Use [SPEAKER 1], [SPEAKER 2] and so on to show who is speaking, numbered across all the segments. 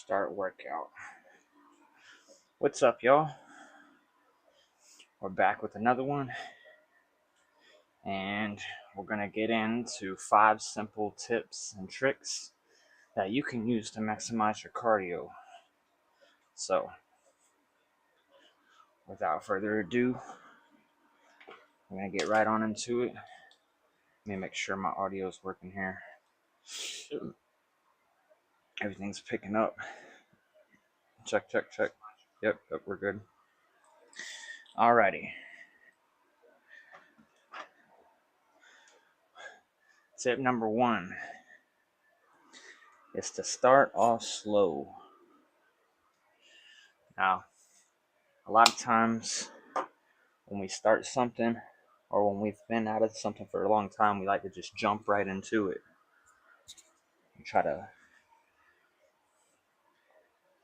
[SPEAKER 1] Start workout. What's up, y'all? We're back with another one, and we're gonna get into 5 simple tips and tricks that you can use to maximize your cardio. So, without further ado, I'm gonna get right on into it. Let me make sure my audio is working here. Everything's picking up. Check. Yep, we're good. Alrighty. Tip number 1 is to start off slow. Now, a lot of times when we start something, or when we've been out of something for a long time, we like to just jump right into it and try to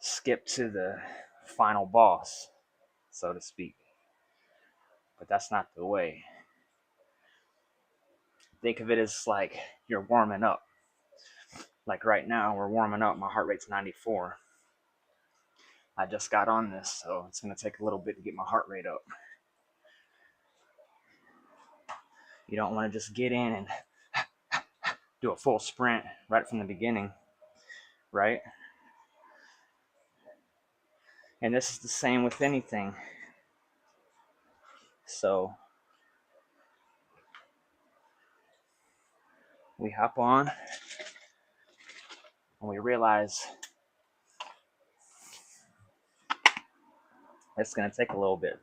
[SPEAKER 1] skip to the final boss, so to speak. But that's not the way. Think of it as like you're warming up. Like right now, we're warming up. My heart rate's 94. I just got on this, so it's going to take a little bit to get my heart rate up. You don't want to just get in and do a full sprint right from the beginning, right? And this is the same with anything. So we hop on and we realize it's going to take a little bit.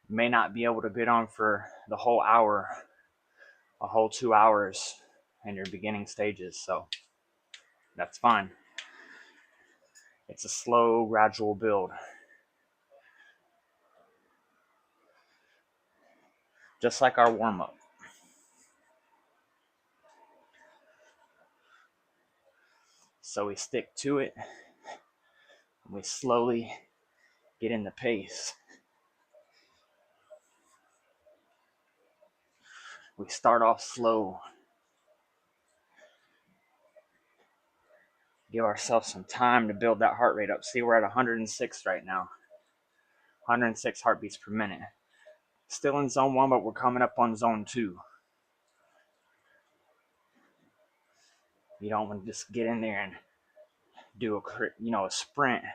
[SPEAKER 1] You may not be able to get on for the whole hour, a whole 2 hours in your beginning stages, so that's fine. It's a slow, gradual build. Just like our warm-up. So we stick to it, and we slowly get in the pace. We start off slow. Give ourselves some time to build that heart rate up. See, we're at 106 right now. 106 heartbeats per minute. Still in zone 1, but we're coming up on zone 2. You don't want to just get in there and do a sprint.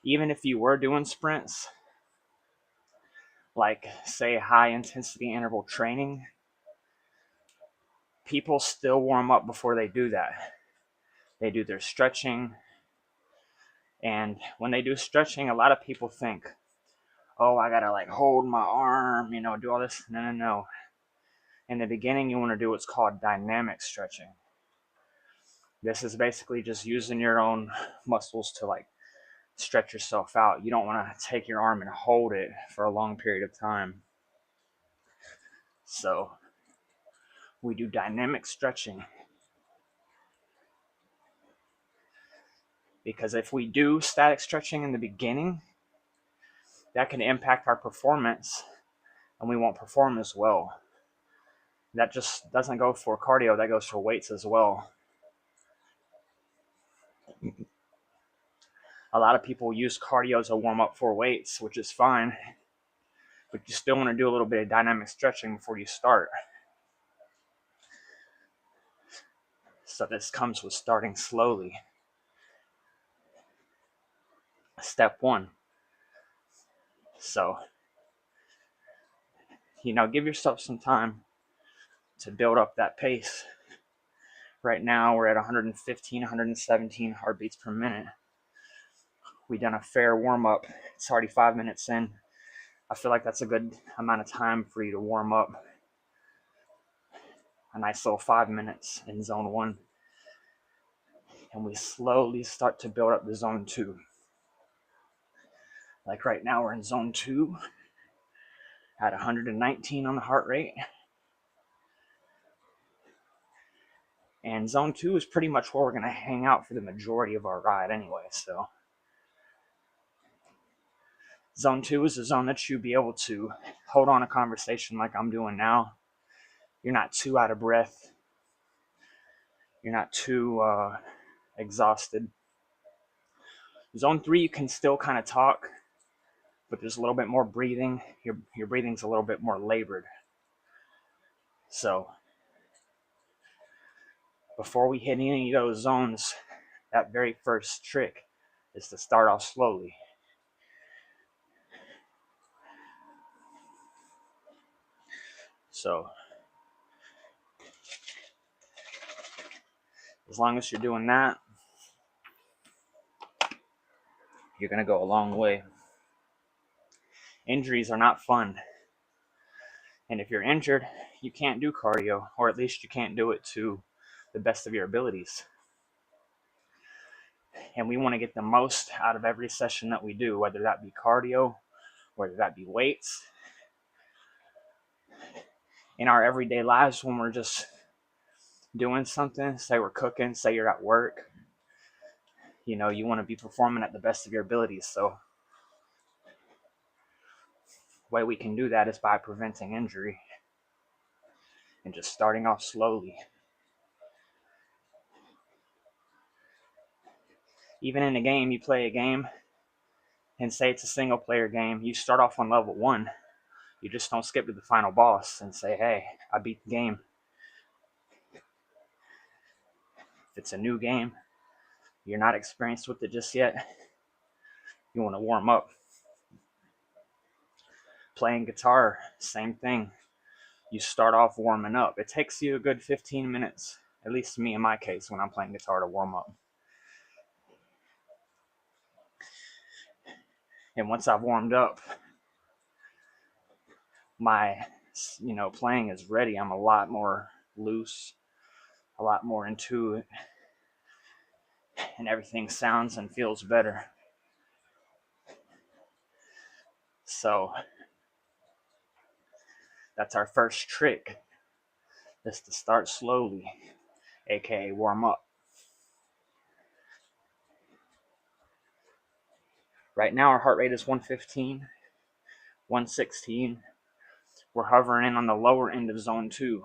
[SPEAKER 1] Even if you were doing sprints, like say high intensity interval training, people still warm up before they do that. They do their stretching, and when they do stretching, a lot of people think, oh, I gotta like hold my arm, do all this. No. In the beginning, you want to do what's called dynamic stretching. This is basically just using your own muscles to like stretch yourself out. You don't want to take your arm and hold it for a long period of time. So we do dynamic stretching. Because if we do static stretching in the beginning, that can impact our performance and we won't perform as well. That just doesn't go for cardio, that goes for weights as well. A lot of people use cardio to warm up for weights, which is fine, but you still want to do a little bit of dynamic stretching before you start. So this comes with starting slowly. Step 1. So, give yourself some time to build up that pace. Right now, we're at 115, 117 heartbeats per minute. We've done a fair warm-up. It's already 5 minutes in. I feel like that's a good amount of time for you to warm up. A nice little 5 minutes in zone 1. And we slowly start to build up to zone 2. Like right now, we're in zone 2 at 119 on the heart rate. And zone 2 is pretty much where we're going to hang out for the majority of our ride anyway. So zone 2 is a zone that you'll be able to hold on a conversation like I'm doing now. You're not too out of breath. You're not too exhausted. Zone 3, you can still kind of talk, but there's a little bit more breathing. Your breathing's a little bit more labored. So before we hit any of those zones, that very first trick is to start off slowly. So as long as you're doing that, you're going to go a long way. Injuries are not fun. And if you're injured, you can't do cardio, or at least you can't do it to the best of your abilities. And we want to get the most out of every session that we do, whether that be cardio, whether that be weights. In our everyday lives, when we're just doing something, say we're cooking, say you're at work, you want to be performing at the best of your abilities. So the way we can do that is by preventing injury and just starting off slowly. Even in a game, you play a game, and say it's a single player game, you start off on level 1. You just don't skip to the final boss and say, hey, I beat the game. If it's a new game, you're not experienced with it just yet, you want to warm up. Playing guitar, same thing. You start off warming up. It takes you a good 15 minutes, at least me in my case, when I'm playing guitar, to warm up. And once I've warmed up, my playing is ready. I'm a lot more loose, a lot more into it, and everything sounds and feels better. So that's our first trick, is to start slowly, aka warm up. Right now our heart rate is 115, 116. We're hovering in on the lower end of zone 2.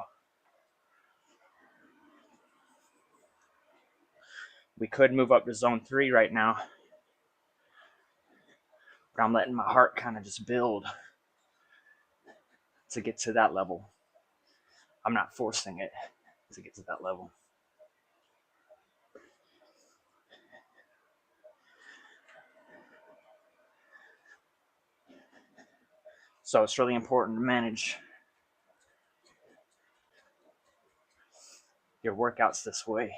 [SPEAKER 1] We could move up to zone 3 right now, but I'm letting my heart kind of just build to get to that level. I'm not forcing it to get to that level. So it's really important to manage your workouts this way.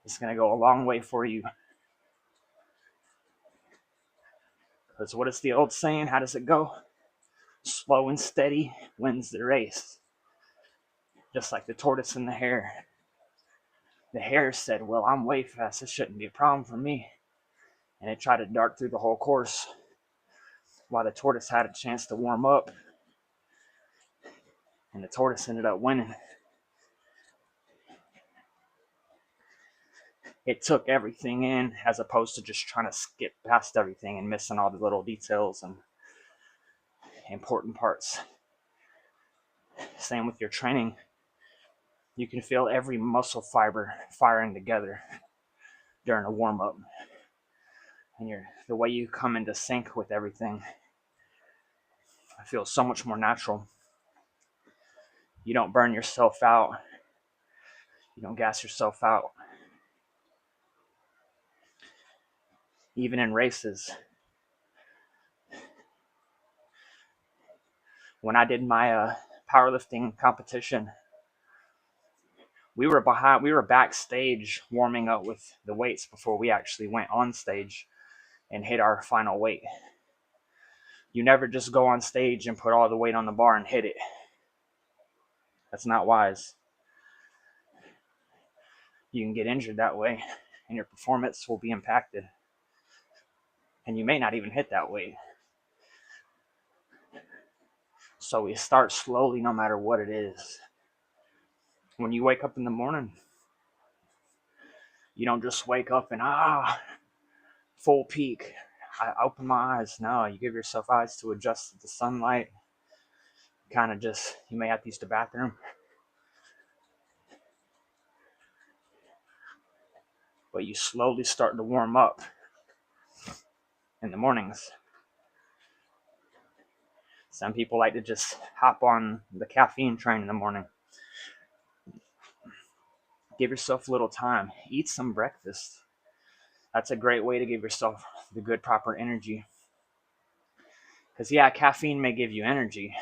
[SPEAKER 1] It's going to go a long way for you. Because what is the old saying? How does it go? Slow and steady wins the race. Just like the tortoise and the hare. The hare said, well, I'm way fast. This shouldn't be a problem for me. And it tried to dart through the whole course, while the tortoise had a chance to warm up. And the tortoise ended up winning. It took everything in, as opposed to just trying to skip past everything and missing all the little details and important parts. Same with your training. You can feel every muscle fiber firing together during a warm-up. And the way you come into sync with everything, I feel so much more natural. You don't burn yourself out. You don't gas yourself out. Even in races. When I did my powerlifting competition, we were backstage warming up with the weights before we actually went on stage and hit our final weight. You never just go on stage and put all the weight on the bar and hit it. That's not wise. You can get injured that way, and your performance will be impacted. And you may not even hit that weight. So we start slowly no matter what it is. When you wake up in the morning, you don't just wake up and full peak. I open my eyes. No, you give yourself eyes to adjust to the sunlight, kind of just, you may have to use the bathroom. But you slowly start to warm up in the mornings. Some people like to just hop on the caffeine train in the morning. Give yourself a little time. Eat some breakfast. That's a great way to give yourself the good, proper energy. Because, yeah, caffeine may give you energy,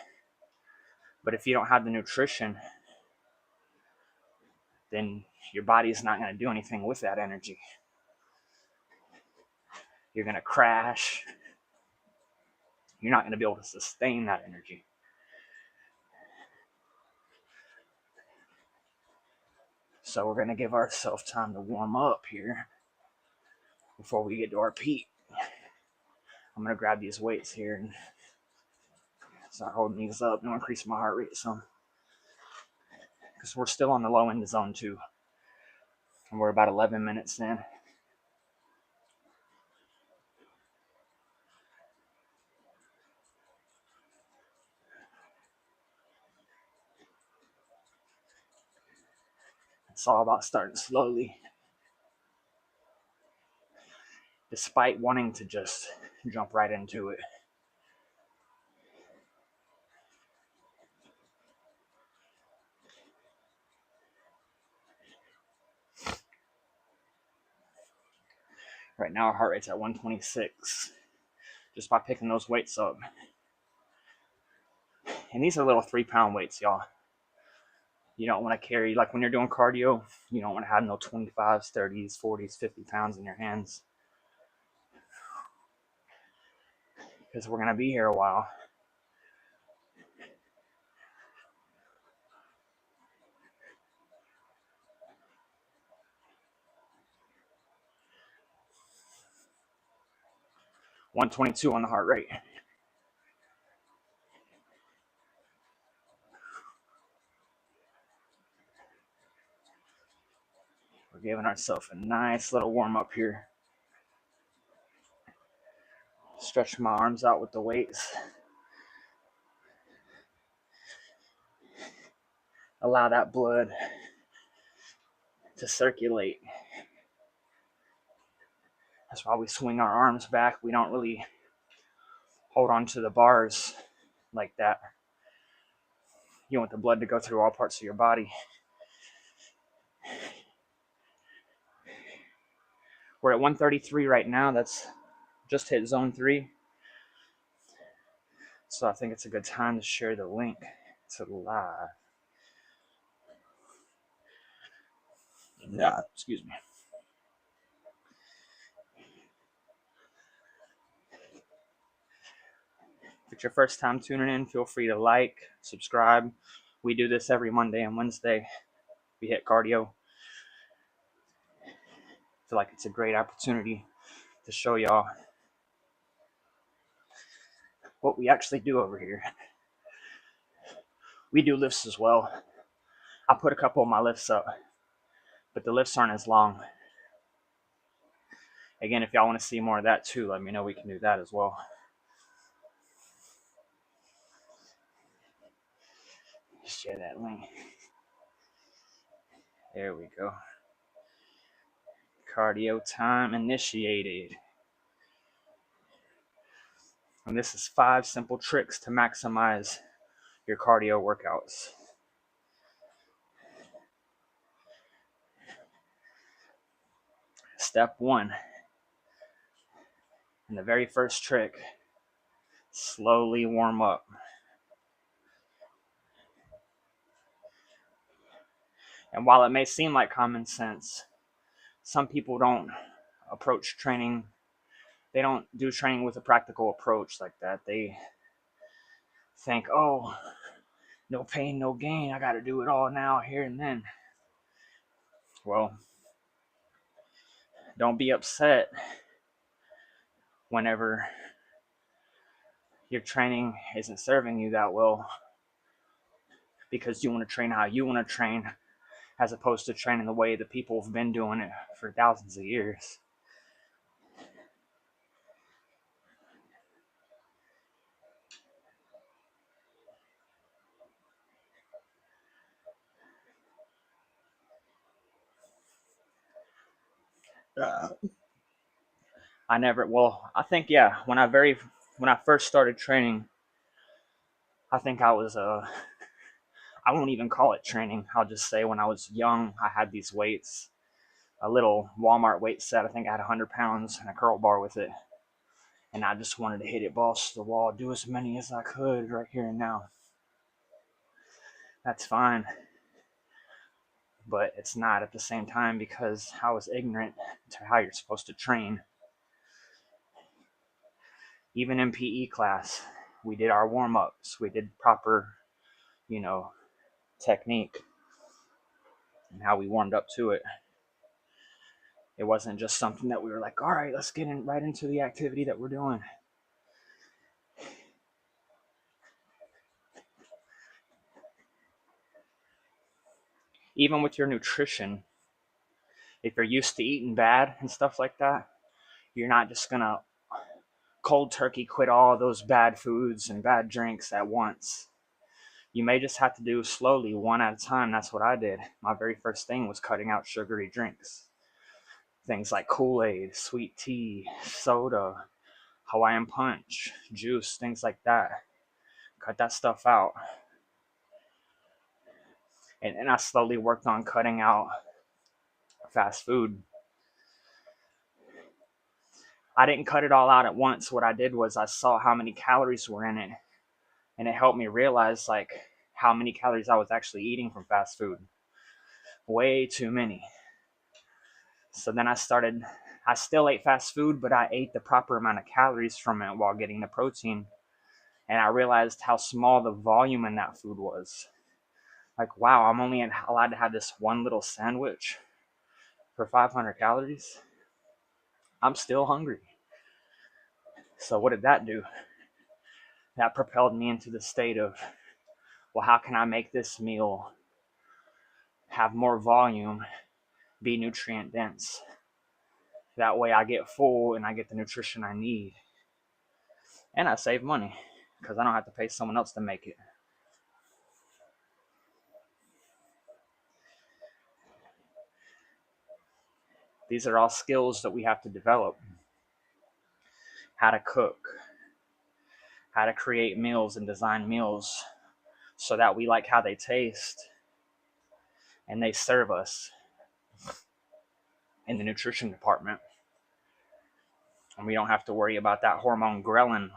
[SPEAKER 1] but if you don't have the nutrition, then your body's not going to do anything with that energy. You're going to crash. You're not going to be able to sustain that energy. So we're going to give ourselves time to warm up here before we get to our peak. I'm going to grab these weights here and start holding these up and increase my heart rate some. Because we're still on the low end of zone 2. And we're about 11 minutes in. It's all about starting slowly. Despite wanting to just jump right into it. Right now our heart rate's at 126. Just by picking those weights up. And these are little 3-pound weights, y'all. You don't want to carry, like when you're doing cardio, you don't want to have no 25s, 30s, 40s, 50 pounds in your hands. Because we're going to be here a while. $122 on the heart rate. We're giving ourselves a nice little warm up here. Stretch my arms out with the weights. Allow that blood to circulate. That's why we swing our arms back. We don't really hold on to the bars like that. You want the blood to go through all parts of your body. We're at 133 right now. That's just hit zone 3. So I think it's a good time to share the link to live. Excuse me. If it's your first time tuning in, feel free to like, subscribe. We do this every Monday and Wednesday. We hit cardio. I feel like it's a great opportunity to show y'all what we actually do over here. We do lifts as well. I put a couple of my lifts up, but the lifts aren't as long. Again, if y'all want to see more of that too, let me know. We can do that as well. Share that link. There we go. Cardio time initiated. And this is 5 simple tricks to maximize your cardio workouts. Step 1. And the very first trick, slowly warm up. And while it may seem like common sense, some people don't approach training. They don't do training with a practical approach like that. They think, oh, no pain, no gain. I got to do it all now, here and then. Well, don't be upset whenever your training isn't serving you that well, because you want to train how you want to train, as opposed to training the way that people have been doing it for thousands of years. I never, well, I think, yeah, when I first started training, I think I won't even call it training. I'll just say when I was young, I had these weights, a little Walmart weight set. I think I had 100 pounds and a curl bar with it. And I just wanted to hit it balls to the wall, do as many as I could right here and now. That's fine. But it's not at the same time because I was ignorant to how you're supposed to train. Even in PE class, we did our warm ups, we did proper, you know, technique and how we warmed up to it. It wasn't just something that we were like, all right, let's get right into the activity that we're doing. Even with your nutrition, if you're used to eating bad and stuff like that, you're not just gonna cold turkey quit all those bad foods and bad drinks at once. You may just have to do slowly, one at a time. That's what I did. My very first thing was cutting out sugary drinks. Things like Kool-Aid, sweet tea, soda, Hawaiian punch, juice, things like that. Cut that stuff out. And I slowly worked on cutting out fast food. I didn't cut it all out at once. What I did was I saw how many calories were in it, and it helped me realize like how many calories I was actually eating from fast food. Way too many. So then I still ate fast food, but I ate the proper amount of calories from it while getting the protein. And I realized how small the volume in that food was. Like, wow, I'm only allowed to have this one little sandwich for 500 calories. I'm still hungry. So what did that do? That propelled me into the state of, well, how can I make this meal have more volume, be nutrient dense? That way I get full and I get the nutrition I need. And I save money because I don't have to pay someone else to make it. These are all skills that we have to develop. How to cook, how to create meals and design meals so that we like how they taste and they serve us in the nutrition department. And we don't have to worry about that hormone ghrelin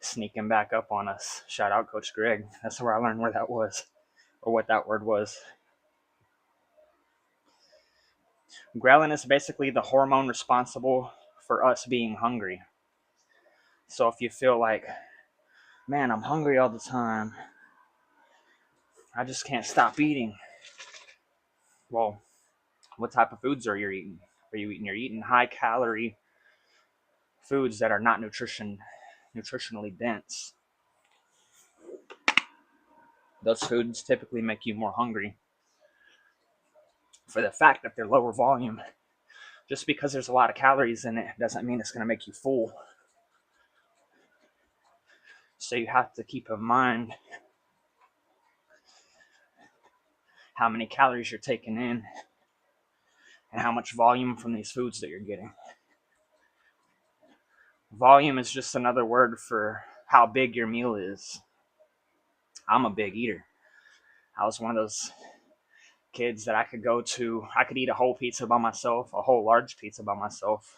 [SPEAKER 1] sneaking back up on us. Shout out Coach Greg. That's where I learned where that was, or what that word was. Ghrelin is basically the hormone responsible for us being hungry. So if you feel like, man, I'm hungry all the time, I just can't stop eating. Well, what type of foods are you eating? You're eating high calorie foods that are not nutritionally dense. Those foods typically make you more hungry for the fact that they're lower volume. Just because there's a lot of calories in it doesn't mean it's going to make you full. So you have to keep in mind how many calories you're taking in and how much volume from these foods that you're getting. Volume is just another word for how big your meal is. I'm a big eater. I was one of those kids that I could eat a whole pizza by myself, a whole large pizza by myself,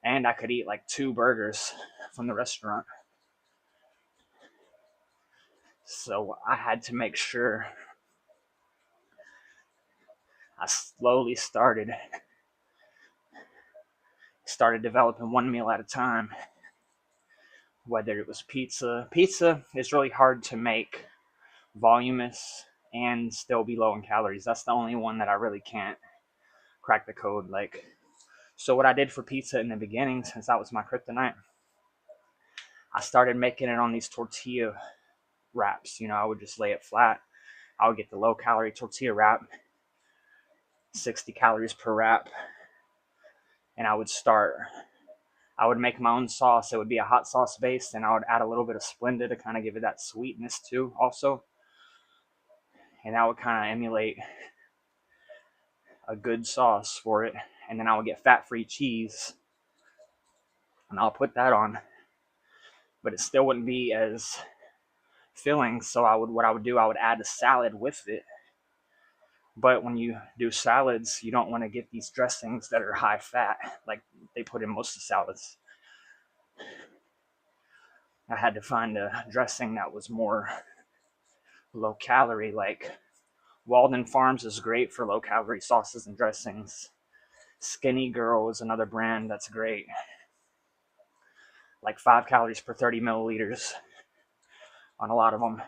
[SPEAKER 1] and I could eat like 2 burgers from the restaurant. So I had to make sure I slowly started developing one meal at a time. Whether it was pizza. Pizza is really hard to make voluminous and still be low in calories. That's the only one that I really can't crack the code. Like, so what I did for pizza in the beginning, since that was my kryptonite, I started making it on these tortilla wraps. I would just lay it flat. I would get the low calorie tortilla wrap, 60 calories per wrap, and I would make my own sauce. It would be a hot sauce base, and I would add a little bit of Splenda to kind of give it that sweetness too also. And that would kind of emulate a good sauce for it, and then I would get fat-free cheese, and I'll put that on. But it still wouldn't be as filling, so what I would do, I would add a salad with it. But when you do salads, you don't want to get these dressings that are high fat, like they put in most of the salads. I had to find a dressing that was more low calorie, like Walden Farms is great for low calorie sauces and dressings. Skinny Girl is another brand that's great, like 5 calories per 30 milliliters on a lot of them.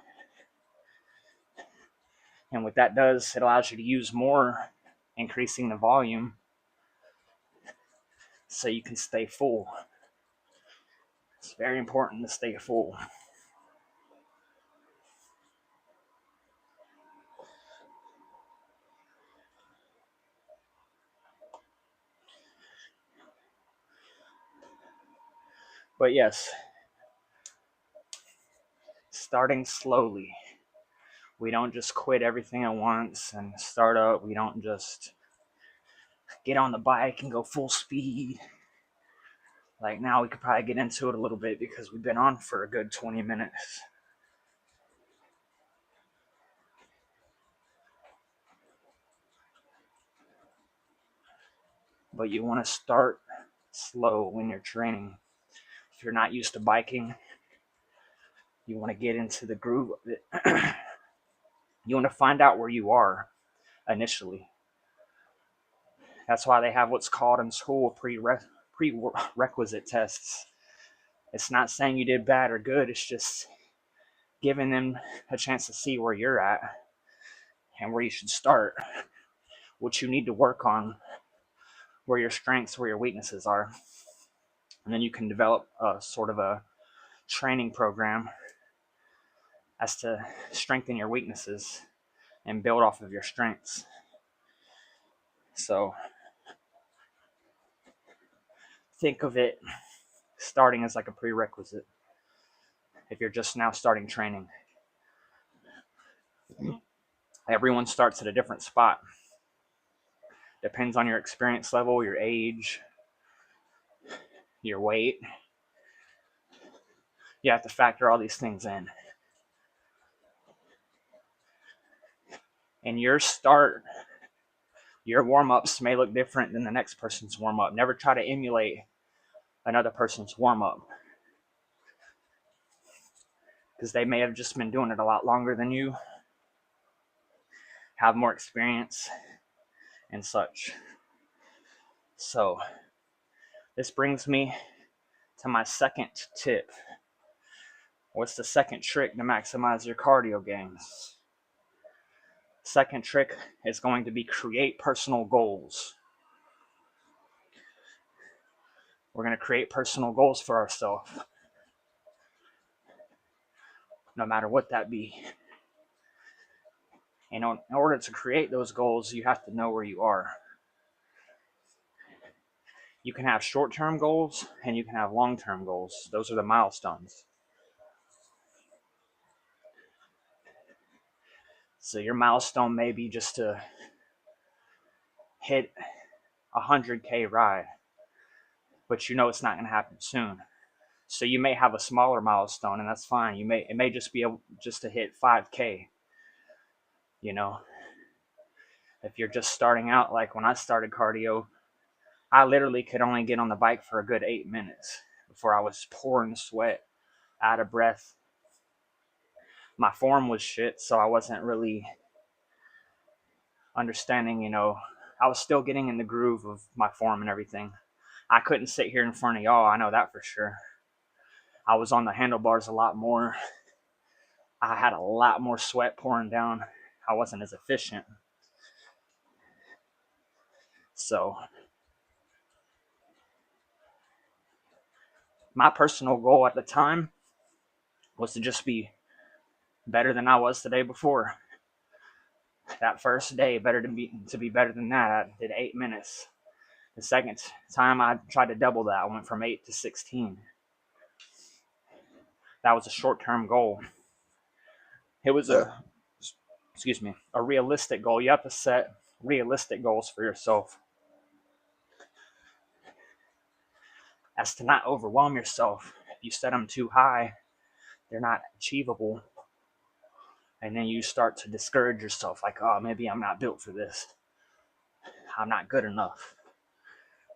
[SPEAKER 1] And what that does, it allows you to use more, increasing the volume so you can stay full. It's very important to stay full. But yes, starting slowly. We don't just quit everything at once and start up. We don't just get on the bike and go full speed. Like now we could probably get into it a little bit because we've been on for a good 20 minutes. But you want to start slow when you're training. If you're not used to biking, you want to get into the groove of it. You want to find out where you are initially. That's why they have what's called in school prerequisite tests. It's not saying you did bad or good, it's just giving them a chance to see where you're at and where you should start, what you need to work on, where your strengths, where your weaknesses are. And then you can develop a sort of a training program as to strengthen your weaknesses and build off of your strengths. So think of it starting as like a prerequisite if you're just now starting training. Everyone starts at a different spot. Depends on your experience level, your age, your weight. You have to factor all these things in. And your start, your warm-ups may look different than the next person's warm-up. Never try to emulate another person's warm-up, because they may have just been doing it a lot longer than you, have more experience and such. So this brings me to my second tip. What's the second trick to maximize your cardio gains? Second trick is going to be create personal goals. We're going to create personal goals for ourselves, no matter what that be. And in order to create those goals, you have to know where you are. You can have short-term goals and you can have long-term goals. Those are the milestones. So your milestone may be just to hit a 100K ride, but you know it's not going to happen soon. So you may have a smaller milestone, and that's fine. It may just be able just to hit 5K. You know, if you're just starting out, like when I started cardio, I literally could only get on the bike for a good 8 minutes before I was pouring sweat, out of breath. My form was shit, so I wasn't really understanding, I was still getting in the groove of my form and everything. I couldn't sit here in front of y'all, I know that for sure. I was on the handlebars a lot more. I had a lot more sweat pouring down. I wasn't as efficient. So my personal goal at the time was to just be better than I was the day before. That first day, to be better than that. I did 8 minutes. The second time I tried to double that. I went from 8 to 16. That was a short-term goal. It was a realistic goal. You have to set realistic goals for yourself, as to not overwhelm yourself. If you set them too high, they're not achievable. And then you start to discourage yourself, like, oh, maybe I'm not built for this. I'm not good enough.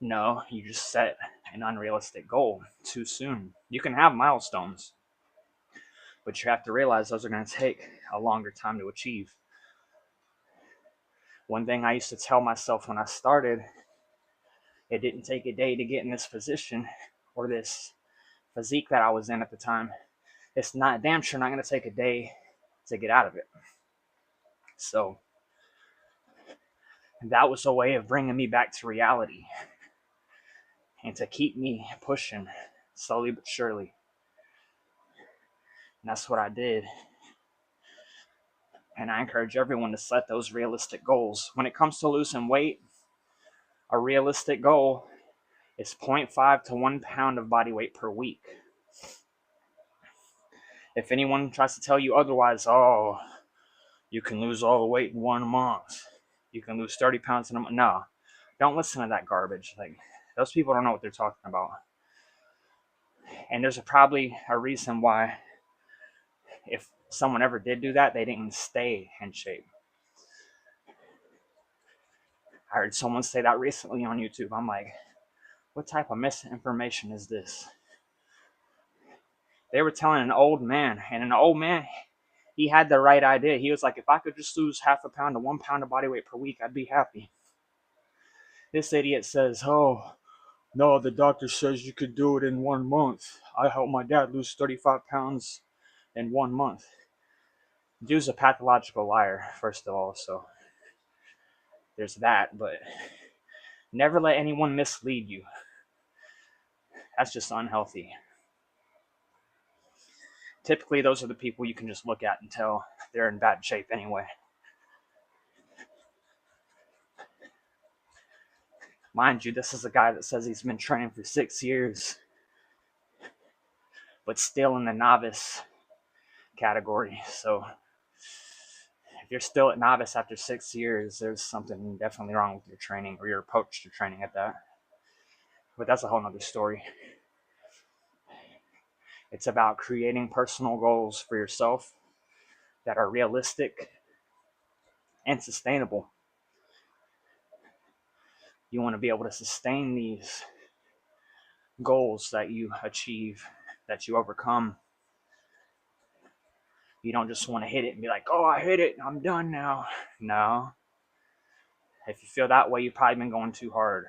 [SPEAKER 1] No, you just set an unrealistic goal too soon. You can have milestones, but you have to realize those are going to take a longer time to achieve. One thing I used to tell myself when I started, it didn't take a day to get in this position or this physique that I was in at the time. It's not damn sure not going to take a day to get out of it. So that was a way of bringing me back to reality and to keep me pushing slowly but surely. And that's what I did. And I encourage everyone to set those realistic goals. When it comes to losing weight, a realistic goal is 0.5 to 1 pound of body weight per week. If anyone tries to tell you otherwise, oh, you can lose all the weight in 1 month, you can lose 30 pounds in a month. No, don't listen to that garbage. Like, those people don't know what they're talking about. And there's probably a reason why, if someone ever did do that, they didn't stay in shape. I heard someone say that recently on YouTube. I'm like, what type of misinformation is this? They were telling an old man, and an old man, he had the right idea. He was like, if I could just lose 0.5 pound to 1 pound of body weight per week, I'd be happy. This idiot says, oh, no, the doctor says you could do it in 1 month. I helped my dad lose 35 pounds in 1 month. Dude's a pathological liar, first of all, so there's that, but never let anyone mislead you. That's just unhealthy. Typically, those are the people you can just look at and tell they're in bad shape anyway. Mind you, this is a guy that says he's been training for 6 years, but still in the novice category. So if you're still at novice after 6 years, there's something definitely wrong with your training, or your approach to training at that. But that's a whole nother story. It's about creating personal goals for yourself that are realistic and sustainable. You want to be able to sustain these goals that you achieve, that you overcome. You don't just want to hit it and be like, oh, I hit it, I'm done now. No. If you feel that way, you've probably been going too hard.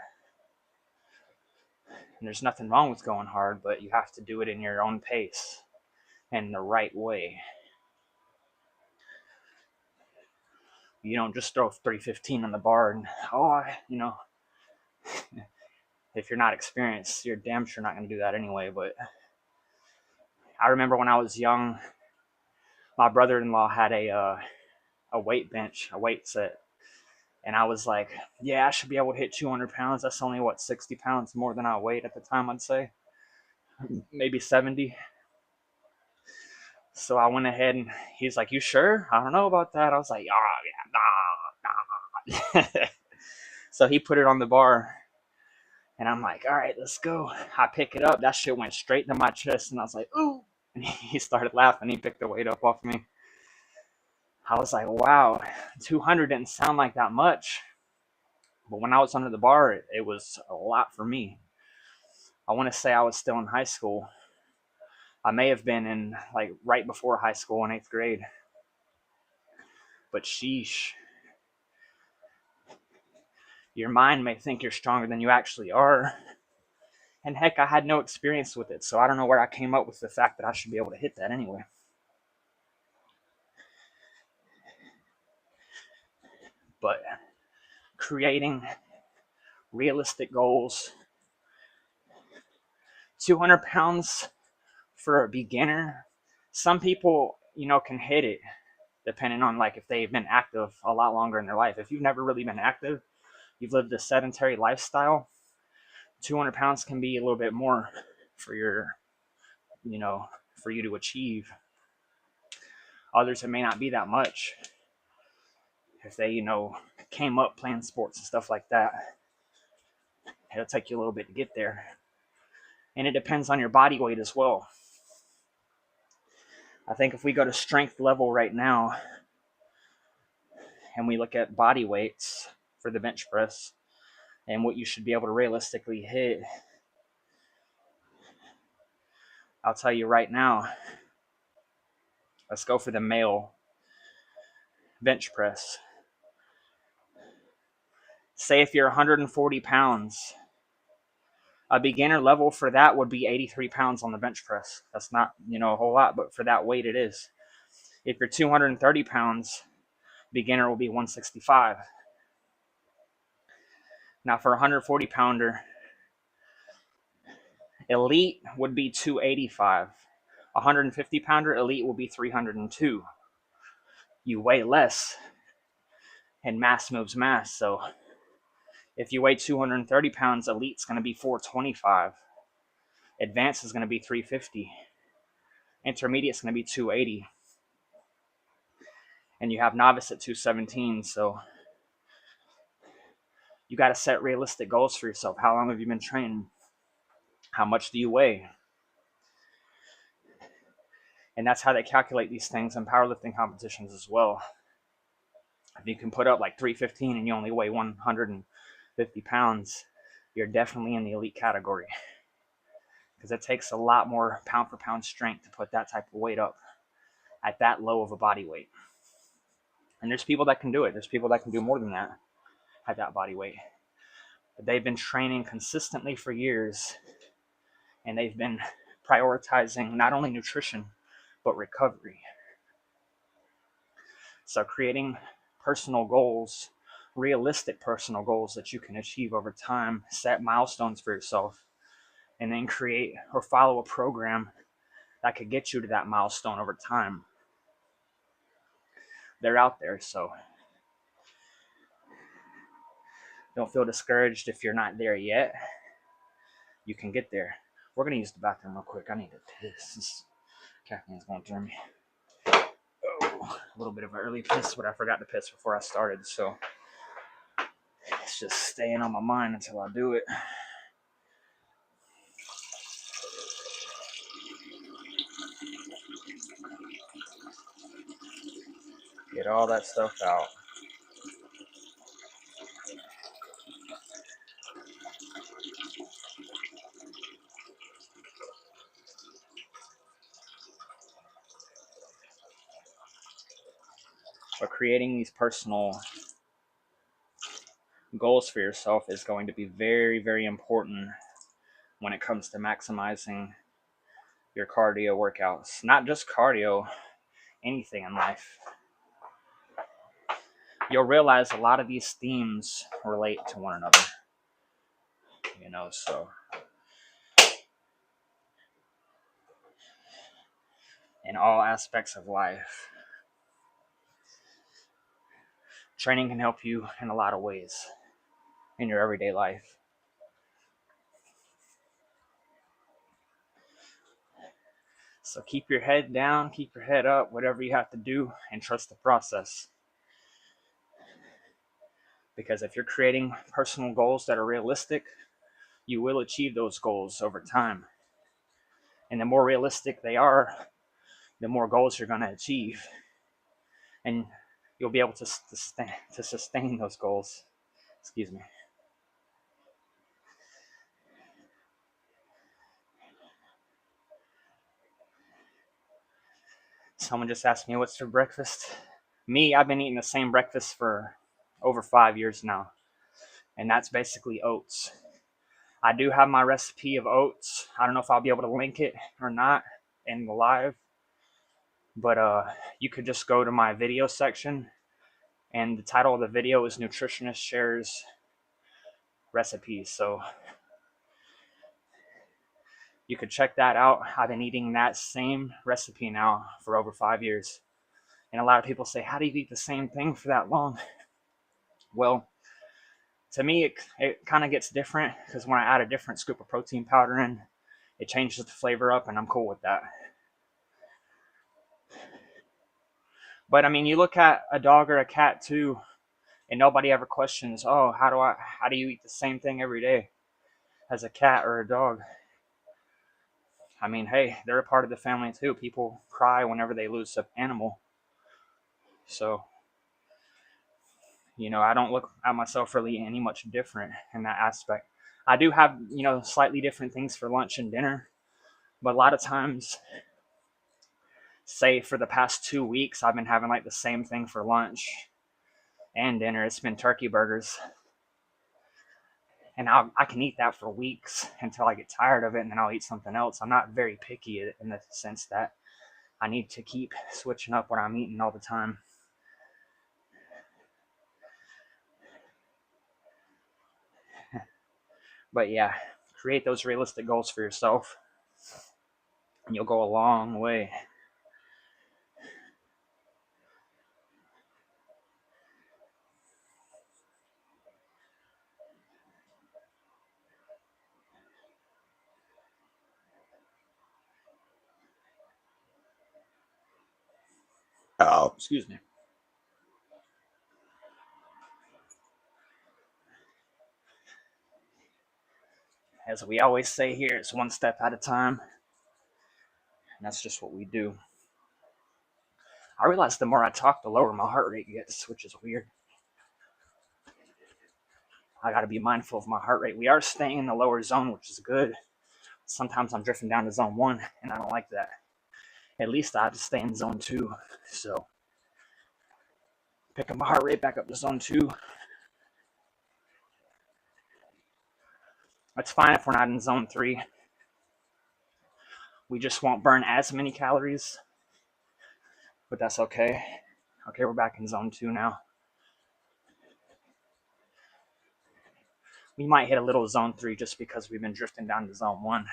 [SPEAKER 1] And there's nothing wrong with going hard, but you have to do it in your own pace and the right way. You don't just throw 315 on the bar and, if you're not experienced, you're damn sure not going to do that anyway. But I remember when I was young, my brother-in-law had a weight bench, a weight set. And I was like, yeah, I should be able to hit 200 pounds. That's only, 60 pounds more than I weighed at the time, I'd say. Maybe 70. So I went ahead and he's like, you sure? I don't know about that. I was like, oh, yeah, nah. So he put it on the bar. And I'm like, all right, let's go. I pick it up. That shit went straight to my chest. And I was like, ooh. And he started laughing. He picked the weight up off me. I was like, wow, 200 didn't sound like that much. But when I was under the bar, it was a lot for me. I want to say I was still in high school. I may have been in, right before high school in 8th grade. But sheesh. Your mind may think you're stronger than you actually are. And heck, I had no experience with it, so I don't know where I came up with the fact that I should be able to hit that anyway. But creating realistic goals. 200 pounds for a beginner. Some people, can hit it depending on if they've been active a lot longer in their life. If you've never really been active, you've lived a sedentary lifestyle, 200 pounds can be a little bit more for for you to achieve. Others, it may not be that much. If they, came up playing sports and stuff like that. It'll take you a little bit to get there. And it depends on your body weight as well. I think if we go to strength level right now and we look at body weights for the bench press and what you should be able to realistically hit, I'll tell you right now, let's go for the male bench press. Say if you're 140 pounds, a beginner level for that would be 83 pounds on the bench press. That's not, a whole lot, but for that weight it is. If you're 230 pounds, beginner will be 165. Now for a 140 pounder, elite would be 285. 150 pounder, elite will be 302. You weigh less, and mass moves mass. So if you weigh 230 pounds, elite's going to be 425. Advanced is going to be 350. Intermediate's going to be 280. And you have novice at 217. So you got to set realistic goals for yourself. How long have you been training? How much do you weigh? And that's how they calculate these things in powerlifting competitions as well. If you can put up like 315 and you only weigh 150 pounds, you're definitely in the elite category. Because it takes a lot more pound for pound strength to put that type of weight up at that low of a body weight. And there's people that can do it. There's people that can do more than that at that body weight. But they've been training consistently for years, and they've been prioritizing not only nutrition, but recovery. So creating personal goals, realistic personal goals that you can achieve over time, set milestones for yourself, and then create or follow a program that could get you to that milestone over time. They're out there, so don't feel discouraged if you're not there yet. You can get there. We're going to use the bathroom real quick. I need to piss. This caffeine's going through me. Oh, a little bit of an early piss, but I forgot to piss before I started, so it's just staying on my mind until I do it. Get all that stuff out. But creating these personal goals for yourself is going to be very, very important when it comes to maximizing your cardio workouts. Not just cardio, anything in life. You'll realize a lot of these themes relate to one another. So in all aspects of life, training can help you in a lot of ways in your everyday life. So keep your head down, keep your head up, whatever you have to do, and trust the process. Because if you're creating personal goals that are realistic, you will achieve those goals over time. And the more realistic they are, the more goals you're going to achieve. And you'll be able to sustain those goals. Excuse me. Someone just asked me what's for breakfast. Me, I've been eating the same breakfast for over 5 years now. And that's basically oats. I do have my recipe of oats. I don't know if I'll be able to link it or not in the live. But you could just go to my video section. And the title of the video is Nutritionist Shares Recipes. So you could check that out. I've been eating that same recipe now for over 5 years. And a lot of people say, how do you eat the same thing for that long? Well, to me, it kind of gets different because when I add a different scoop of protein powder in, it changes the flavor up, and I'm cool with that. But I mean, you look at a dog or a cat too, And nobody ever questions, oh, how do you eat the same thing every day as a cat or a dog? I mean, hey, they're a part of the family too. People cry whenever they lose an animal. So, I don't look at myself really any much different in that aspect. I do have, slightly different things for lunch and dinner, but a lot of times, say for the past 2 weeks, I've been having like the same thing for lunch and dinner. It's been turkey burgers. And I can eat that for weeks until I get tired of it, and then I'll eat something else. I'm not very picky in the sense that I need to keep switching up what I'm eating all the time. But yeah, create those realistic goals for yourself, and you'll go a long way. Oh, excuse me. As we always say here, it's one step at a time, and that's just what we do. I realize the more I talk, the lower my heart rate gets, which is weird. I got to be mindful of my heart rate. We are staying in the lower zone, which is good. Sometimes I'm drifting down to zone 1, and I don't like that. At least I have to stay in zone 2. So, picking my heart rate back up to zone 2. That's fine if we're not in zone 3. We just won't burn as many calories, but that's okay. Okay, we're back in zone 2 now. We might hit a little zone 3 just because we've been drifting down to zone 1.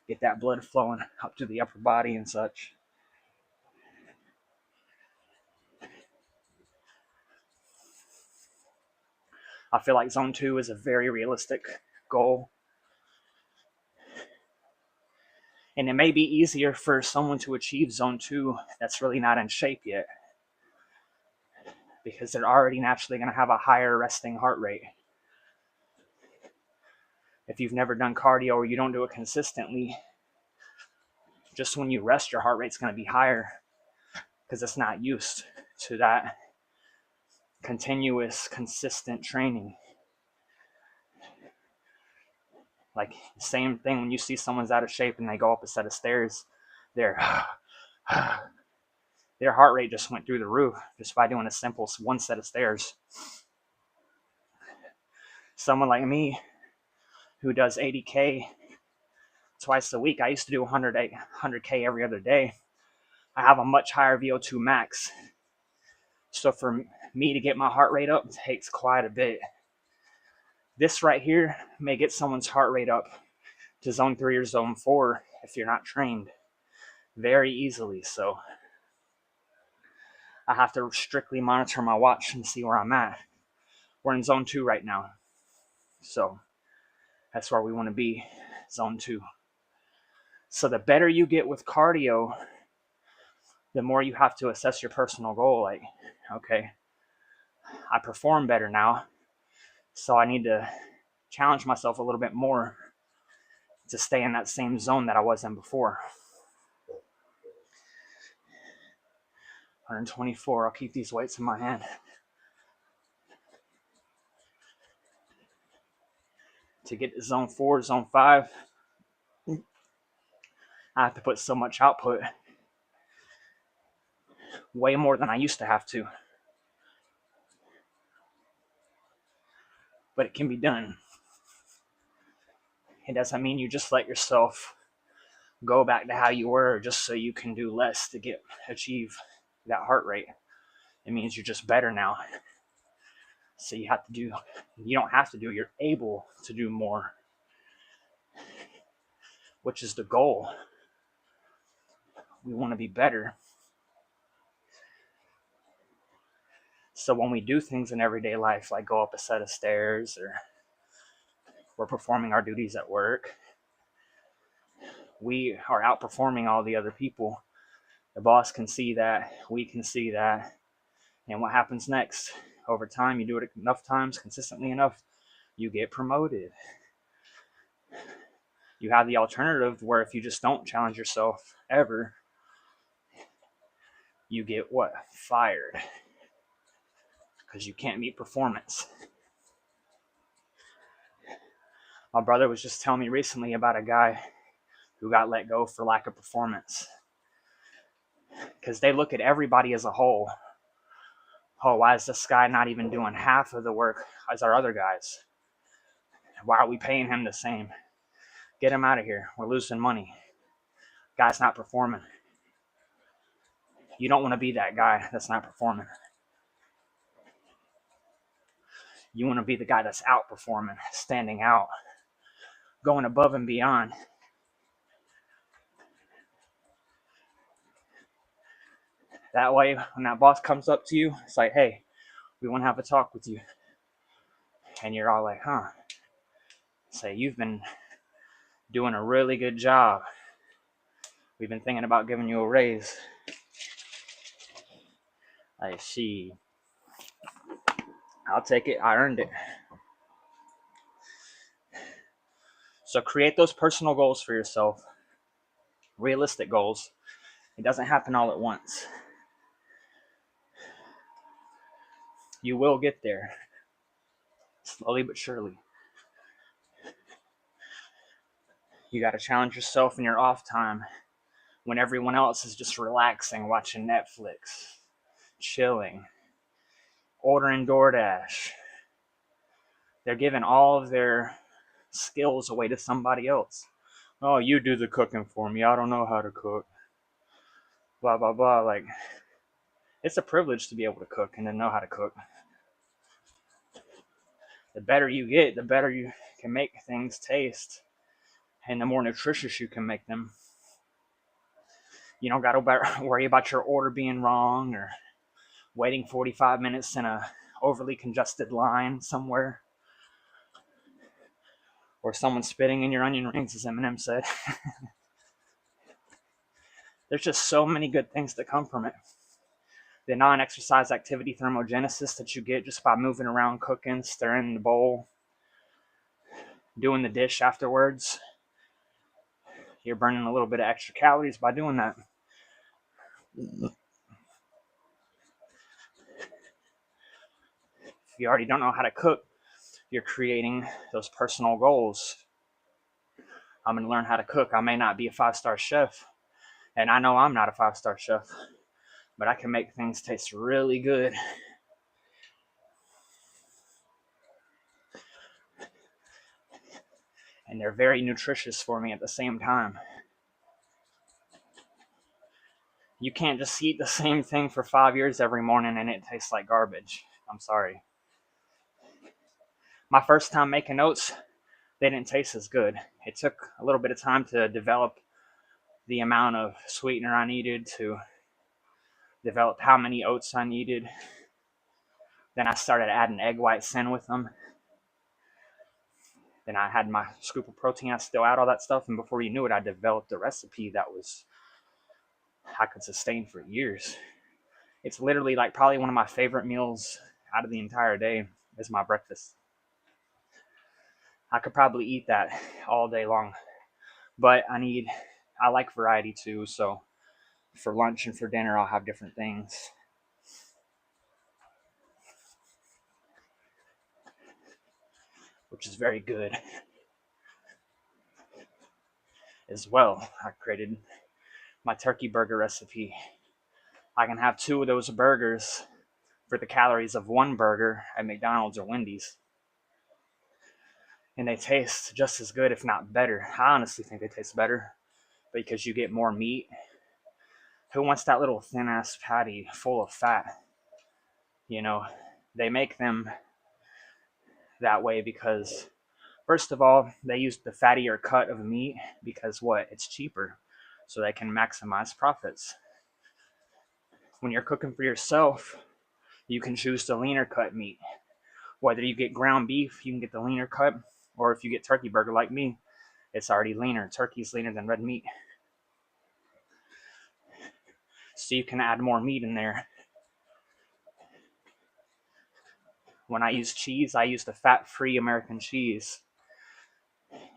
[SPEAKER 1] Get that blood flowing up to the upper body and such. I feel like zone 2 is a very realistic goal. And it may be easier for someone to achieve zone 2 that's really not in shape yet, because they're already naturally going to have a higher resting heart rate. If you've never done cardio or you don't do it consistently, just when you rest, your heart rate's going to be higher because it's not used to that continuous, consistent training. Like, same thing when you see someone's out of shape and they go up a set of stairs, their heart rate just went through the roof just by doing a simple one set of stairs. Someone like me who does 80K twice a week, I used to do 100K every other day. I have a much higher VO2 max. So for me to get my heart rate up takes quite a bit. This right here may get someone's heart rate up to zone 3 or zone 4 if you're not trained very easily. So I have to strictly monitor my watch and see where I'm at. We're in zone 2 right now. So that's where we want to be, zone 2. So the better you get with cardio, the more you have to assess your personal goal. Like, okay, I perform better now, so I need to challenge myself a little bit more to stay in that same zone that I was in before. 124, I'll keep these weights in my hand. To get to zone 4, zone 5, I have to put so much output, way more than I used to have to. But it can be done. It doesn't mean you just let yourself go back to how you were just so you can do less to achieve that heart rate. It means you're just better now. So you don't have to do, you're able to do more, which is the goal. We want to be better. So when we do things in everyday life, like go up a set of stairs, or we're performing our duties at work, we are outperforming all the other people The boss can see that, we can see that, and what happens next? Over time, you do it enough times, consistently enough, you get promoted. You have the alternative where if you just don't challenge yourself ever, you get what? Fired. Because you can't meet performance. My brother was just telling me recently about a guy who got let go for lack of performance. Because they look at everybody as a whole. Oh, why is this guy not even doing half of the work as our other guys? Why are we paying him the same? Get him out of here. We're losing money. Guy's not performing. You don't want to be that guy that's not performing. You want to be the guy that's outperforming, standing out, going above and beyond. That way, when that boss comes up to you, it's like, hey, we want to have a talk with you. And you're all like, huh? Say, you've been doing a really good job. We've been thinking about giving you a raise. I see. I'll take it. I earned it. So create those personal goals for yourself. Realistic goals. It doesn't happen all at once. You will get there. Slowly but surely. You got to challenge yourself in your off time when everyone else is just relaxing, watching Netflix, chilling, ordering DoorDash. They're giving all of their skills away to somebody else. Oh, you do the cooking for me. I don't know how to cook. Blah, blah, blah. Like, it's a privilege to be able to cook and to know how to cook. The better you get, the better you can make things taste. And the more nutritious you can make them. You don't got to worry about your order being wrong or waiting 45 minutes in a overly congested line somewhere. Or someone spitting in your onion rings, as Eminem said. There's just so many good things that come from it. The non-exercise activity thermogenesis that you get just by moving around, cooking, stirring the bowl, doing the dish afterwards. You're burning a little bit of extra calories by doing that. If you already don't know how to cook, you're creating those personal goals. I'm going to learn how to cook. I may not be a 5-star chef, and I know I'm not a 5-star chef, but I can make things taste really good. And they're very nutritious for me at the same time. You can't just eat the same thing for 5 years every morning and it tastes like garbage. I'm sorry. My first time making oats, they didn't taste as good. It took a little bit of time to develop the amount of sweetener I needed, to develop how many oats I needed. Then I started adding egg whites in with them. Then I had my scoop of protein. I still add all that stuff. And before you knew it, I developed a recipe that I could sustain for years. It's literally like probably one of my favorite meals out of the entire day is my breakfast. I could probably eat that all day long. But I like variety too. So for lunch and for dinner, I'll have different things. Which is very good. As well, I created my turkey burger recipe. I can have 2 of those burgers for the calories of 1 burger at McDonald's or Wendy's. And they taste just as good, if not better. I honestly think they taste better because you get more meat. Who wants that little thin ass patty full of fat? You know, they make them that way because, first of all, they use the fattier cut of meat because what? It's cheaper. So they can maximize profits. When you're cooking for yourself, you can choose the leaner cut meat. Whether you get ground beef, you can get the leaner cut, or if you get turkey burger like me, it's already leaner. Turkey's leaner than red meat. so you can add more meat in there. When I use cheese, I use the fat-free American cheese.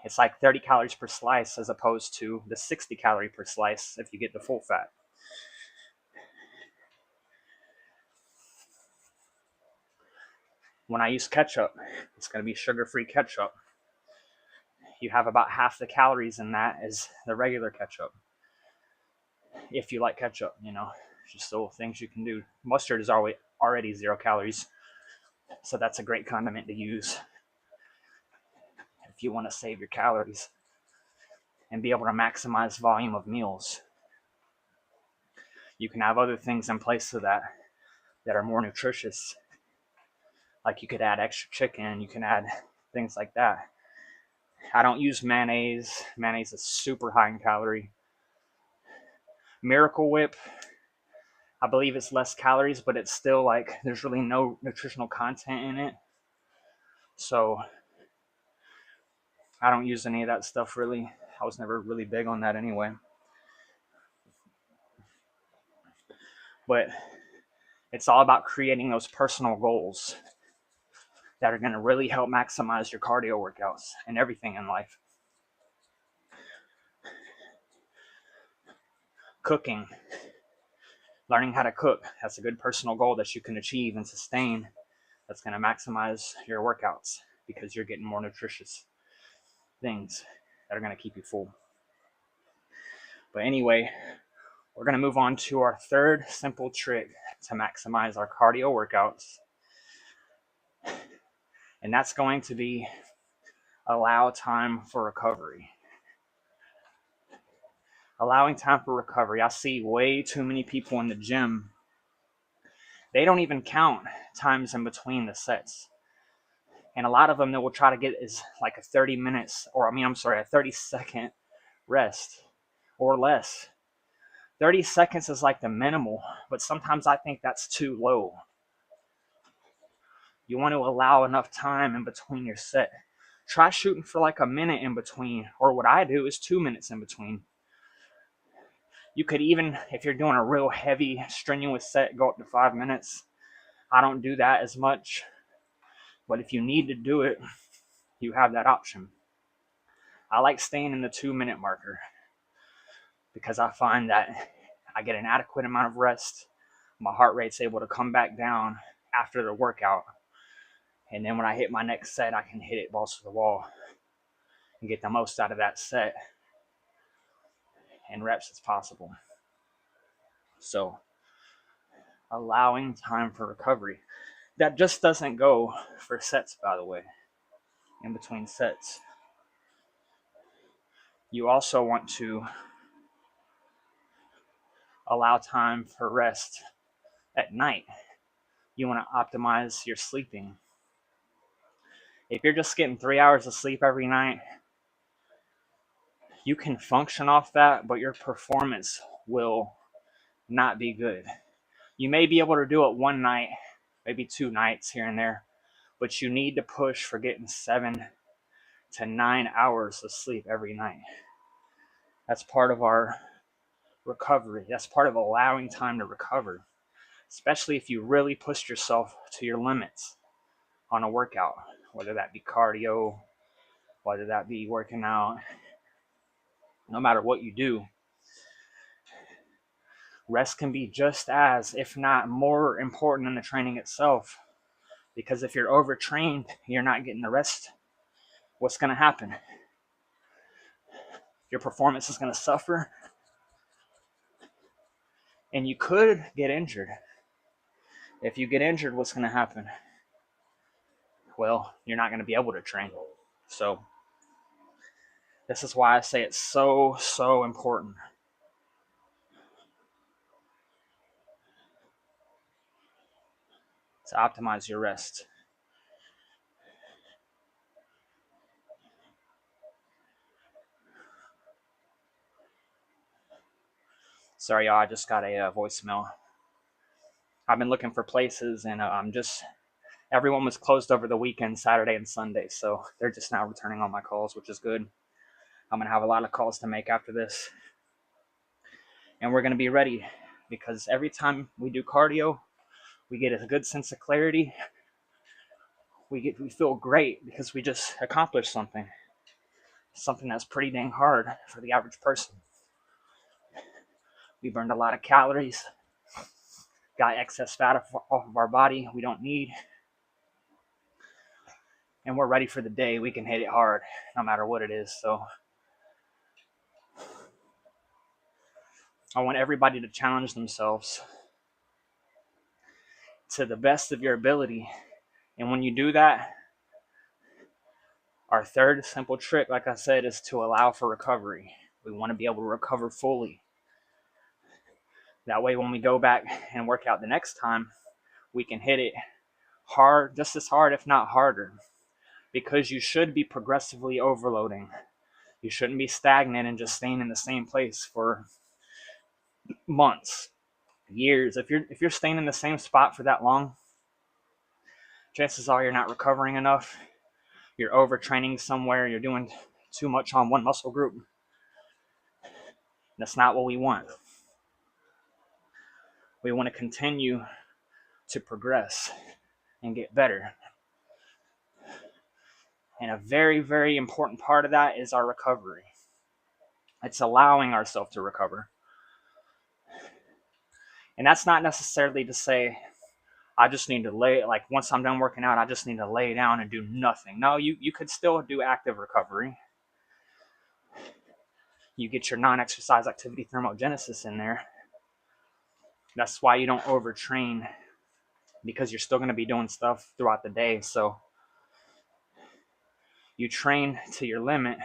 [SPEAKER 1] It's like 30 calories per slice as opposed to the 60 calorie per slice if you get the full fat. When I use ketchup, it's going to be sugar-free ketchup. You have about half the calories in that as the regular ketchup. If you like ketchup, just little things you can do. Mustard is already 0 calories, so that's a great condiment to use if you want to save your calories and be able to maximize volume of meals. You can have other things in place of that are more nutritious. Like you could add extra chicken, you can add things like that. I don't use mayonnaise. Mayonnaise is super high in calorie. Miracle Whip, I believe it's less calories, but it's still like there's really no nutritional content in it. So I don't use any of that stuff really. I was never really big on that anyway. But it's all about creating those personal goals that are going to really help maximize your cardio workouts and everything in life. Cooking, learning how to cook, that's a good personal goal that you can achieve and sustain. That's going to maximize your workouts because you're getting more nutritious things that are going to keep you full. But anyway, we're going to move on to our third simple trick to maximize our cardio workouts. And that's going to be allow time for recovery. Allowing time for recovery. I see way too many people in the gym. They don't even count times in between the sets. And a lot of them that will try to get is like a 30-second rest or less. 30 seconds is like the minimal, but sometimes I think that's too low. You want to allow enough time in between your set. Try shooting for like a minute in between, or what I do is 2 minutes in between. You could even, if you're doing a real heavy, strenuous set, go up to 5 minutes. I don't do that as much, but if you need to do it, you have that option. I like staying in the 2-minute marker because I find that I get an adequate amount of rest. My heart rate's able to come back down after the workout. And then when I hit my next set, I can hit it balls to the wall and get the most out of that set and reps as possible. So, allowing time for recovery. That just doesn't go for sets, by the way, in between sets. You also want to allow time for rest at night. You want to optimize your sleeping. If you're just getting 3 hours of sleep every night, you can function off that, but your performance will not be good. You may be able to do it one night, maybe 2 nights here and there, but you need to push for getting 7 to 9 hours of sleep every night. That's part of our recovery. That's part of allowing time to recover, especially if you really pushed yourself to your limits on a workout, whether that be cardio, whether that be working out. No matter what you do, rest can be just as, if not more important than the training itself. Because if you're overtrained, you're not getting the rest, what's going to happen? Your performance is going to suffer, and you could get injured. If you get injured, what's going to happen? Well, you're not going to be able to train. So, this is why I say it's so important to optimize your rest. Sorry, y'all, I just got a voicemail. I've been looking for places, and everyone was closed over the weekend, Saturday and Sunday, so they're just now returning all my calls, which is good. I'm going to have a lot of calls to make after this, and we're going to be ready because every time we do cardio, we get a good sense of clarity. We feel great because we just accomplished something that's pretty dang hard for the average person. We burned a lot of calories, got excess fat off of our body we don't need, and we're ready for the day. We can hit it hard no matter what it is. So I want everybody to challenge themselves to the best of your ability. And when you do that, our third simple trick, like I said, is to allow for recovery. We want to be able to recover fully. That way, when we go back and work out the next time, we can hit it hard, just as hard, if not harder. Because you should be progressively overloading. You shouldn't be stagnant and just staying in the same place for months, years. If you're staying in the same spot for that long, chances are you're not recovering enough. You're overtraining somewhere. You're doing too much on one muscle group. That's not what we want. We want to continue to progress and get better. And a very, very important part of that is our recovery. It's allowing ourselves to recover. And that's not necessarily to say, I just need to once I'm done working out, I just need to lay down and do nothing. No, you could still do active recovery. You get your non-exercise activity thermogenesis in there. That's why you don't overtrain, because you're still going to be doing stuff throughout the day. So you train to your limit,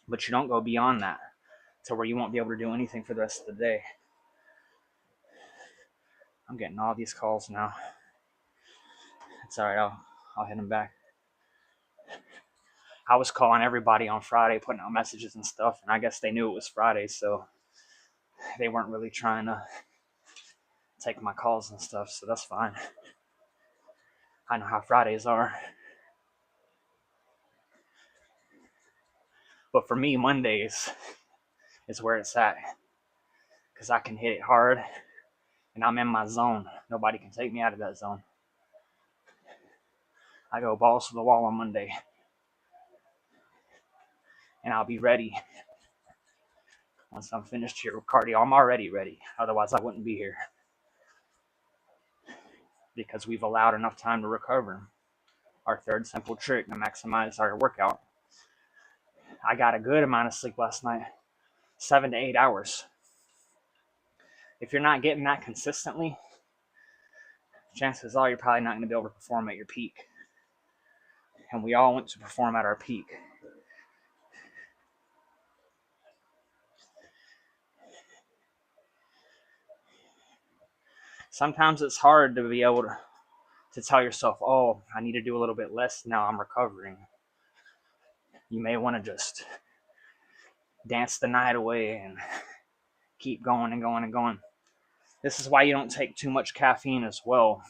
[SPEAKER 1] but you don't go beyond that to where you won't be able to do anything for the rest of the day. I'm getting all these calls now. It's all right. I'll hit them back. I was calling everybody on Friday, putting out messages and stuff, and I guess they knew it was Friday, so they weren't really trying to take my calls and stuff, so that's fine. I know how Fridays are. But for me, Mondays is where it's at, because I can hit it hard, and I'm in my zone. Nobody can take me out of that zone. I go balls to the wall on Monday, and I'll be ready. Once I'm finished here with cardio, I'm already ready. Otherwise, I wouldn't be here, because we've allowed enough time to recover. Our third simple trick to maximize our workout. I got a good amount of sleep last night, 7 to 8 hours. If you're not getting that consistently, chances are you're probably not going to be able to perform at your peak. And we all want to perform at our peak. Sometimes it's hard to be able to tell yourself, oh, I need to do a little bit less now, I'm recovering. You may want to just dance the night away and keep going and going and going. This is why you don't take too much caffeine as well.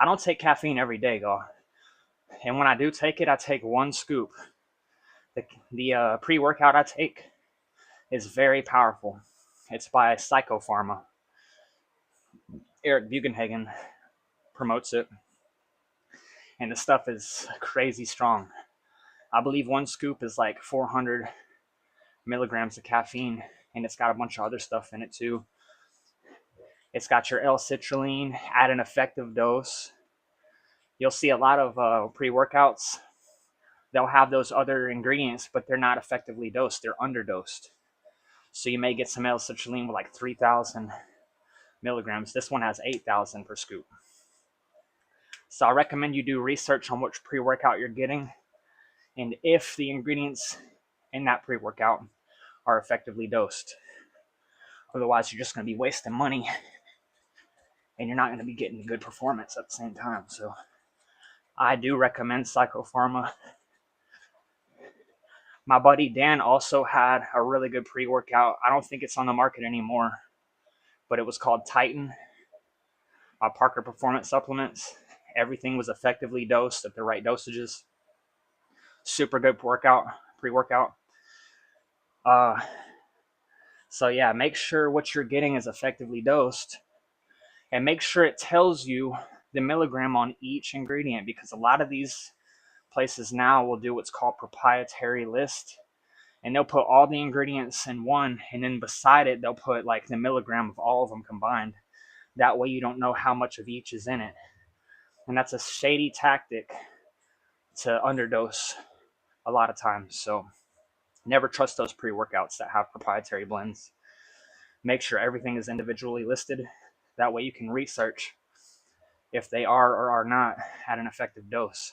[SPEAKER 1] I don't take caffeine every day, y'all. And when I do take it, I take one scoop. The pre-workout I take is very powerful. It's by Psychopharma. Eric Bugenhagen promotes it. And the stuff is crazy strong. I believe one scoop is like 400 milligrams of caffeine, and it's got a bunch of other stuff in it too. It's got your L-citrulline at an effective dose. You'll see a lot of pre-workouts. They'll have those other ingredients, but they're not effectively dosed. They're underdosed. So you may get some L-citrulline with like 3,000 milligrams. This one has 8,000 per scoop. So I recommend you do research on which pre-workout you're getting, and if the ingredients in that pre-workout are effectively dosed. Otherwise, you're just going to be wasting money, and you're not going to be getting good performance at the same time. So I do recommend Psychopharma. My buddy Dan also had a really good pre-workout. I don't think it's on the market anymore, but it was called Titan by Parker Performance Supplements. Everything was effectively dosed at the right dosages. Super good pre-workout. So yeah, make sure what you're getting is effectively dosed, and make sure it tells you the milligram on each ingredient, because a lot of these places now will do what's called proprietary list, and they'll put all the ingredients in one, and then beside it they'll put like the milligram of all of them combined. That way you don't know how much of each is in it, and that's a shady tactic to underdose a lot of times. So never trust those pre-workouts that have proprietary blends. Make sure everything is individually listed. That way you can research if they are or are not at an effective dose.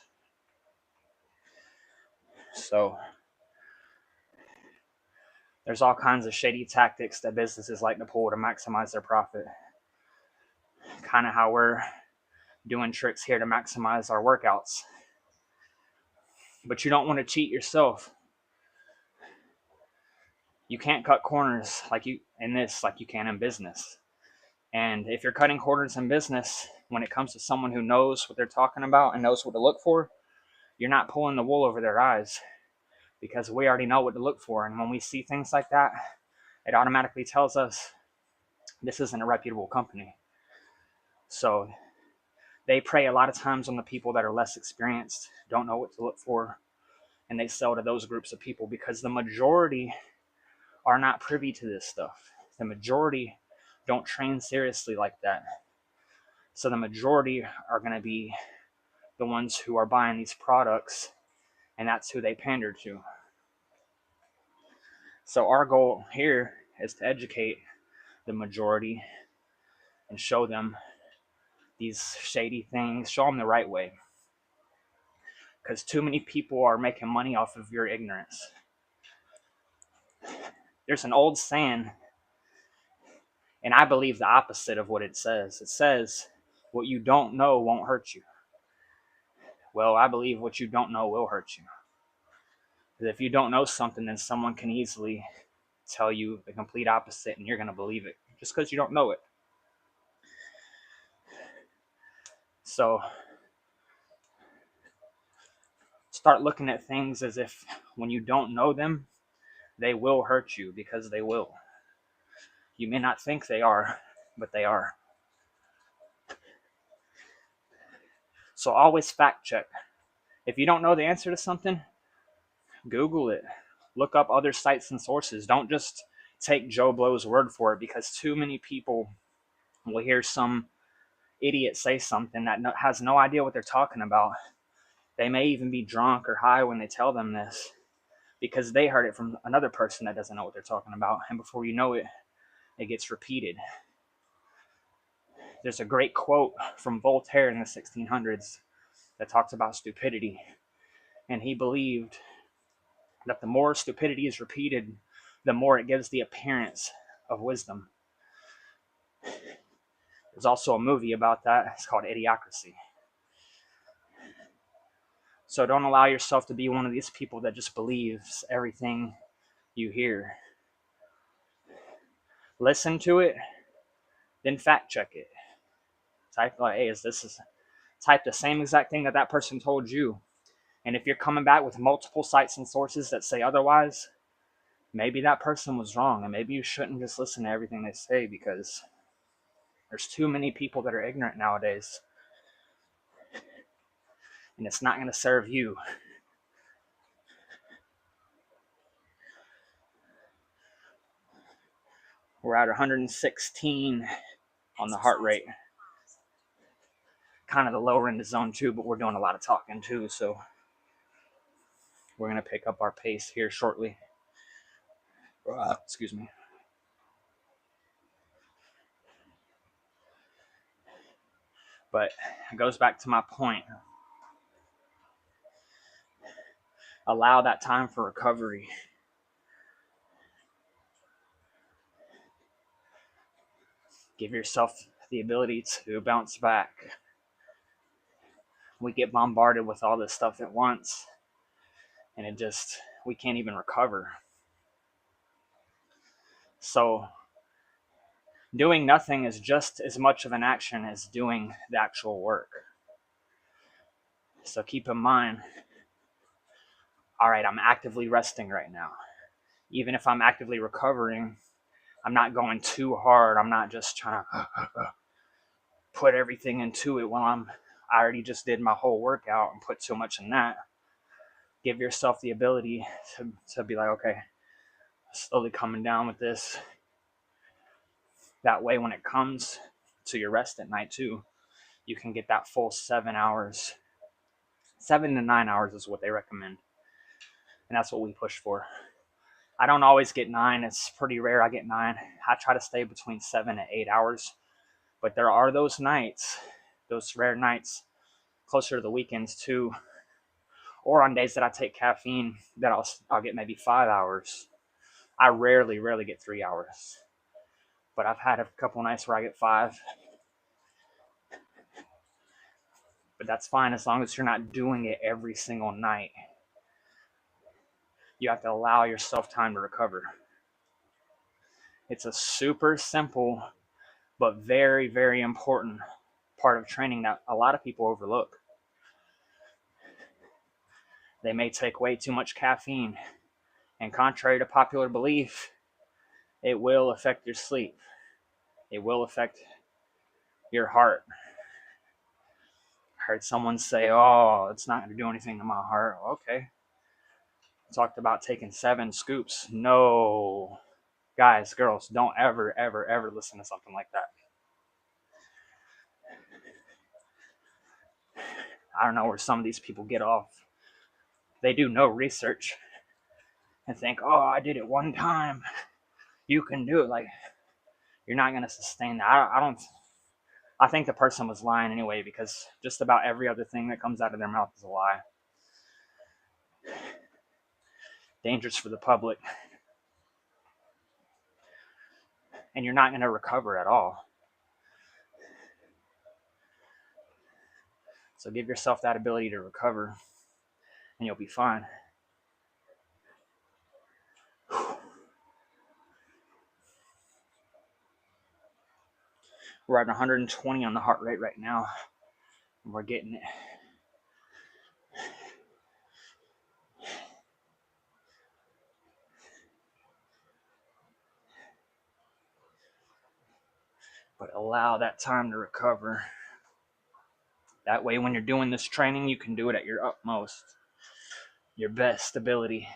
[SPEAKER 1] So there's all kinds of shady tactics that businesses like to pull to maximize their profit. Kind of how we're doing tricks here to maximize our workouts. But you don't want to cheat yourself. You can't cut corners like you in this like you can in business. And if you're cutting corners in business, when it comes to someone who knows what they're talking about and knows what to look for, you're not pulling the wool over their eyes, because we already know what to look for. And when we see things like that, it automatically tells us this isn't a reputable company. So they prey a lot of times on the people that are less experienced, don't know what to look for, and they sell to those groups of people, because the majority are not privy to this stuff. The majority don't train seriously like that. So the majority are going to be the ones who are buying these products, and that's who they pander to. So our goal here is to educate the majority and show them these shady things, show them the right way. Because too many people are making money off of your ignorance. There's an old saying, and I believe the opposite of what it says. It says, what you don't know won't hurt you. Well, I believe what you don't know will hurt you. Because if you don't know something, then someone can easily tell you the complete opposite, and you're going to believe it just because you don't know it. So start looking at things as if when you don't know them, they will hurt you, because they will. You may not think they are, but they are. So always fact check. If you don't know the answer to something, Google it. Look up other sites and sources. Don't just take Joe Blow's word for it, because too many people will hear some idiot say something that has no idea what they're talking about. They may even be drunk or high when they tell them this, because they heard it from another person that doesn't know what they're talking about. And before you know it, it gets repeated. There's a great quote from Voltaire in the 1600s that talks about stupidity. And he believed that the more stupidity is repeated, the more it gives the appearance of wisdom. There's also a movie about that. It's called Idiocracy. So don't allow yourself to be one of these people that just believes everything you hear. Listen to it, then fact check it. Type like, hey, type the same exact thing that person told you. And if you're coming back with multiple sites and sources that say otherwise, maybe that person was wrong, and maybe you shouldn't just listen to everything they say, because there's too many people that are ignorant nowadays, and it's not going to serve you. We're at 116 on the heart rate. Kind of the lower end of zone 2, but we're doing a lot of talking too, so we're going to pick up our pace here shortly. Excuse me. But it goes back to my point. Allow that time for recovery. Give yourself the ability to bounce back. We get bombarded with all this stuff at once, and we can't even recover. So doing nothing is just as much of an action as doing the actual work. So keep in mind, all right, I'm actively resting right now. Even if I'm actively recovering, I'm not going too hard. I'm not just trying to put everything into it while I already just did my whole workout and put so much in that. Give yourself the ability to be like, okay, slowly coming down with this. That way, when it comes to your rest at night too, you can get that full 7 hours. 7 to 9 hours is what they recommend. And that's what we push for. I don't always get 9. It's pretty rare I get 9. I try to stay between 7 and 8 hours. But there are those nights, those rare nights, closer to the weekends too, or on days that I take caffeine, that I'll get maybe 5 hours. I rarely get 3 hours. But I've had a couple nights where I get 5. But that's fine as long as you're not doing it every single night. You have to allow yourself time to recover. It's a super simple but very, very important part of training that a lot of people overlook. They may take way too much caffeine, and contrary to popular belief, it will affect your sleep. It will affect your heart. I heard someone say, oh, it's not going to do anything to my heart. Okay. Talked about taking 7 scoops. No. Guys, girls, don't ever listen to something like that. I don't know where some of these people get off. They do no research and think, oh, I did it one time. You can do it. Like, you're not going to sustain that. I think the person was lying anyway, because just about every other thing that comes out of their mouth is a lie. Dangerous for the public. And you're not going to recover at all. So give yourself that ability to recover, and you'll be fine. We're at 120 on the heart rate right now, and we're getting it. But allow that time to recover. That way, when you're doing this training, you can do it at your utmost, your best ability.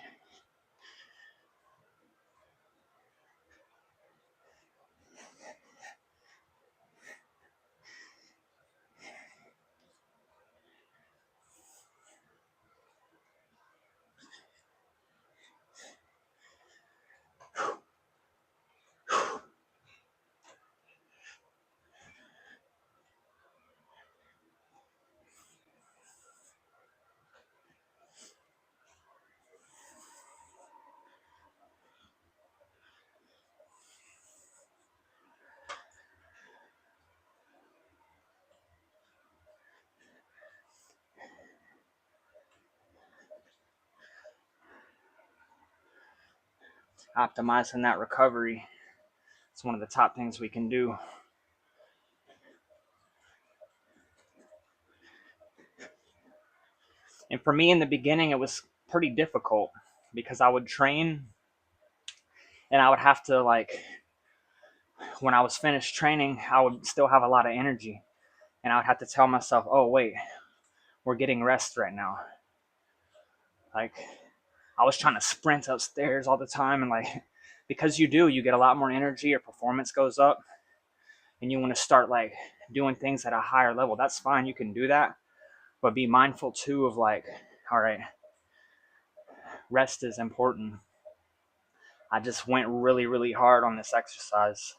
[SPEAKER 1] Optimizing that recovery. It's one of the top things we can do. And for me in the beginning, it was pretty difficult because I would train and I would have to, like, when I was finished training, I would still have a lot of energy. And I would have to tell myself, oh, wait, we're getting rest right now. Like, I was trying to sprint upstairs all the time. And, like, because you get a lot more energy, your performance goes up, and you want to start, like, doing things at a higher level. That's fine. You can do that. But be mindful, too, of, like, all right, rest is important. I just went really hard on this exercise.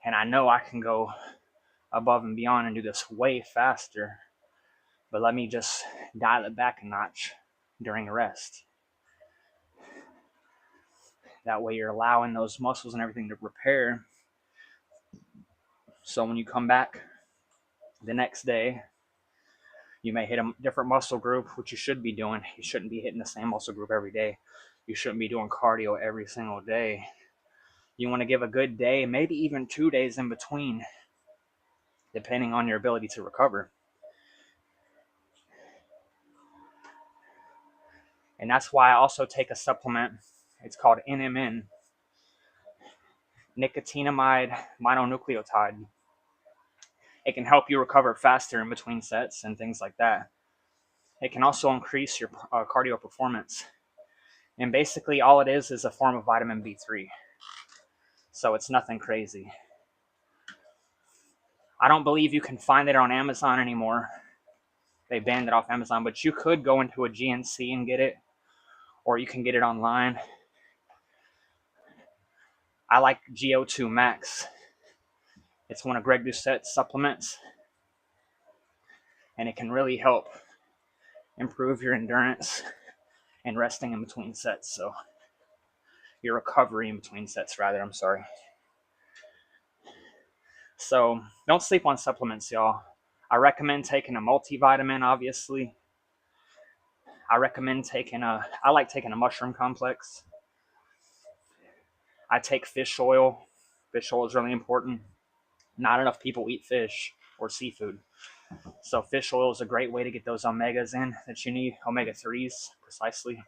[SPEAKER 1] And I know I can go above and beyond and do this way faster. But let me just dial it back a notch during rest. That way you're allowing those muscles and everything to repair. So when you come back the next day, you may hit a different muscle group, which you should be doing. You shouldn't be hitting the same muscle group every day. You shouldn't be doing cardio every single day. You want to give a good day, maybe even 2 days in between, depending on your ability to recover. And that's why I also take a supplement. It's called NMN. nicotinamide mononucleotide. It can help you recover faster in between sets and things like that. It can also increase your cardio performance. And basically all it is a form of vitamin B3. So it's nothing crazy. I don't believe you can find it on Amazon anymore. They banned it off Amazon, but you could go into a GNC and get it, or you can get it online. I like GO2 Max. It's one of Greg Doucette's supplements, and it can really help improve your endurance and resting in between sets. So your recovery in between sets, rather. I'm sorry. So don't sleep on supplements, y'all. I recommend taking a multivitamin, obviously. I recommend I like taking a mushroom complex. I take fish oil. Fish oil is really important. Not enough people eat fish or seafood. So fish oil is a great way to get those omegas in that you need, omega-3s precisely.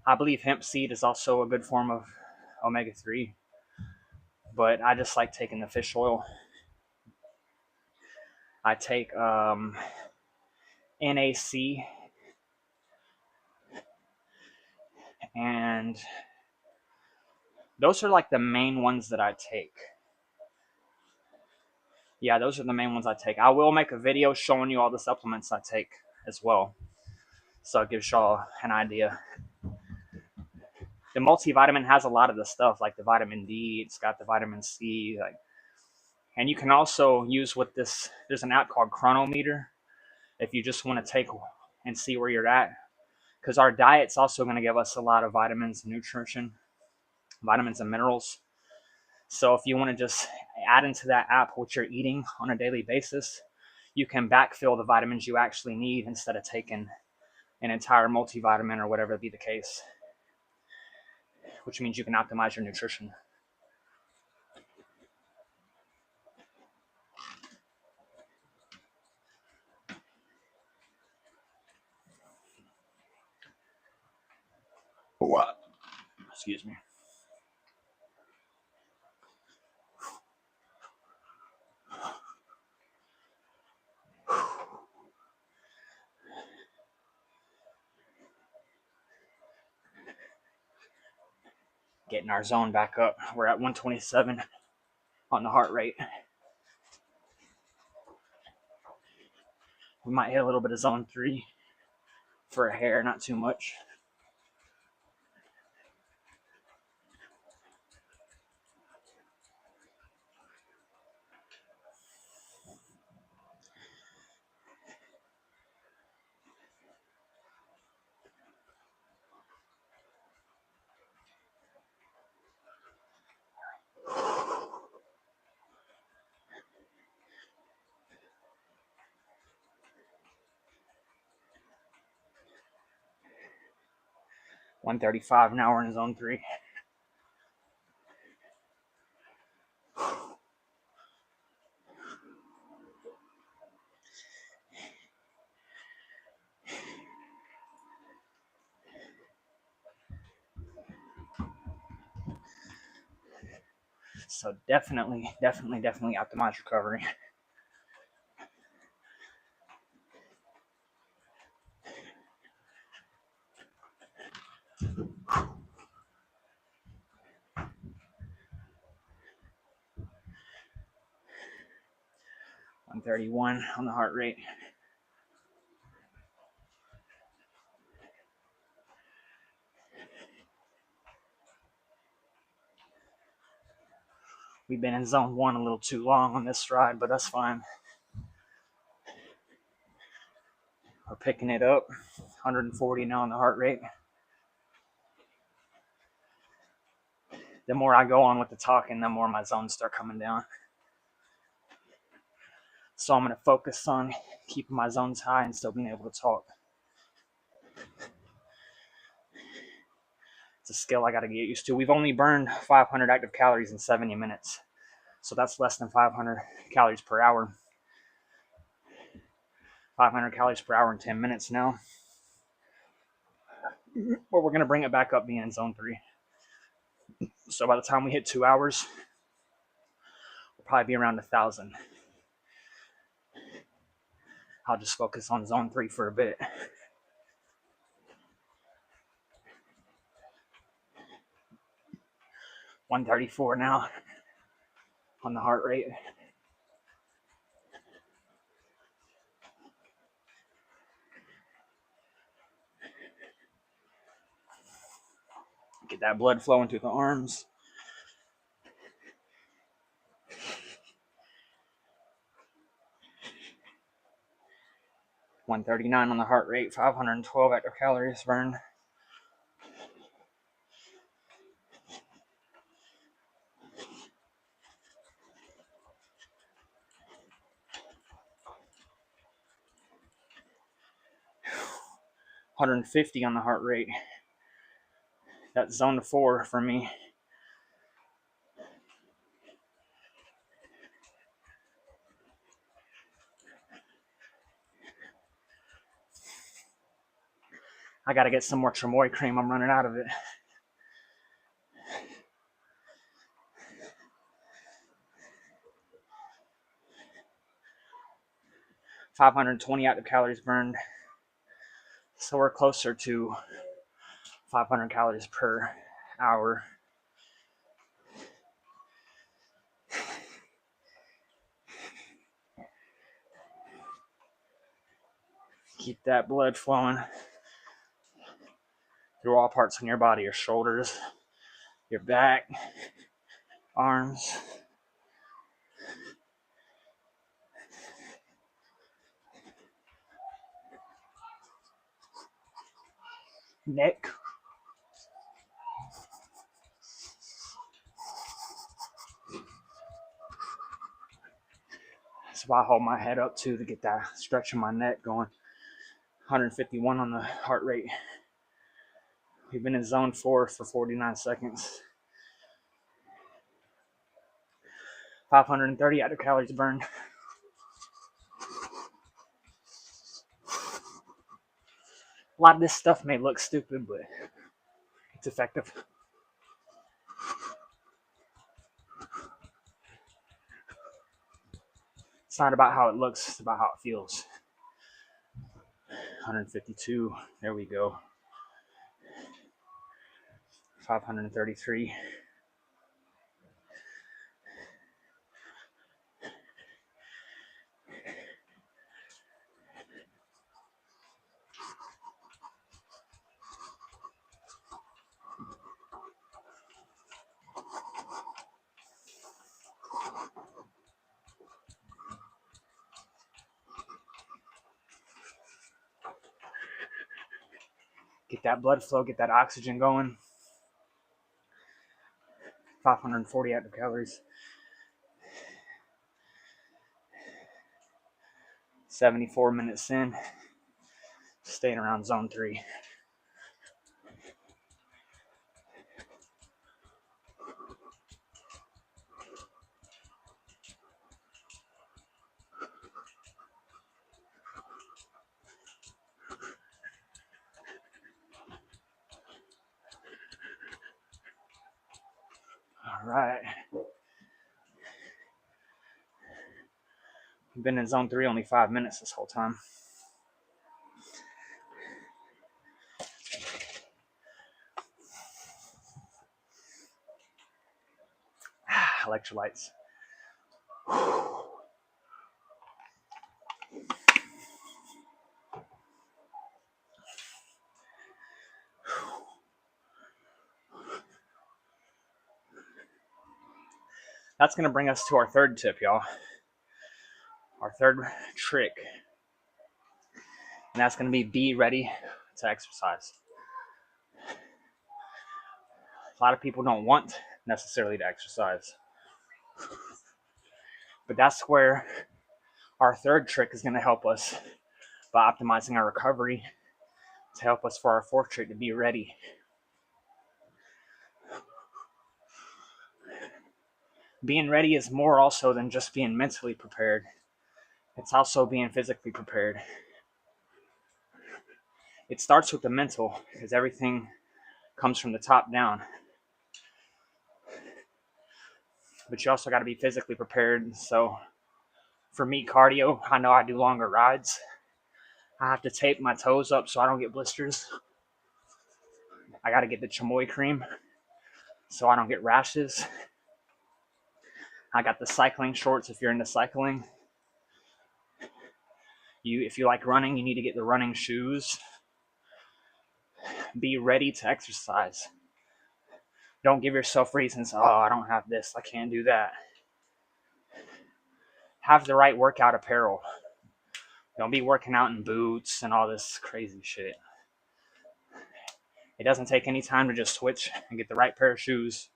[SPEAKER 1] I believe hemp seed is also a good form of omega-3, but I just like taking the fish oil. I take NAC, and those are like the main ones that I take. Yeah, those are the main ones I take. I will make a video showing you all the supplements I take as well, so it gives y'all an idea. The multivitamin has a lot of the stuff, like the vitamin D. It's got the vitamin C, and you can also use with this. There's an app called Chronometer if you just want to take and see where you're at, because our diet's also going to give us a lot of vitamins and nutrition, vitamins and minerals. So if you want to just add into that app what you're eating on a daily basis, you can backfill the vitamins you actually need instead of taking an entire multivitamin or whatever be the case, which means you can optimize your nutrition. What? Excuse me. Getting our zone back up. We're at 127 on the heart rate. We might hit a little bit of zone 3 for a hair, not too much. $135 now. We're in zone 3. So definitely optimize recovery. $131 on the heart rate. We've been in zone 1 a little too long on this ride, but that's fine. We're picking it up. 140 now on the heart rate. The more I go on with the talking, the more my zones start coming down. So I'm going to focus on keeping my zones high and still being able to talk. It's a skill I got to get used to. We've only burned 500 active calories in 70 minutes. So that's less than 500 calories per hour. 500 calories per hour in 10 minutes now. But we're going to bring it back up being in zone 3. So by the time we hit 2 hours, we'll probably be around 1,000. I'll just focus on zone 3 for a bit. $134 now on the heart rate. Get that blood flowing through the arms. $139 on the heart rate, 512 active calories burned. $150 on the heart rate. That's zone 4 for me. I gotta get some more chamoy cream. I'm running out of it. $520 active calories burned. So we're closer to 500 calories per hour. Keep that blood flowing through all parts of your body, your shoulders, your back, arms. Neck. That's why I hold my head up too, to get that stretch in my neck going. 151 on the heart rate. We've been in zone 4 for 49 seconds. 530 active calories burned. A lot of this stuff may look stupid, but it's effective. It's not about how it looks, it's about how it feels. 152, there we go. 533. Get that blood flow, get that oxygen going. 540 active calories. 74 minutes in. Staying around zone 3. All right. We've been in zone 3 only 5 minutes this whole time. Electrolytes. That's going to bring us to our third tip, y'all. Our third trick. And that's going to be ready to exercise. A lot of people don't want necessarily to exercise. But that's where our third trick is going to help us by optimizing our recovery to help us for our fourth trick to be ready. Being ready is more also than just being mentally prepared. It's also being physically prepared. It starts with the mental, because everything comes from the top down. but you also got to be physically prepared. So for me, cardio, I know I do longer rides. I have to tape my toes up so I don't get blisters. I got to get the chamoy cream so I don't get rashes. I got the cycling shorts if you're into cycling. If you like running, you need to get the running shoes. Be ready to exercise. Don't give yourself reasons. Oh, I don't have this. I can't do that. Have the right workout apparel. Don't be working out in boots and all this crazy shit. It doesn't take any time to just switch and get the right pair of shoes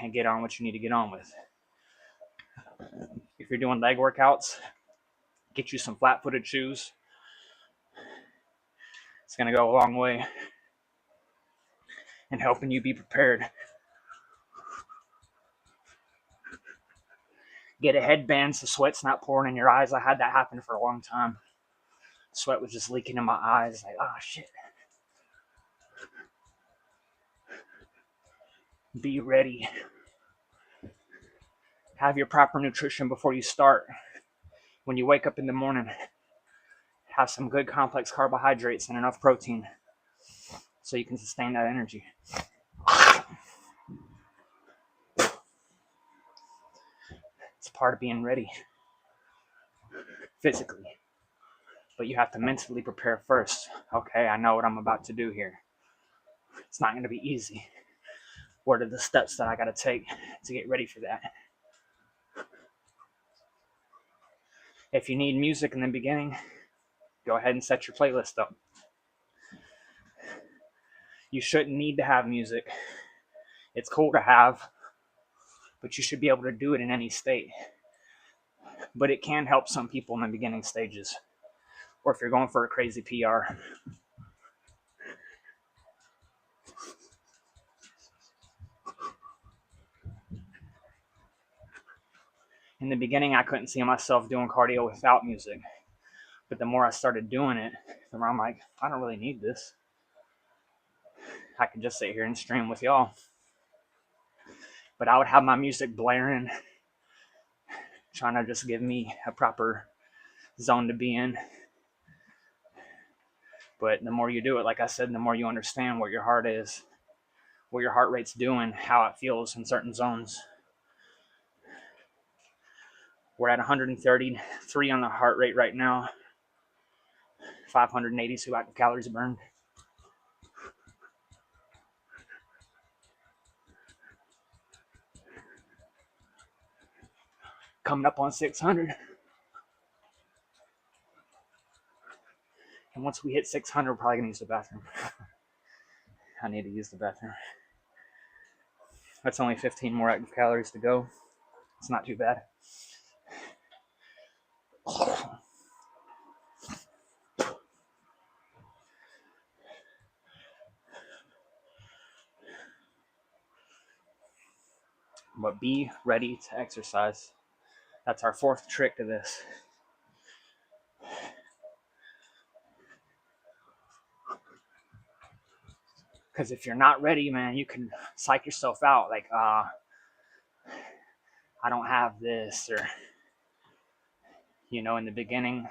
[SPEAKER 1] and get on what you need to get on with. If you're doing leg workouts, get you some flat-footed shoes. It's going to go a long way in helping you be prepared. Get a headband so sweat's not pouring in your eyes. I had that happen for a long time. Sweat was just leaking in my eyes. Like, oh, shit. Be ready. Have your proper nutrition before you start. When you wake up in the morning, have some good complex carbohydrates and enough protein so you can sustain that energy. It's part of being ready physically. But you have to mentally prepare first. Okay, I know what I'm about to do here. It's not going to be easy. What are the steps that I got to take to get ready for that? If you need music in the beginning, go ahead and set your playlist up. You shouldn't need to have music. It's cool to have, but you should be able to do it in any state. But it can help some people in the beginning stages, or if you're going for a crazy PR. In the beginning, I couldn't see myself doing cardio without music. But the more I started doing it, the more I'm like, I don't really need this. I could just sit here and stream with y'all. But I would have my music blaring, trying to just give me a proper zone to be in. But the more you do it, like I said, the more you understand what your heart is, what your heart rate's doing, how it feels in certain zones. We're at 133 on the heart rate right now, 582 active calories burned. Coming up on 600. And once we hit 600, we're probably going to use the bathroom. I need to use the bathroom. That's only 15 more active calories to go. It's not too bad. But be ready to exercise. That's our fourth trick to this. Because if you're not ready, man, you can psych yourself out. Like, I don't have this. Or, in the beginning,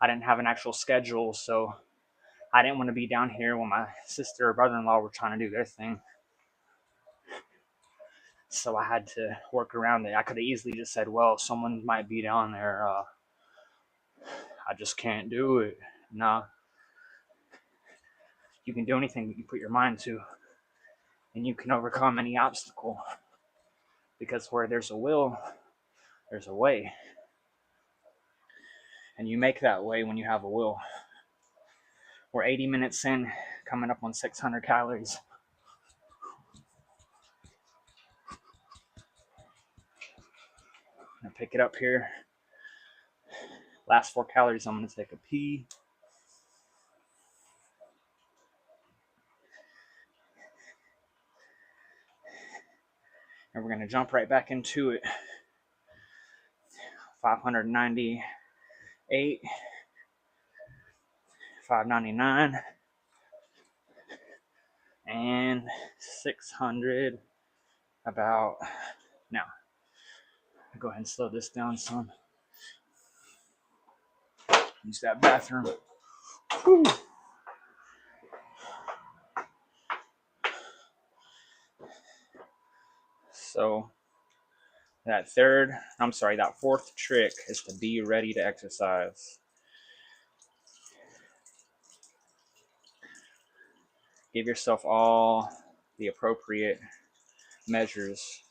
[SPEAKER 1] I didn't have an actual schedule. So I didn't want to be down here when my sister or brother-in-law were trying to do their thing. So I had to work around it. I could have easily just said, well, someone might be down there. I just can't do it. No. You can do anything that you put your mind to. And you can overcome any obstacle. Because where there's a will, there's a way. And you make that way when you have a will. We're 80 minutes in, coming up on 600 calories. I'm going to pick it up here. Last 4 calories, I'm going to take a pee. And we're going to jump right back into it. 598, 599, and 600, about Now, go ahead and slow this down some. Use that bathroom. Whew. So that fourth trick is to be ready to exercise. Give yourself all the appropriate measures.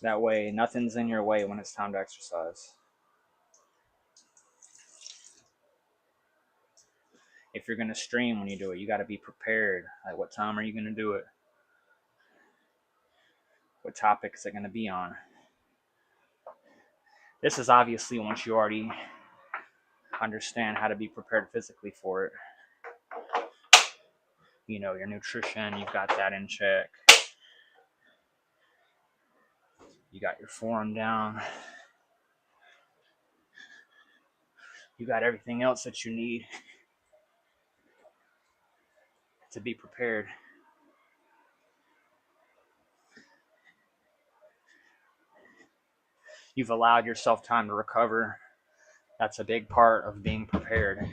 [SPEAKER 1] That way, nothing's in your way when it's time to exercise. If you're going to stream when you do it, you got to be prepared. Like, what time are you going to do it? What topic is it going to be on? This is obviously once you already understand how to be prepared physically for it. You know, your nutrition, you've got that in check. You got your form down. You got everything else that you need to be prepared. You've allowed yourself time to recover. That's a big part of being prepared.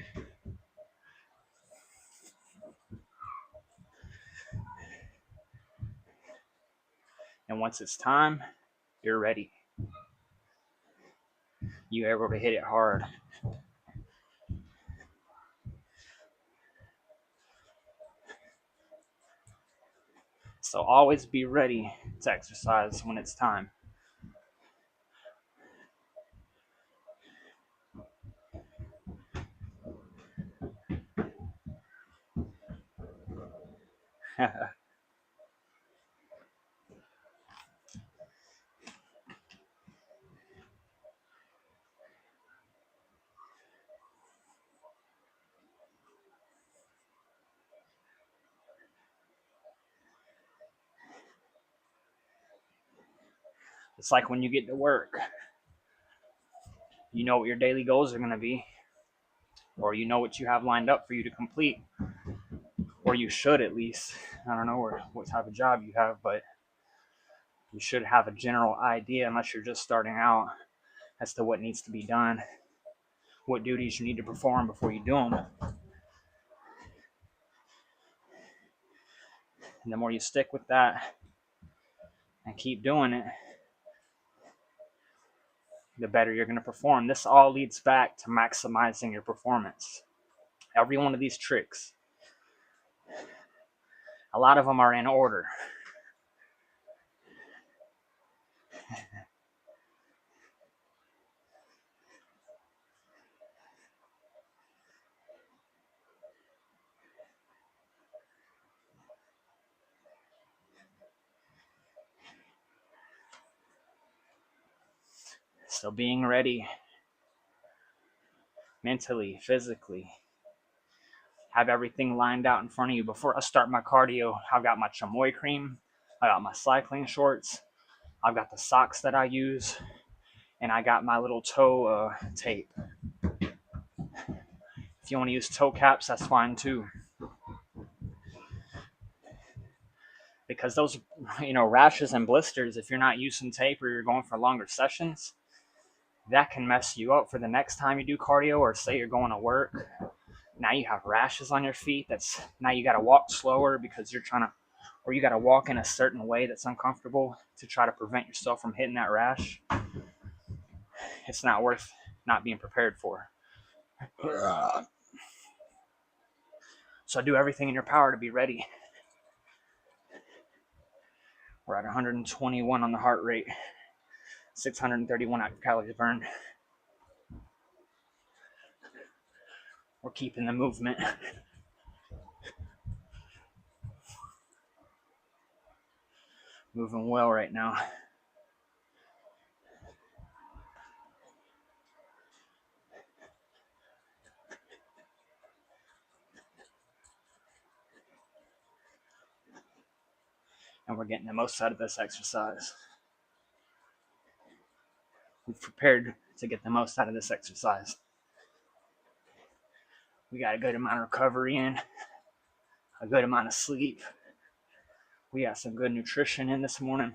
[SPEAKER 1] And once it's time, you're ready. You're able to hit it hard. So always be ready to exercise when it's time. It's like when you get to work, you know what your daily goals are going to be, or you know what you have lined up for you to complete, or you should at least. I don't know what type of job you have, but you should have a general idea, unless you're just starting out, as to what needs to be done, what duties you need to perform before you do them. And the more you stick with that and keep doing it, the better you're going to perform. This all leads back to maximizing your performance. Every one of these tricks, a lot of them are in order. So being ready mentally, physically, have everything lined out in front of you. Before I start my cardio, I've got my chamoy cream, I got my cycling shorts, I've got the socks that I use, and I got my little toe tape. If you want to use toe caps, that's fine too. Because those, rashes and blisters, if you're not using tape or you're going for longer sessions, that can mess you up for the next time you do cardio, or say you're going to work. Now you have rashes on your feet. Now you got to walk slower because you're trying to, or you got to walk in a certain way that's uncomfortable to try to prevent yourself from hitting that rash. It's not worth not being prepared for. So do everything in your power to be ready. We're at 121 on the heart rate, 631 active calories burned. We're keeping the movement. Moving well right now. And we're getting the most out of this exercise. We've prepared to get the most out of this exercise. We got a good amount of recovery in, a good amount of sleep. We got some good nutrition in this morning.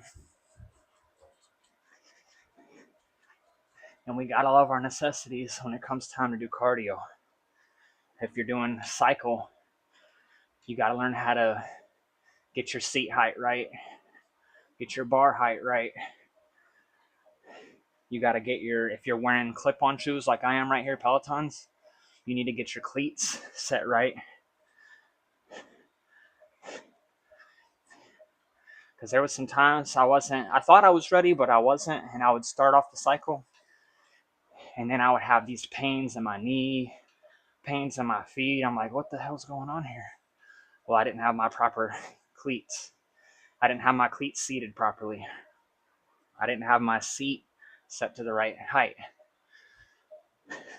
[SPEAKER 1] And we got all of our necessities when it comes time to do cardio. If you're doing cycle, you got to learn how to get your seat height right, get your bar height right. You got to get if you're wearing clip-on shoes like I am right here, Pelotons, you need to get your cleats set right. Because there was some times I thought I was ready, but I wasn't. And I would start off the cycle. And then I would have these pains in my knee, pains in my feet. I'm like, what the hell's going on here? Well, I didn't have my proper cleats. I didn't have my cleats seated properly. I didn't have my seat set to the right height.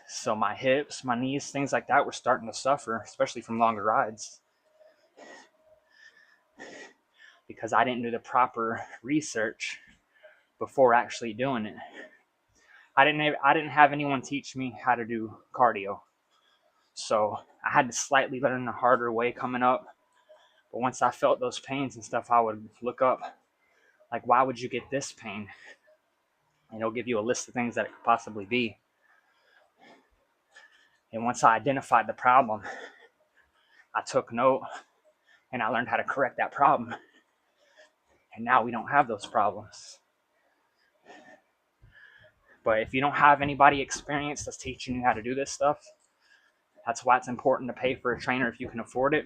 [SPEAKER 1] So my hips, my knees, things like that were starting to suffer, especially from longer rides. Because I didn't do the proper research before actually doing it. I didn't have anyone teach me how to do cardio. So I had to slightly learn the harder way coming up. But once I felt those pains and stuff, I would look up, like, why would you get this pain? And it'll give you a list of things that it could possibly be. And once I identified the problem, I took note and I learned how to correct that problem. And now we don't have those problems. But if you don't have anybody experienced that's teaching you how to do this stuff, that's why it's important to pay for a trainer if you can afford it.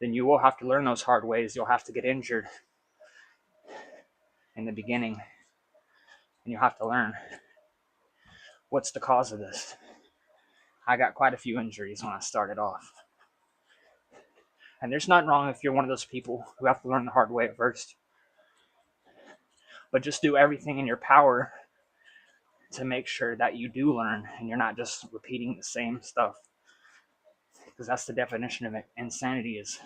[SPEAKER 1] Then you will have to learn those hard ways. You'll have to get injured in the beginning. And you'll have to learn, what's the cause of this? I got quite a few injuries when I started off. And there's nothing wrong if you're one of those people who have to learn the hard way at first. But just do everything in your power to make sure that you do learn and you're not just repeating the same stuff. Because that's the definition of it. Insanity is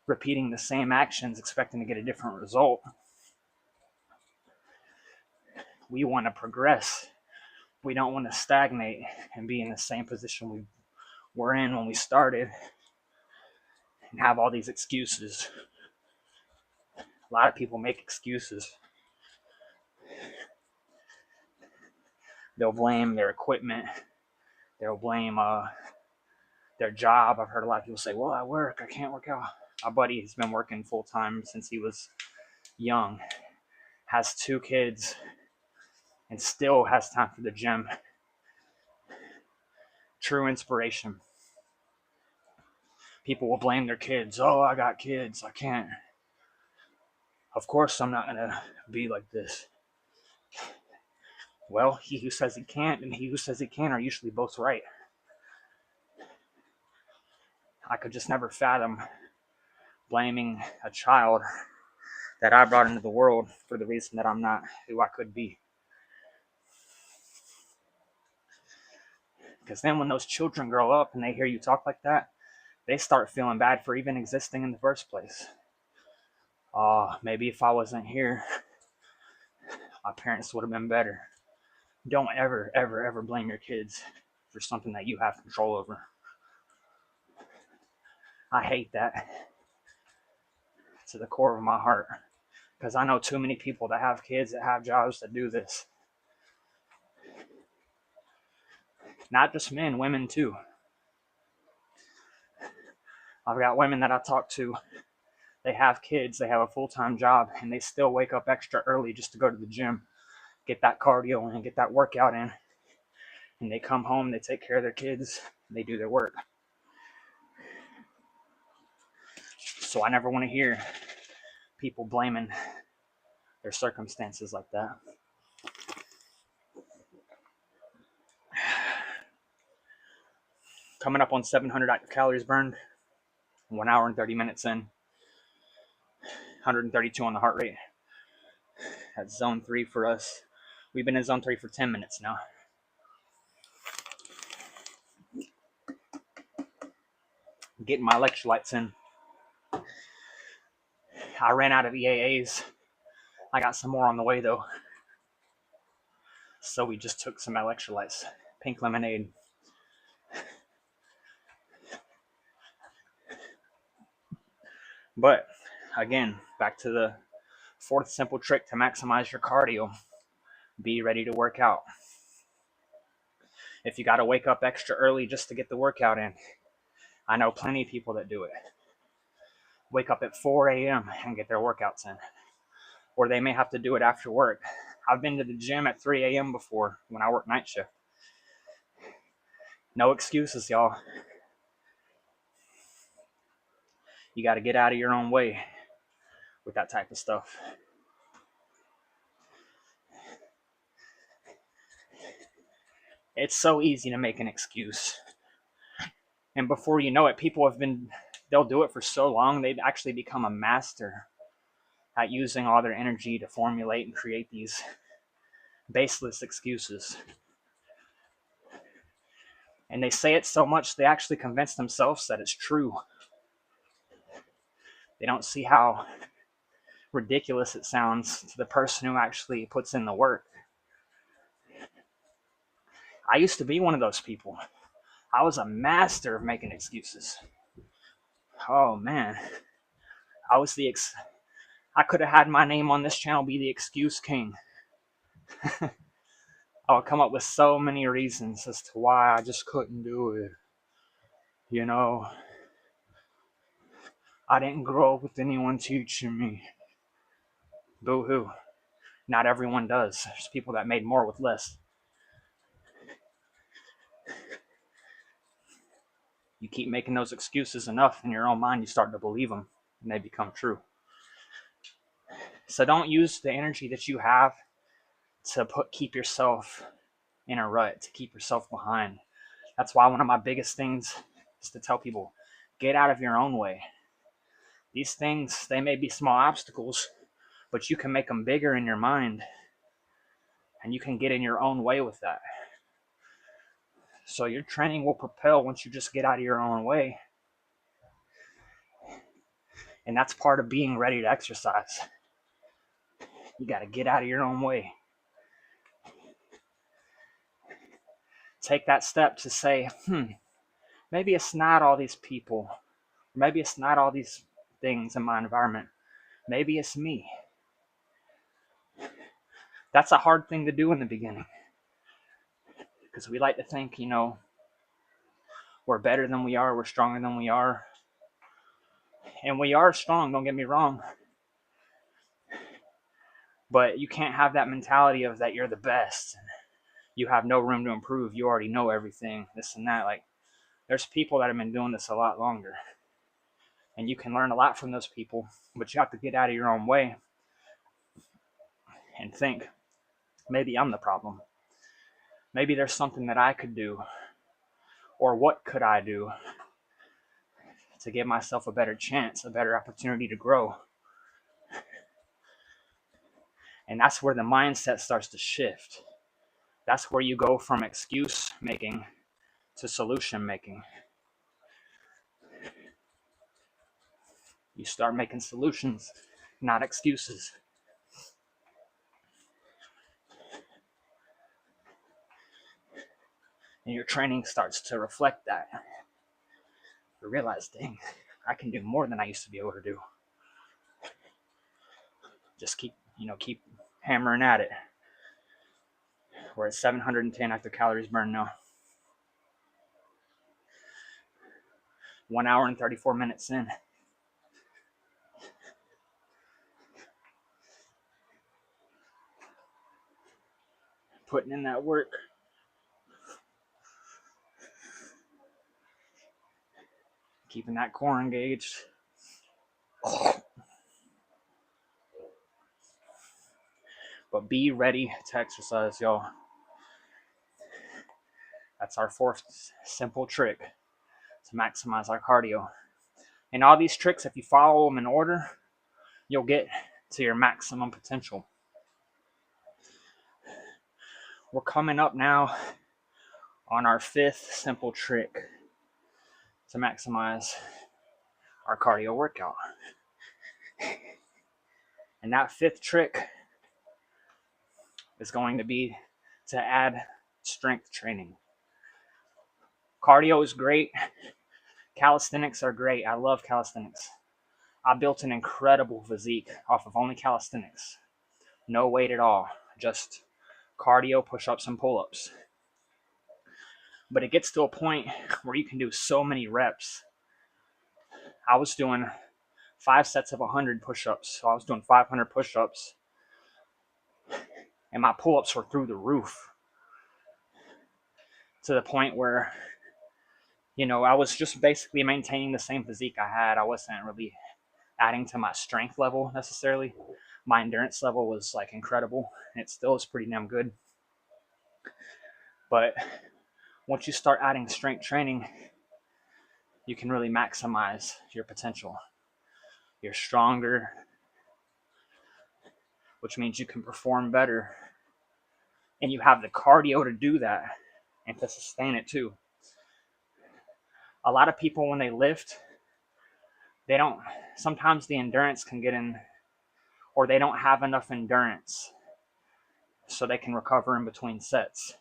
[SPEAKER 1] repeating the same actions expecting to get a different result. We want to progress. We don't want to stagnate and be in the same position we were in when we started and have all these excuses. A lot of people make excuses. They'll blame their equipment. They'll blame their job. I've heard a lot of people say, well, I work. I can't work out. My buddy has been working full-time since he was young, has 2 kids, and still has time for the gym. True inspiration. People will blame their kids. Oh, I got kids. I can't. Of course, I'm not going to be like this. Well, he who says he can't and he who says he can are usually both right. I could just never fathom blaming a child that I brought into the world for the reason that I'm not who I could be. Because then when those children grow up and they hear you talk like that, they start feeling bad for even existing in the first place. Maybe if I wasn't here, my parents would have been better. Don't ever, ever, ever blame your kids for something that you have control over. I hate that to the core of my heart. Because I know too many people that have kids that have jobs that do this. Not just men, women too. I've got women that I talk to. They have kids, they have a full-time job, and they still wake up extra early just to go to the gym, get that cardio in, get that workout in. And they come home, they take care of their kids, they do their work. So I never want to hear people blaming their circumstances like that. Coming up on 700 active calories burned, 1 hour and 30 minutes in, 132 on the heart rate. That's zone 3 for us. We've been in zone 3 for 10 minutes now. Getting my electrolytes in. I ran out of EAAs. I got some more on the way though. So we just took some electrolytes. Pink lemonade. But Again, back to the fourth simple trick to maximize your cardio. Be ready to work out. If you got to wake up extra early just to get the workout in, I know plenty of people that do it. Wake up at 4 a.m. and get their workouts in. Or they may have to do it after work. I've been to the gym at 3 a.m. before when I work night shift. No excuses, y'all. You got to get out of your own way with that type of stuff. It's so easy to make an excuse. And before you know it, they'll do it for so long, they've actually become a master at using all their energy to formulate and create these baseless excuses. And they say it so much, they actually convince themselves that it's true. They don't see how ridiculous it sounds to the person who actually puts in the work. I used to be one of those people. I was a master of making excuses. Oh man, I could have had my name on this channel be the excuse king. I would come up with so many reasons as to why I just couldn't do it. You know, I didn't grow up with anyone teaching me. Boo-hoo. Not everyone does. There's people that made more with less. You keep making those excuses enough in your own mind, you start to believe them, and they become true. So don't use the energy that you have to keep yourself in a rut, to keep yourself behind. That's why one of my biggest things is to tell people, get out of your own way. These things, they may be small obstacles, but you can make them bigger in your mind, and you can get in your own way with that. So your training will propel once you just get out of your own way. And that's part of being ready to exercise. You got to get out of your own way. Take that step to say, maybe it's not all these people. Maybe it's not all these things in my environment. Maybe it's me. That's a hard thing to do in the beginning. Because we like to think, we're better than we are, we're stronger than we are. And we are strong, don't get me wrong. But you can't have that mentality of that you're the best. You have no room to improve. You already know everything, this and that. Like, there's people that have been doing this a lot longer. And you can learn a lot from those people. But you have to get out of your own way and think, maybe I'm the problem. Maybe there's something that I could do. Or what could I do to give myself a better chance, a better opportunity to grow? And that's where the mindset starts to shift. That's where you go from excuse making to solution making. You start making solutions, not excuses. And your training starts to reflect that. You realize, dang, I can do more than I used to be able to do. Just keep hammering at it. We're at 710 active calories burned now. 1 hour and 34 minutes in. Putting in that work. Keeping that core engaged. But be ready to exercise, y'all. That's our fourth simple trick to maximize our cardio. And all these tricks, if you follow them in order, you'll get to your maximum potential. We're coming up now on our fifth simple trick to maximize our cardio workout. And that fifth trick is going to be to add strength training. Cardio is great. Calisthenics are great. I love calisthenics. I built an incredible physique off of only calisthenics. No weight at all, just cardio, push-ups, and pull-ups. But it gets to a point where you can do so many reps. I was doing 5 sets of 100 push-ups, so I was doing 500 push-ups, and my pull-ups were through the roof, to the point where, I was just basically maintaining the same physique I had. I wasn't really adding to my strength level necessarily. My endurance level was like incredible, and it still is pretty damn good. But once you start adding strength training, you can really maximize your potential. You're stronger, which means you can perform better. And you have the cardio to do that and to sustain it too. A lot of people, when they lift, sometimes the endurance can get in, or they don't have enough endurance so they can recover in between sets.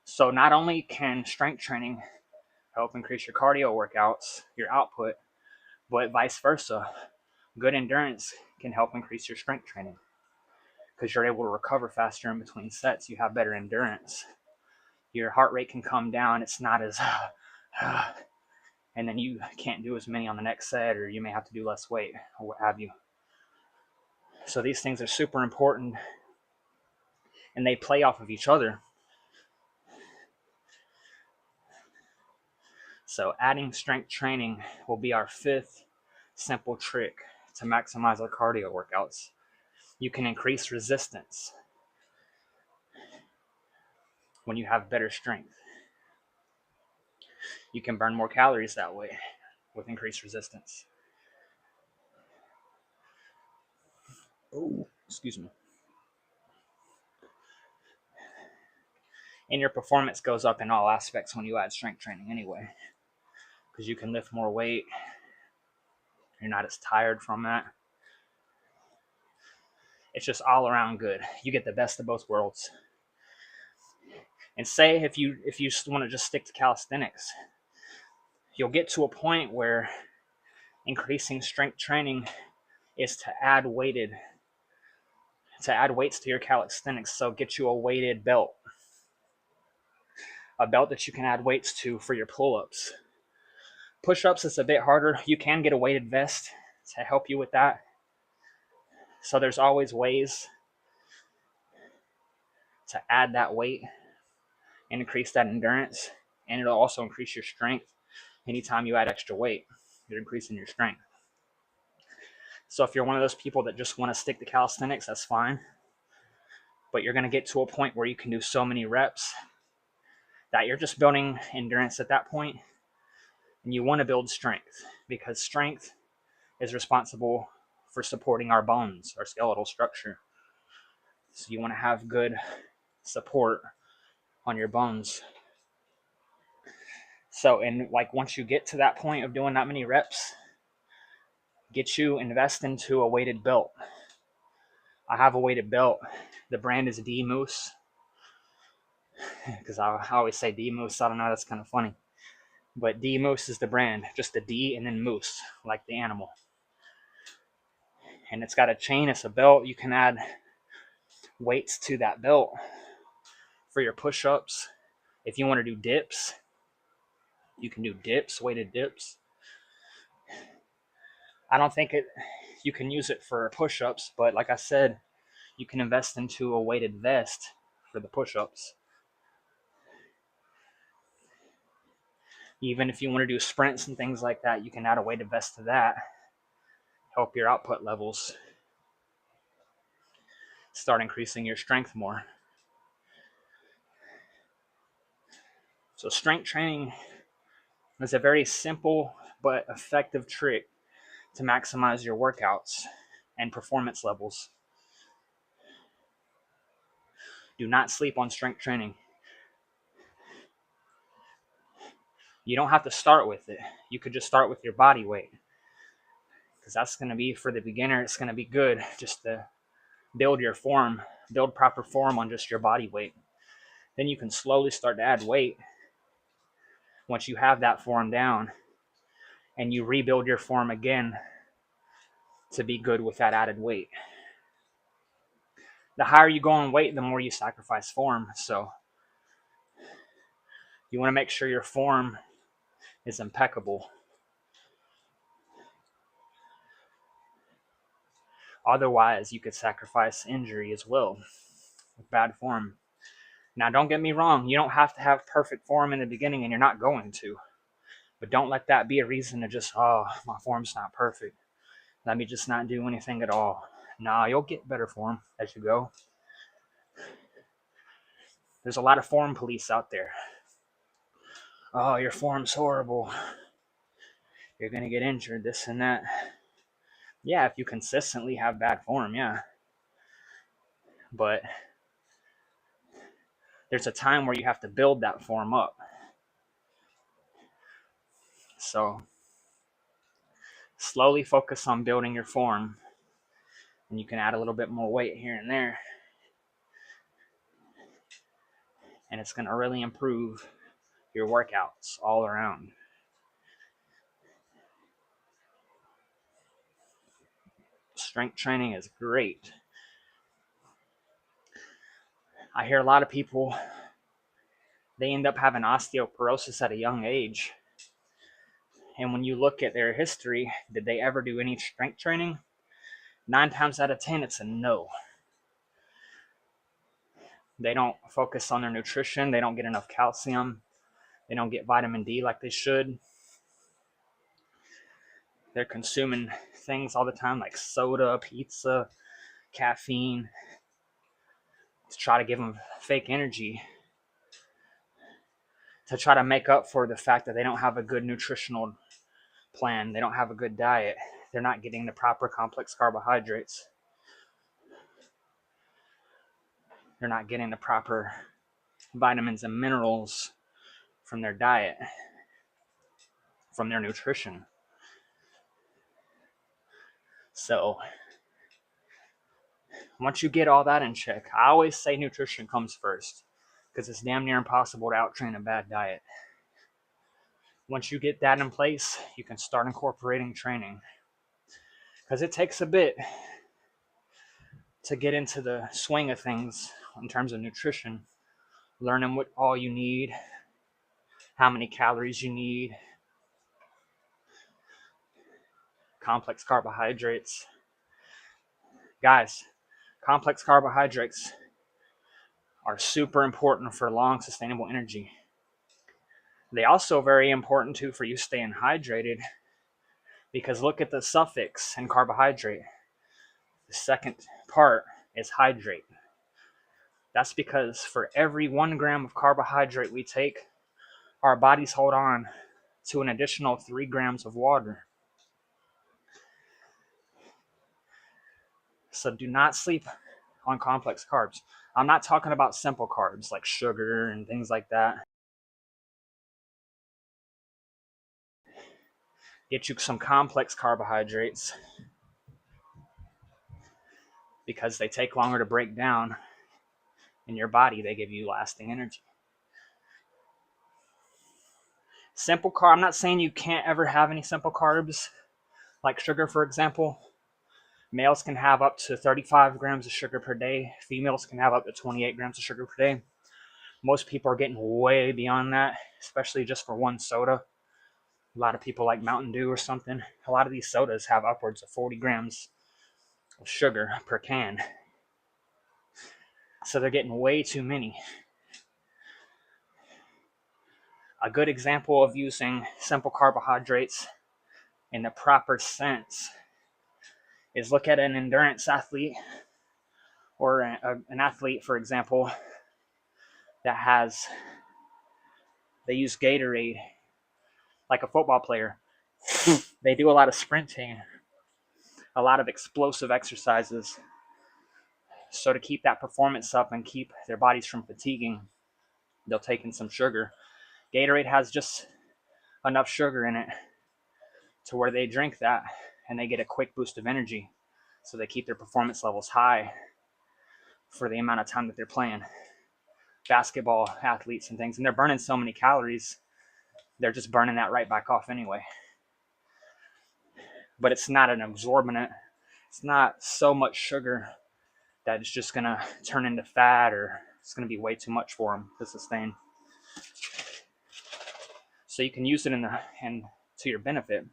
[SPEAKER 1] So not only can strength training help increase your cardio workouts, your output, but vice versa. Good endurance can help increase your strength training because you're able to recover faster in between sets. You have better endurance. Your heart rate can come down. It's not as and then you can't do as many on the next set, or you may have to do less weight or what have you. So these things are super important, and they play off of each other. So adding strength training will be our 5th simple trick to maximize our cardio workouts. You can increase resistance when you have better strength. You can burn more calories that way with increased resistance. Oh, excuse me. And your performance goes up in all aspects when you add strength training anyway, because you can lift more weight. You're not as tired from that. It's just all around good. You get the best of both worlds. And say if you want to just stick to calisthenics, you'll get to a point where increasing strength training is to add weights to your calisthenics. So get you a weighted belt, a belt that you can add weights to for your pull-ups. Push-ups is a bit harder. You can get a weighted vest to help you with that. So there's always ways to add that weight and increase that endurance, and it'll also increase your strength. Anytime you add extra weight, you're increasing your strength. So if you're one of those people that just want to stick to calisthenics, that's fine. But you're going to get to a point where you can do so many reps that you're just building endurance at that point, and you want to build strength, because strength is responsible for supporting our bones, our skeletal structure. So you want to have good support on your bones. So, and like once you get to that point of doing that many reps, invest into a weighted belt. I have a weighted belt. The brand is D Moose, because I always say D Moose. I don't know, that's kind of funny. But D Moose is the brand, just the D and then Moose, like the animal. And it's got a chain, it's a belt. You can add weights to that belt for your push-ups. If you want to do dips, you can do dips, weighted dips. I don't think you can use it for push-ups, but like I said, you can invest into a weighted vest for the push-ups. Even if you want to do sprints and things like that, you can add a weighted vest to that. Help your output levels. Start increasing your strength more. So strength training is a very simple but effective trick to maximize your workouts and performance levels. Do not sleep on strength training. You don't have to start with it. You could just start with your body weight, because that's going to be, for the beginner, it's going to be good just to build your form, build proper form on just your body weight. Then you can slowly start to add weight once you have that form down, and you rebuild your form again to be good with that added weight. The higher you go in weight, the more you sacrifice form. So you want to make sure your form is impeccable. Otherwise, you could sacrifice injury as well with bad form. Now, don't get me wrong. You don't have to have perfect form in the beginning, and you're not going to. But don't let that be a reason to just, oh, my form's not perfect. Let me just not do anything at all. Nah, you'll get better form as you go. There's a lot of form police out there. Oh, your form's horrible. You're going to get injured, this and that. Yeah, if you consistently have bad form, yeah. But there's a time where you have to build that form up. So slowly focus on building your form, and you can add a little bit more weight here and there, and it's going to really improve your workouts all around. Strength training is great. I hear a lot of people, they end up having osteoporosis at a young age. And when you look at their history, did they ever do any strength training? 9 times out of 10, it's a no. They don't focus on their nutrition. They don't get enough calcium. They don't get vitamin D like they should. They're consuming things all the time like soda, pizza, caffeine to try to give them fake energy, to try to make up for the fact that they don't have a good nutritional plan. They don't have a good diet. They're not getting the proper complex carbohydrates. They're not getting the proper vitamins and minerals from their diet, from their nutrition. So once you get all that in check, I always say nutrition comes first, because it's damn near impossible to outtrain a bad diet. Once you get that in place, you can start incorporating training, because it takes a bit to get into the swing of things in terms of nutrition, learning what all you need, how many calories you need, complex carbohydrates. Guys, complex carbohydrates are super important for long sustainable energy. They also very important too for you staying hydrated, because look at the suffix in carbohydrate. The second part is hydrate. That's because for every 1 gram of carbohydrate we take, our bodies hold on to an additional 3 grams of water. So do not sleep on complex carbs. I'm not talking about simple carbs like sugar and things like that. Get you some complex carbohydrates, because they take longer to break down in your body. They give you lasting energy. Simple carb, I'm not saying you can't ever have any simple carbs, like sugar, for example. Males can have up to 35 grams of sugar per day. Females can have up to 28 grams of sugar per day. Most people are getting way beyond that, especially just for one soda. A lot of people like Mountain Dew or something. A lot of these sodas have upwards of 40 grams of sugar per can. So they're getting way too many. A good example of using simple carbohydrates in the proper sense is look at an endurance athlete, or an athlete, for example, that they use Gatorade, like a football player. They do a lot of sprinting, a lot of explosive exercises. So to keep that performance up and keep their bodies from fatiguing, they'll take in some sugar. Gatorade has just enough sugar in it to where they drink that and they get a quick boost of energy. So they keep their performance levels high for the amount of time that they're playing. Basketball athletes and things, and they're burning so many calories, they're just burning that right back off anyway. but it's not an exorbitant. It's not so much sugar that it's just gonna turn into fat, or it's gonna be way too much for them to sustain. So you can use it in to your benefit.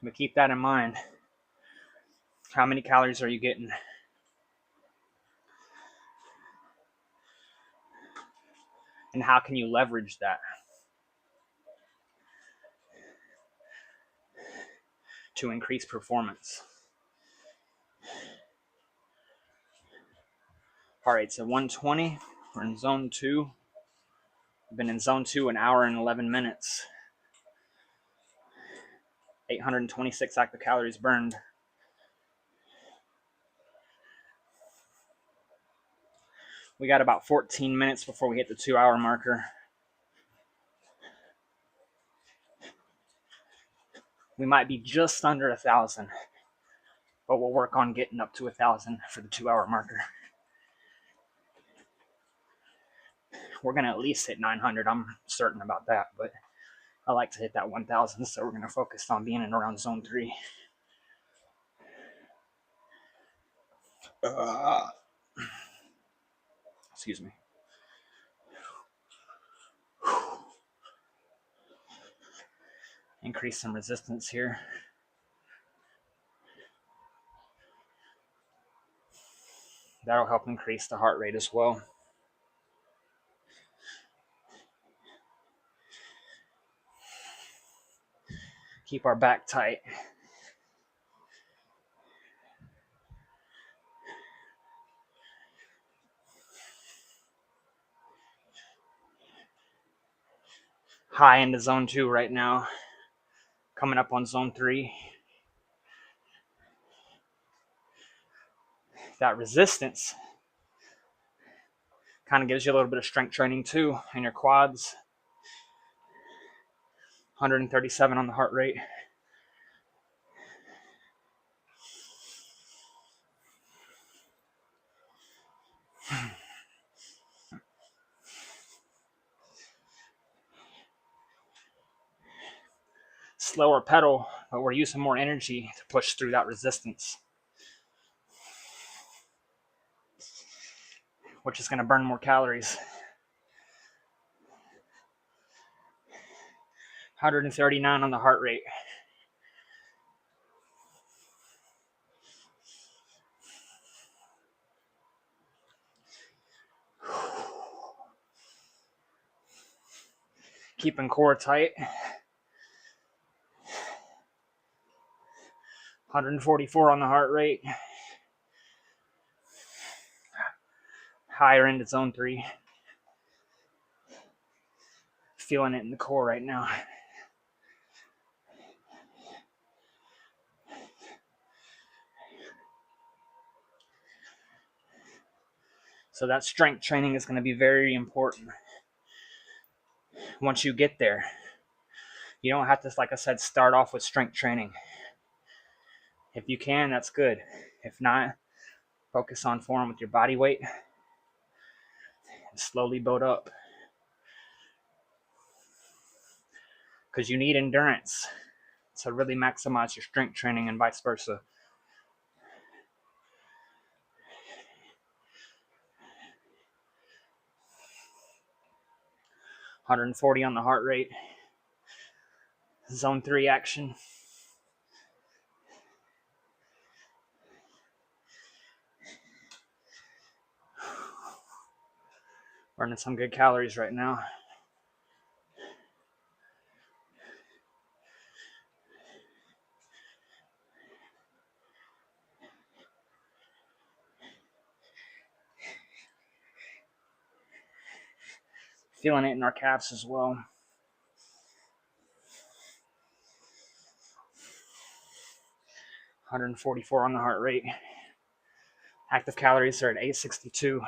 [SPEAKER 1] But keep that in mind. How many calories are you getting? And how can you leverage that to increase performance? All right, so 120, we're in zone 2. We've been in zone 2 an hour and 11 minutes. 826 active calories burned. We got about 14 minutes before we hit the 2-hour marker. We might be just under 1,000, but we'll work on getting up to 1,000 for the 2-hour marker. We're going to at least hit 900. I'm certain about that, but I like to hit that 1,000, so we're going to focus on being in around zone 3. Excuse me. Increase some resistance here. That'll help increase the heart rate as well. Keep our back tight. High into zone 2 right now. Coming up on zone 3. That resistance kind of gives you a little bit of strength training too in your quads. 137 on the heart rate. Slower pedal, but we're using more energy to push through that resistance, which is going to burn more calories. 139 on the heart rate. Keeping core tight. 144 on the heart rate. Higher into zone 3. Feeling it in the core right now. So that strength training is going to be very important. Once you get there, you don't have to, like I said, start off with strength training. If you can, that's good. If not, focus on form with your body weight and slowly build up. Because you need endurance to really maximize your strength training and vice versa. $140 on the heart rate. Zone 3 action. Burning some good calories right now. Feeling it in our calves as well. $144 on the heart rate. Active calories are at 862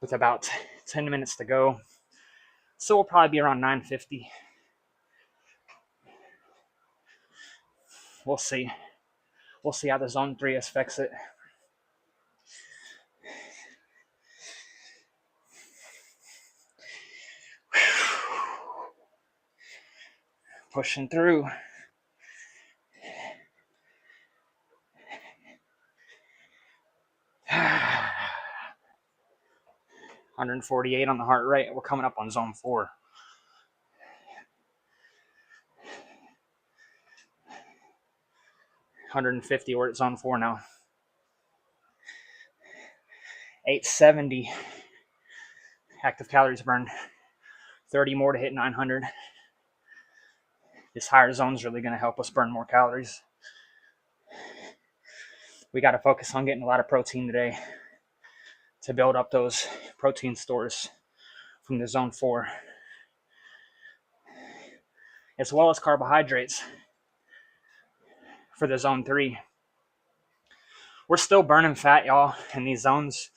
[SPEAKER 1] with about 10 minutes to go. So we'll probably be around 950. We'll see. We'll see how the zone 3 affects it. Pushing through. 148 on the heart rate. We're coming up on zone 4. 150, we're at zone 4 now. 870 active calories burned. 30 more to hit 900. This higher zone is really going to help us burn more calories. We got to focus on getting a lot of protein today to build up those protein stores from the zone 4, as well as carbohydrates for the zone 3. We're still burning fat, y'all, in these zones,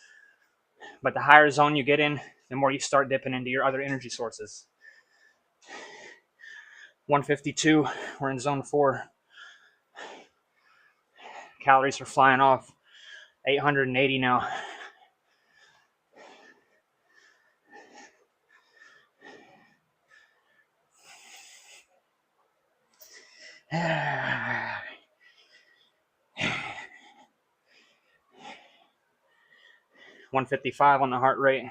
[SPEAKER 1] but the higher zone you get in, the more you start dipping into your other energy sources. 152, we're in zone 4. Calories are flying off. 880 now. $155 on the heart rate.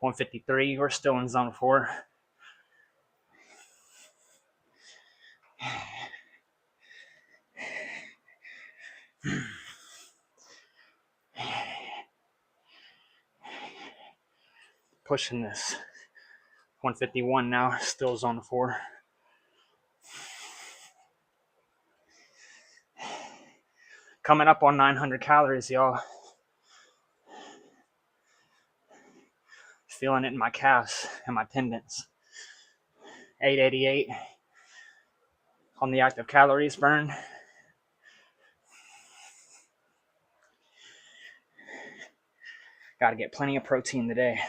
[SPEAKER 1] $153, we're still in zone 4. Pushing this. 151 now, still zone 4. Coming up on 900 calories, y'all. Feeling it in my calves and my tendons. 888 on the active calories burned. Got to get plenty of protein today.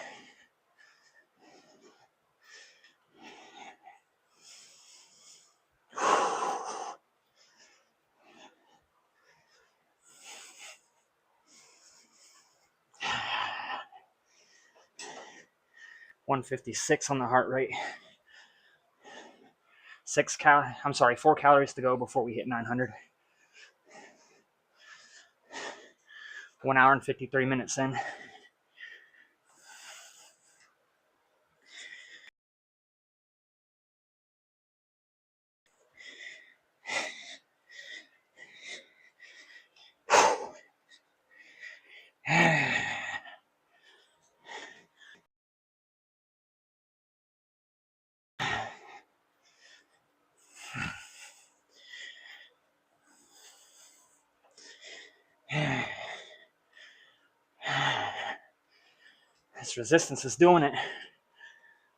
[SPEAKER 1] $156 on the heart rate. 4 calories to go before we hit 900. 1 hour and 53 minutes in. This resistance is doing it.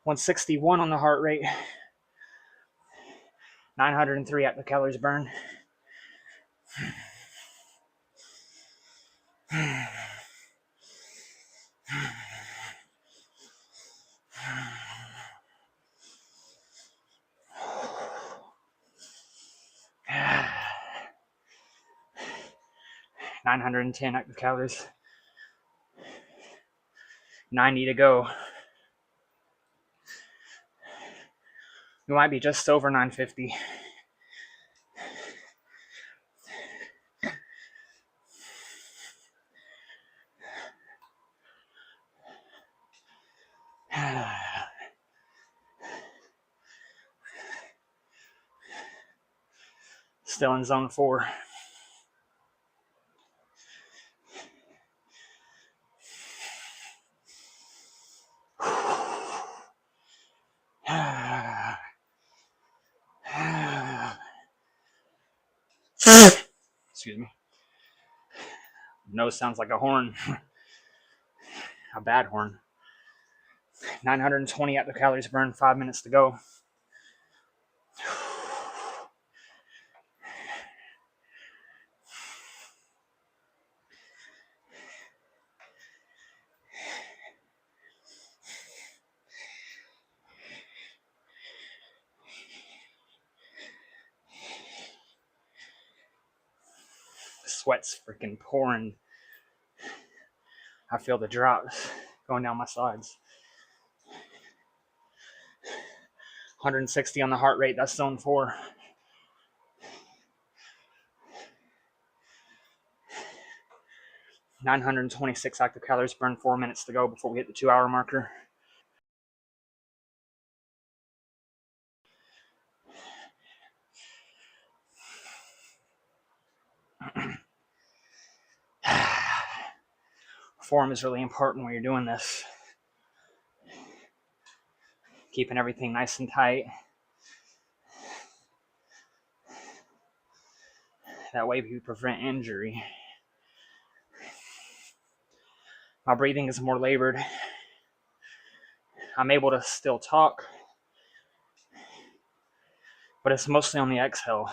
[SPEAKER 1] 161 on the heart rate. 903 active calories burned. $910 active calories. 90 to go. We might be just over 950. Still in zone 4. Excuse me. Nose sounds like a horn. A bad horn. 920 active calories burned, 5 minutes to go. Sweat's freaking pouring. I feel the drops going down my sides. 160 on the heart rate, that's zone 4. (926 active calories burned, 4 minutes to go before we hit the 2-hour marker. Form is really important when you're doing this. Keeping everything nice and tight. That way we prevent injury. My breathing is more labored. I'm able to still talk, but it's mostly on the exhale.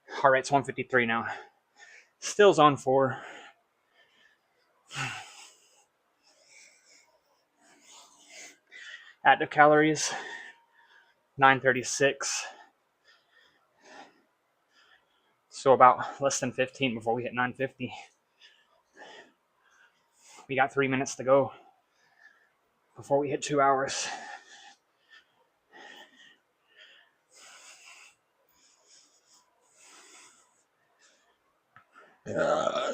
[SPEAKER 1] Heart rate's 153 now. Still zone 4. Active calories, 936. So about less than 15 before we hit 950. We got 3 minutes to go before we hit 2 hours. Uh.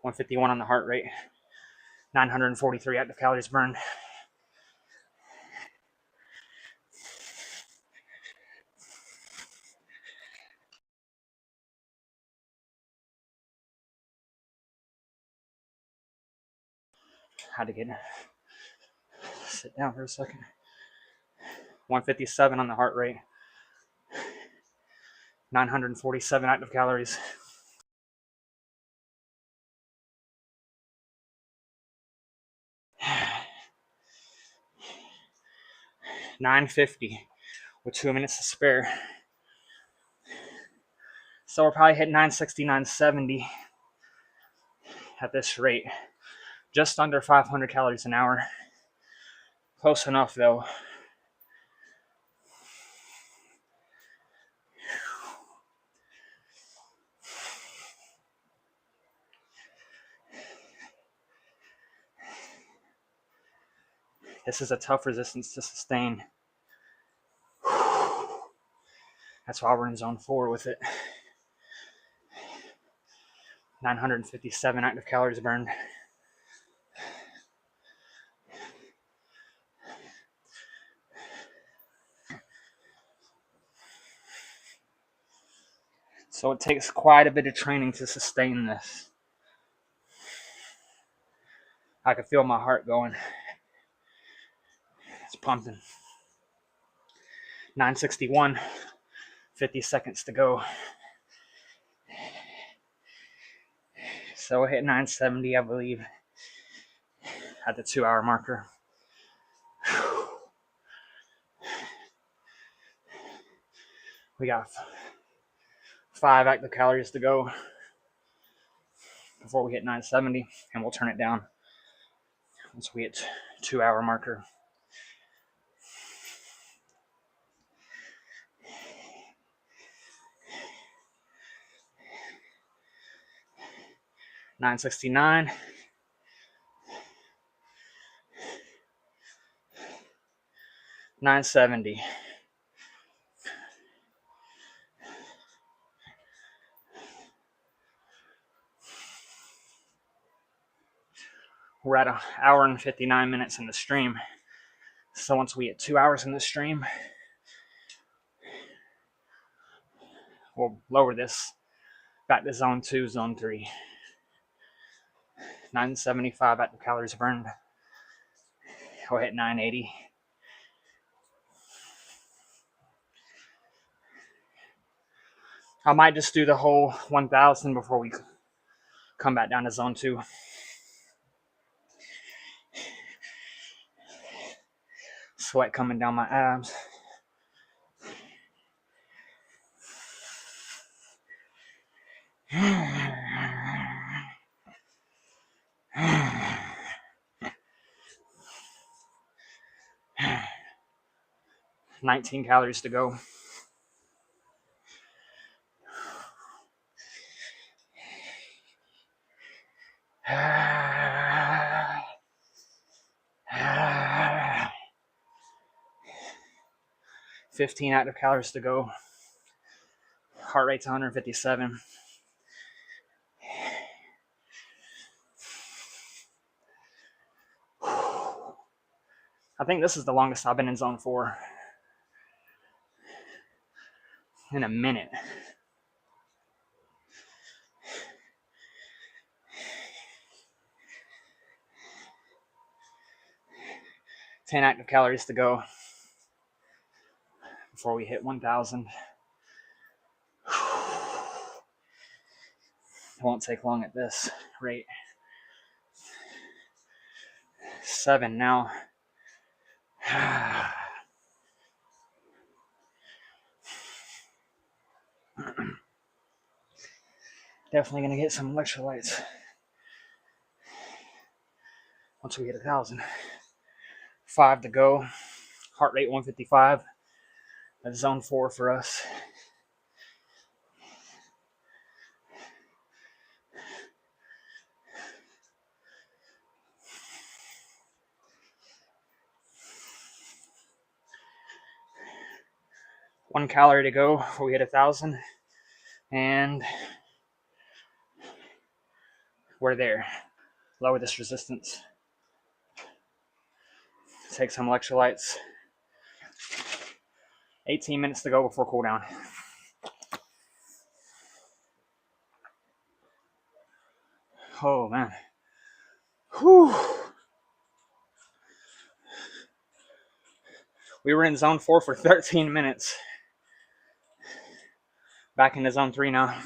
[SPEAKER 1] 151 on the heart rate, 943 active calories burned. Had to sit down for a second. 157 on the heart rate, 947 active calories. $9.50 with 2 minutes to spare. So we're probably hitting 960, 970 at this rate. Just under 500 calories an hour. Close enough though. This is a tough resistance to sustain. That's why we're in zone 4 with it. 957 active calories burned. So it takes quite a bit of training to sustain this. I can feel my heart going. It's pumping. 961, 50 seconds to go. So I hit 970, I believe, at the 2-hour marker. We got 5 active calories to go before we hit 970, and we'll turn it down once we hit 2-hour marker. $969. $970. We're at 1 hour and 59 minutes in the stream. So once we hit 2 hours in the stream, we'll lower this back to zone 2, zone 3. 975 active calories burned. We'll hit 980. I might just do the whole 1,000 before we come back down to zone 2. Sweat coming down my abs. $19 calories to go. 15 active calories to go. Heart rate's 157. I think this is the longest I've been in zone 4 in a minute. Ten active calories to go before we hit 1,000. It won't take long at this rate. 7 now. Definitely gonna get some electrolytes once we hit 1,000. 5 to go. Heart rate 155. That's zone 4 for us. One calorie to go before we hit 1,000. And we're there. Lower this resistance. Take some electrolytes. 18 minutes to go before cooldown. Oh man. Whew. We were in zone 4 for 13 minutes. Back into zone 3 now.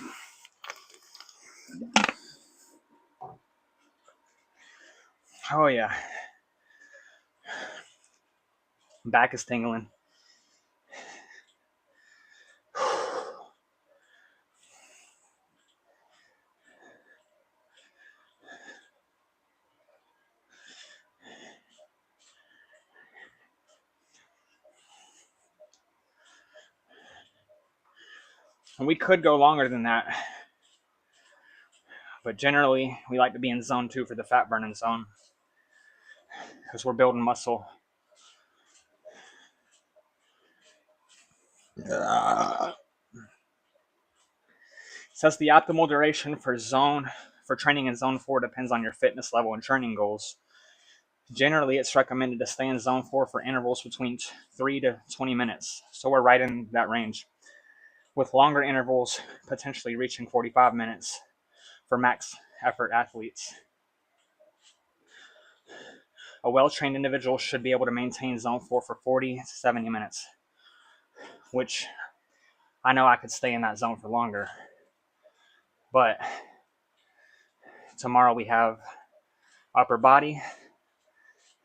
[SPEAKER 1] Oh yeah. Back is tingling. And we could go longer than that. But generally, we like to be in zone 2 for the fat burning zone. Because we're building muscle. Says the optimal duration for training in zone 4 depends on your fitness level and training goals. Generally, it's recommended to stay in zone 4 for intervals between 3 to 20 minutes. So we're right in that range, with longer intervals potentially reaching 45 minutes for max effort athletes. A well-trained individual should be able to maintain zone 4 for 40 to 70 minutes, which I know I could stay in that zone for longer. But tomorrow we have upper body,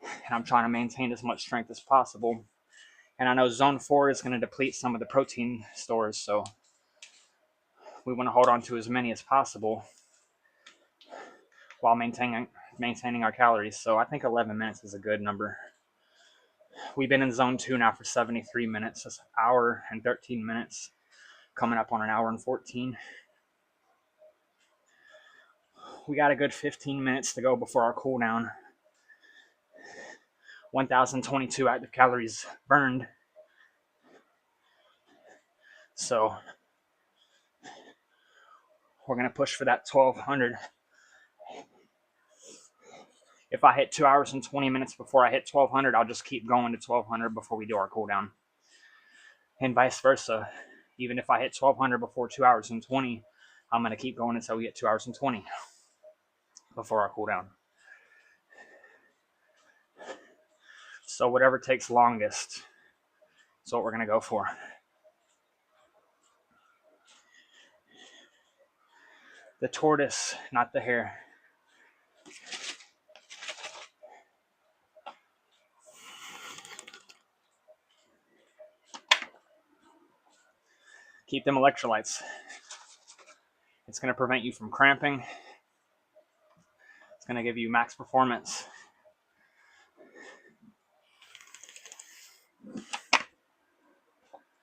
[SPEAKER 1] and I'm trying to maintain as much strength as possible. And I know zone 4 is going to deplete some of the protein stores, so we want to hold on to as many as possible while maintaining our calories. So I think 11 minutes is a good number. We've been in zone 2 now for 73 minutes. That's an hour and 13 minutes, coming up on an hour and 14. We got a good 15 minutes to go before our cooldown. 1,022 active calories burned. So we're going to push for that 1,200. If I hit 2 hours and 20 minutes before I hit 1,200, I'll just keep going to 1,200 before we do our cooldown. And vice versa. Even if I hit 1,200 before 2 hours and 20, I'm going to keep going until we get 2 hours and 20 before our cooldown. So whatever takes longest is what we're going to go for. The tortoise, not the hare. Keep them electrolytes. It's going to prevent you from cramping. It's going to give you max performance.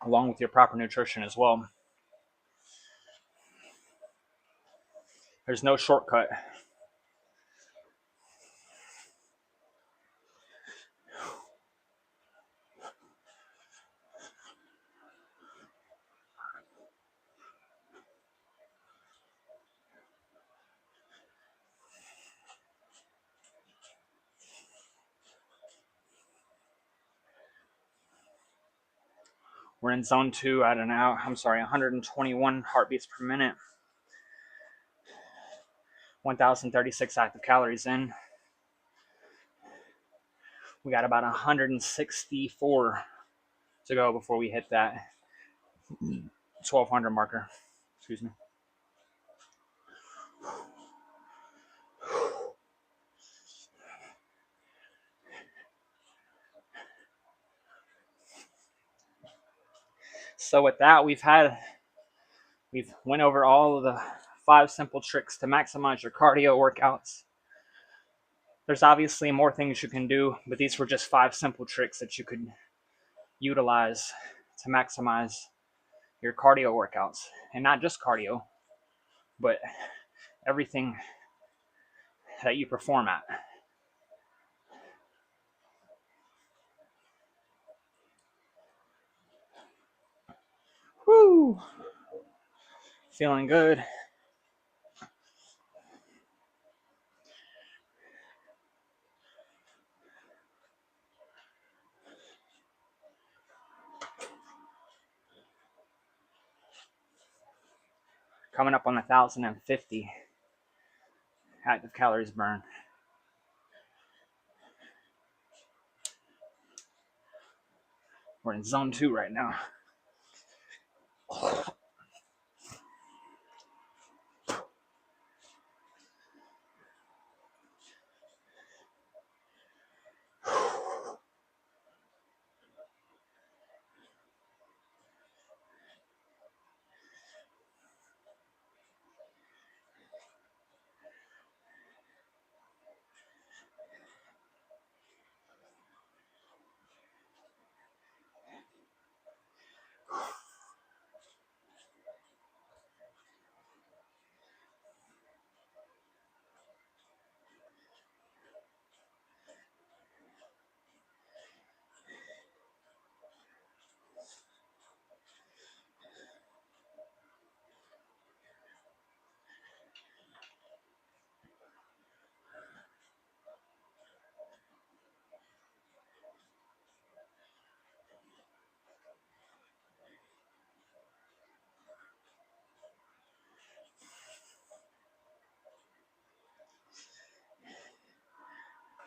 [SPEAKER 1] Along with your proper nutrition as well. There's no shortcut. We're in zone 2 at 121 heartbeats per minute. 1,036 active calories in. We got about 164 to go before we hit that 1,200 marker. Excuse me. So with that, we've went over all of the 5 simple tricks to maximize your cardio workouts. There's obviously more things you can do, but these were just 5 simple tricks that you could utilize to maximize your cardio workouts. And not just cardio, but everything that you perform at. Woo! Feeling good. Coming up on 1,050 active calories burned. We're in zone 2 right now.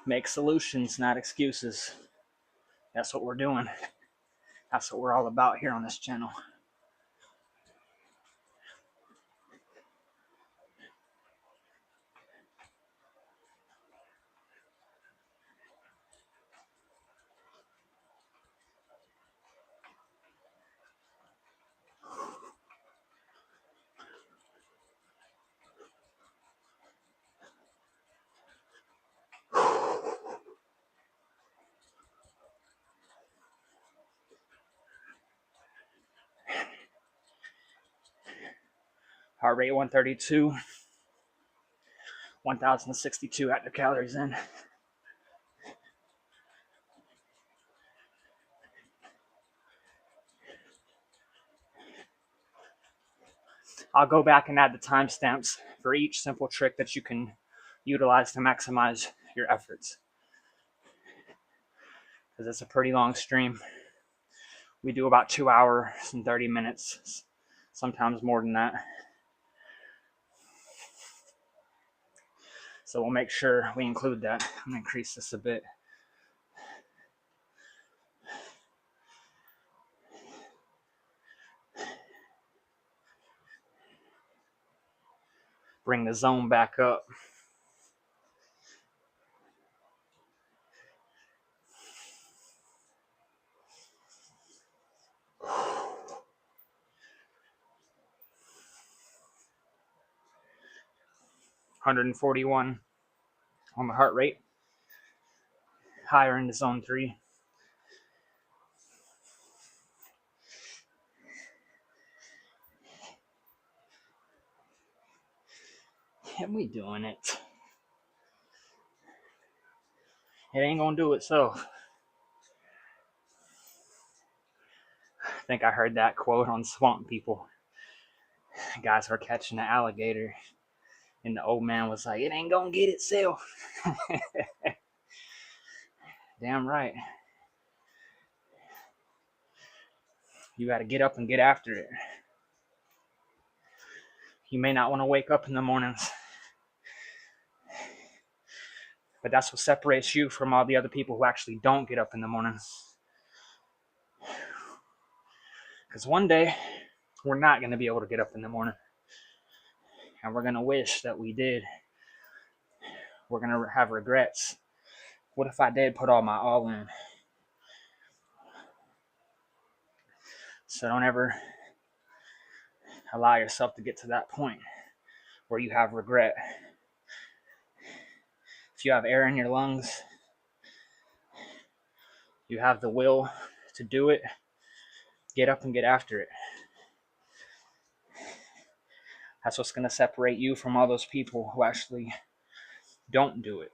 [SPEAKER 1] Make solutions, not excuses. That's what we're doing. That's what we're all about here on this channel. Heart rate 132. 1,062 active calories in. I'll go back and add the timestamps for each simple trick that you can utilize to maximize your efforts, because it's a pretty long stream. We do about 2 hours and 30 minutes, sometimes more than that. So we'll make sure we include that. I'm going to increase this a bit. Bring the zone back up. $141 on the heart rate. Higher into zone 3. And we doing it. It ain't gonna do itself. I think I heard that quote on Swamp People. Guys were catching an alligator, and the old man was like, "It ain't gonna get itself." Damn right. You got to get up and get after it. You may not want to wake up in the mornings, but that's what separates you from all the other people who actually don't get up in the mornings. Because one day, we're not going to be able to get up in the morning. And we're going to wish that we did. We're going to have regrets. What if I did put all my all in? So don't ever allow yourself to get to that point where you have regret. If you have air in your lungs, you have the will to do it, get up and get after it. That's what's going to separate you from all those people who actually don't do it.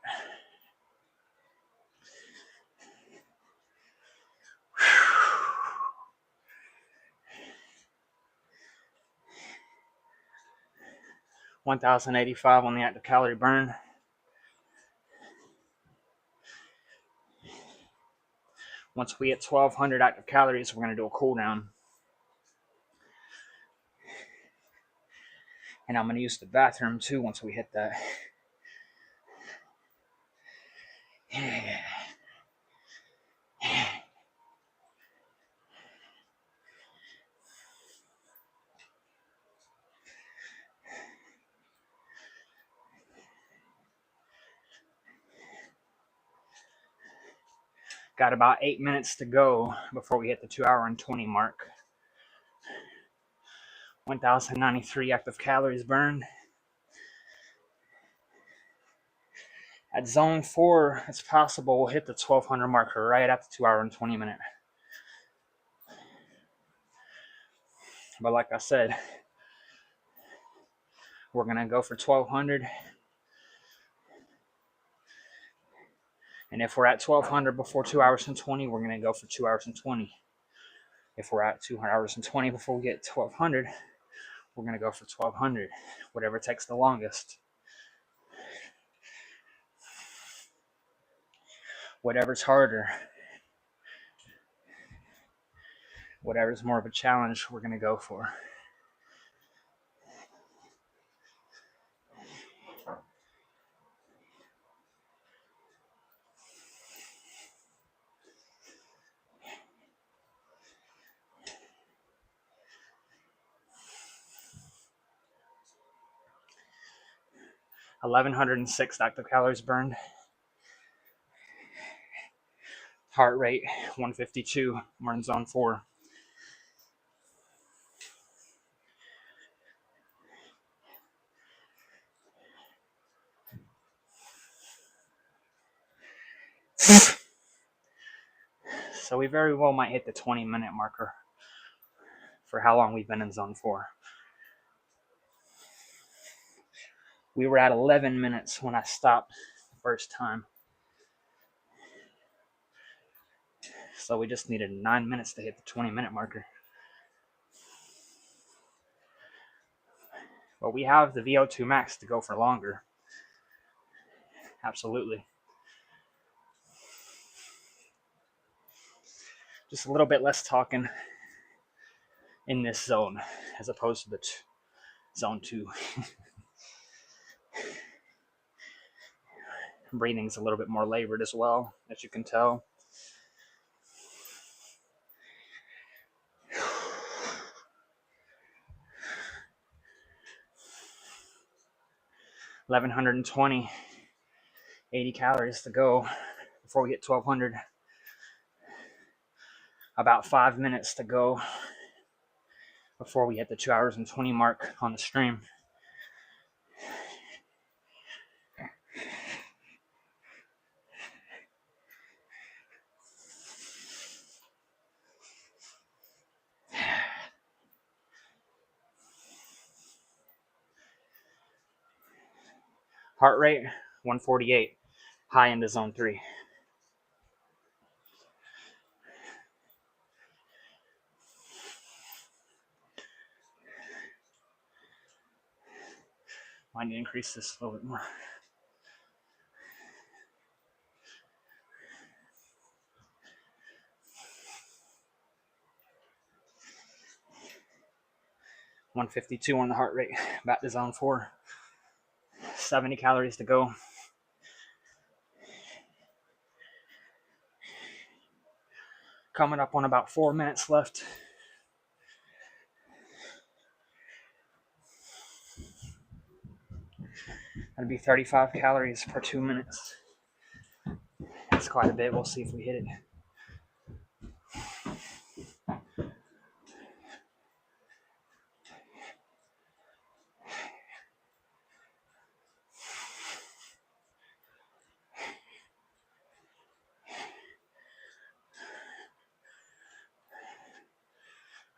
[SPEAKER 1] $1,085 on the active calorie burn. Once we hit 1,200 active calories, we're going to do a cool down. And I'm going to use the bathroom too once we hit that. Got about 8 minutes to go before we hit the 2 hour and 20 mark. 1,093 active calories burned. At zone 4, it's possible we'll hit the 1,200 marker right at the 2 hour and 20 minute. But like I said, we're going to go for 1,200. And if we're at 1,200 before 2 hours and 20, we're going to go for 2 hours and 20. If we're at 2 hours and 20 before we get 1,200, we're going to go for 1,200. Whatever takes the longest. Whatever's harder. Whatever's more of a challenge, we're going to go for. $1,106 active calories burned. Heart rate 152. We're in zone 4. So we very well might hit the 20-minute marker for how long we've been in zone 4. We were at 11 minutes when I stopped the first time. So we just needed 9 minutes to hit the 20-minute marker. But we have the VO2 max to go for longer. Absolutely. Just a little bit less talking in this zone as opposed to the zone 2. Breathing's a little bit more labored as well, as you can tell. $1,120, 80 calories to go before we get 1,200. About 5 minutes to go before we hit the 2 hours and 20 mark on the stream. Heart rate 148, high into zone 3. Might need to increase this a little bit more. 152 on the heart rate. Back to zone 4. 70 calories to go. Coming up on about 4 minutes left. That'd be 35 calories per 2 minutes. That's quite a bit. We'll see if we hit it.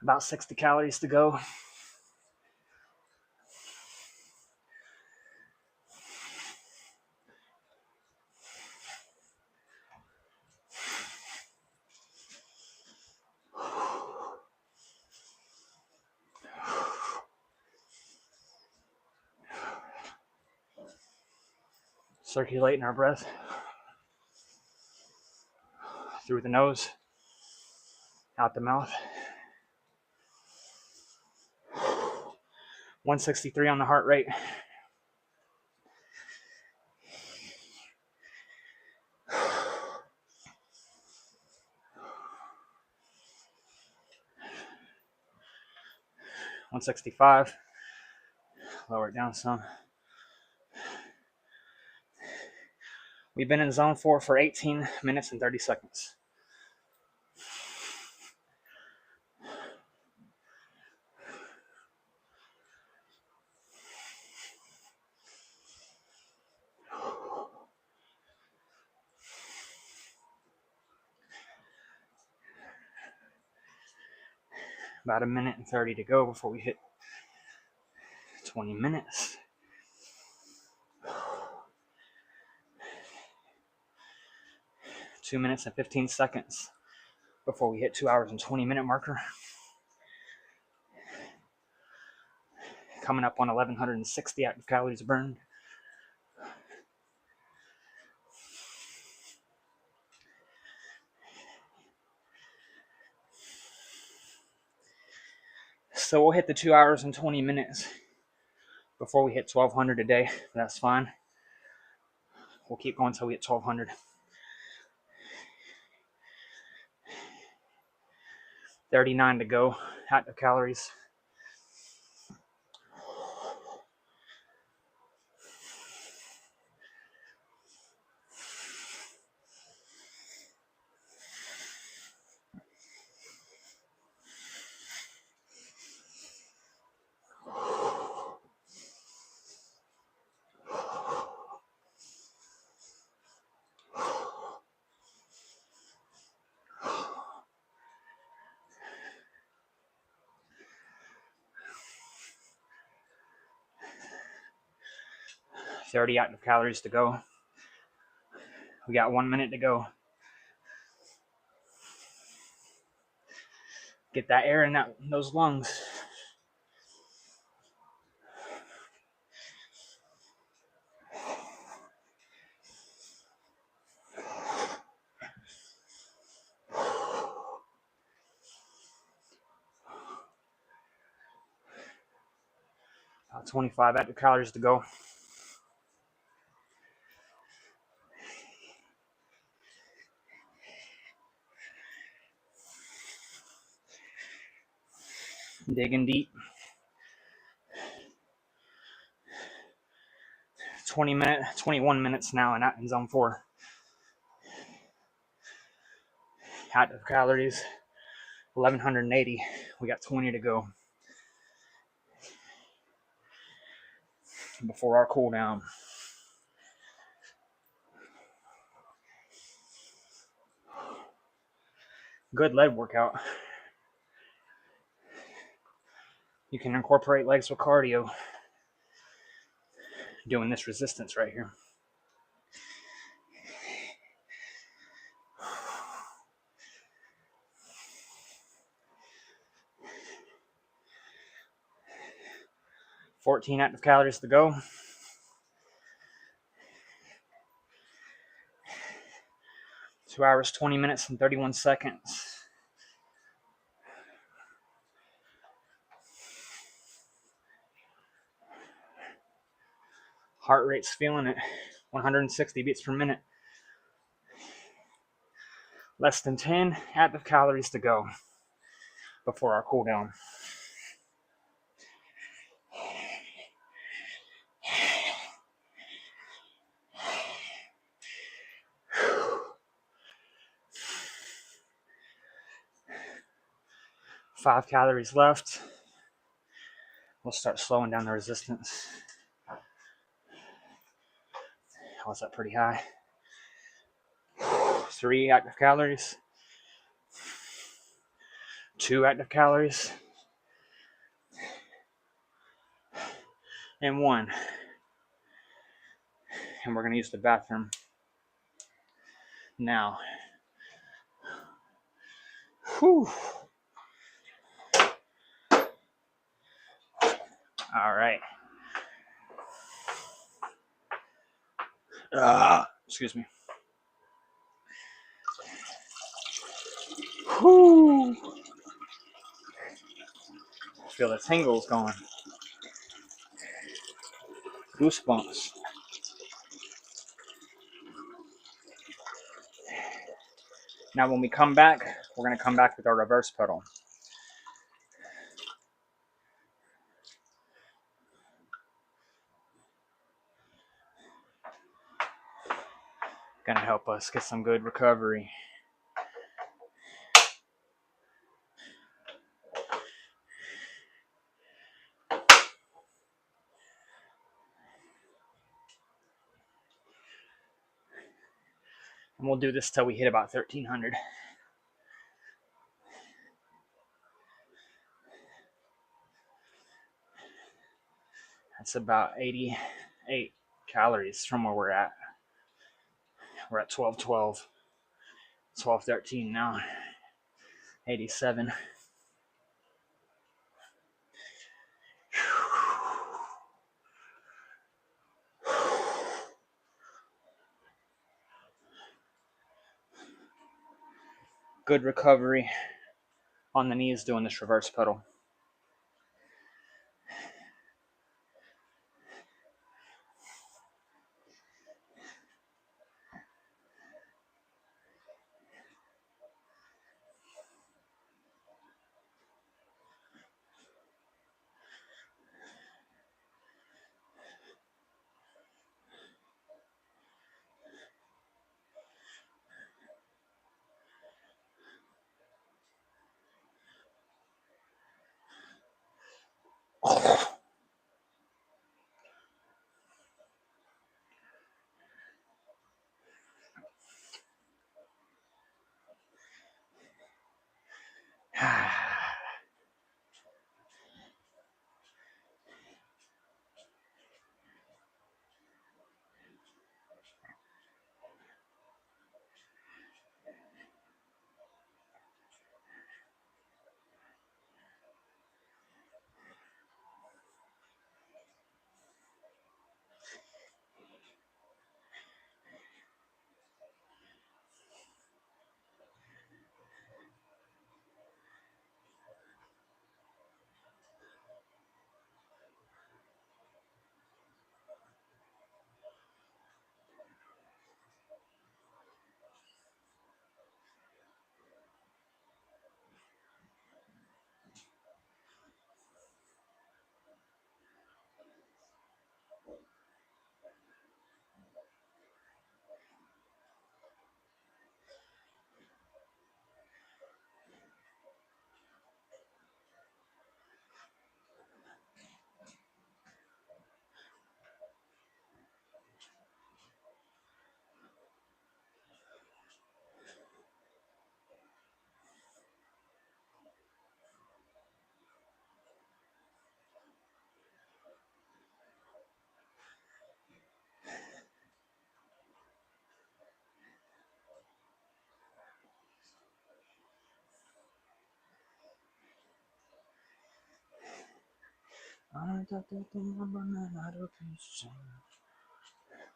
[SPEAKER 1] About 60 calories to go. Circulating our breath through the nose, out the mouth. 163 on the heart rate. $165. Lower it down some. We've been in zone 4 for 18 minutes and 30 seconds. About 1 minute and 30 to go before we hit 20 minutes. Two minutes and 15 seconds before we hit 2 hours and 20 minute marker. Coming up on 1,160 active calories burned. So we'll hit the 2 hours and 20 minutes before we hit 1,200 a day. That's fine. We'll keep going until we hit 1,200. 39 to go, active calories. $30 active calories to go. We got 1 minute to go. Get that air in those lungs. About 25 active calories to go. Digging deep. 21 minutes now in zone 4. Active calories, 1,180. We got 20 to go before our cool down. Good leg workout. You can incorporate legs with cardio doing this resistance right here. $14 active calories to go. Two hours, 20 minutes, and 31 seconds. Heart rate's feeling it. 160 beats per minute. Less than 10 active calories to go before our cool down. Five calories left. We'll start slowing down the resistance. Was that pretty high? 3 active calories. 2 active calories. And 1. And we're going to use the bathroom now. Whew. All right. Excuse me. Whew. Feel the tingles going. Goosebumps. Now when we come back, we're going to come back with our reverse pedal. Going to help us get some good recovery. And we'll do this till we hit about 1300. That's about 88 calories from where we're at. We're at 1212, 1213 now. 87. Good recovery on the knees doing this reverse pedal.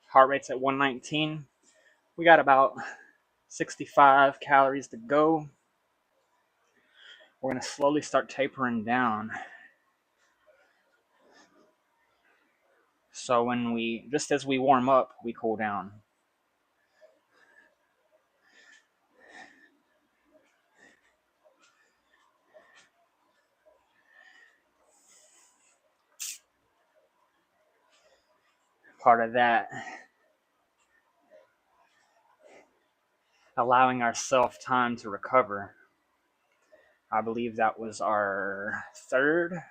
[SPEAKER 1] Heart rate's at 119. We got about 65 calories to go. We're going to slowly start tapering down. So when just as we warm up, we cool down. Part of that, allowing ourselves time to recover. I believe that was our third,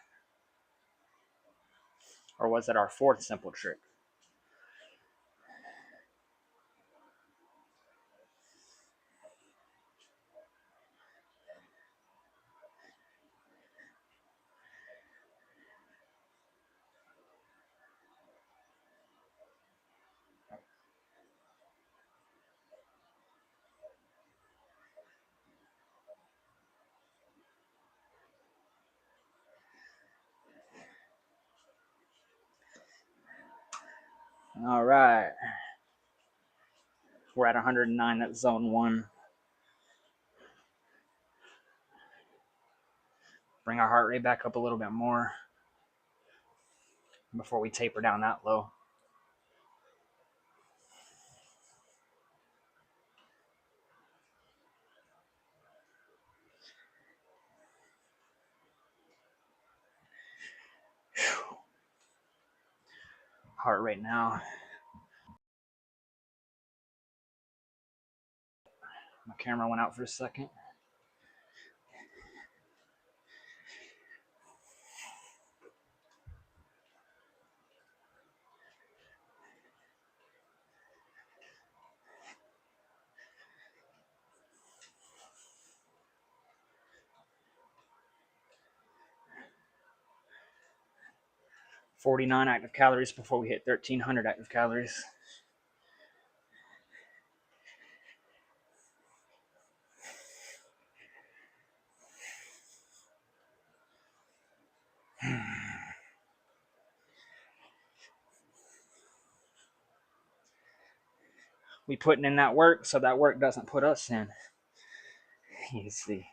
[SPEAKER 1] or was it our fourth simple trick? All right. We're at 109, that's zone 1. Bring our heart rate back up a little bit more before we taper down that low. Heart rate now. My camera went out for a second. .49 active calories before we hit 1,300 active calories. We putting in that work so that work doesn't put us in. You see.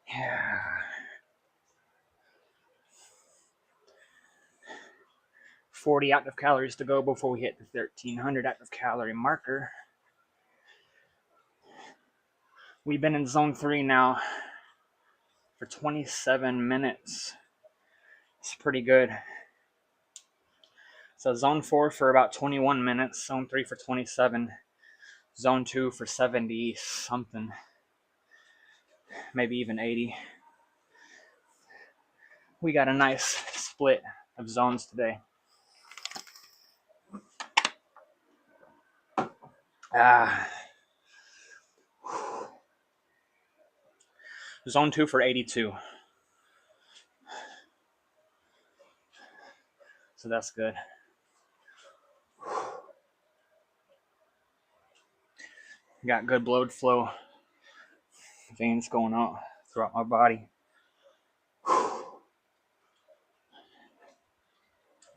[SPEAKER 1] Yeah. 40 active calories to go before we hit the 1,300 active calorie marker. We've been in zone 3 now for 27 minutes. It's pretty good. So zone 4 for about 21 minutes, zone 3 for 27, zone 2 for 70 something, maybe even 80. We got a nice split of zones today. Zone 2 for 82. So that's good. Got good blood flow. Veins going out throughout my body.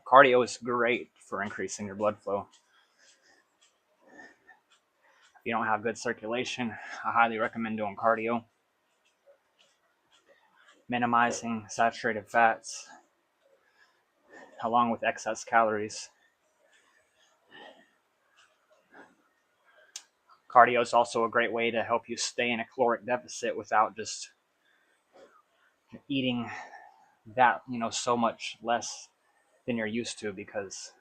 [SPEAKER 1] Cardio is great for increasing your blood flow. If you don't have good circulation, I highly recommend doing cardio. Minimizing saturated fats along with excess calories. Cardio is also a great way to help you stay in a caloric deficit without just eating that, so much less than you're used to, because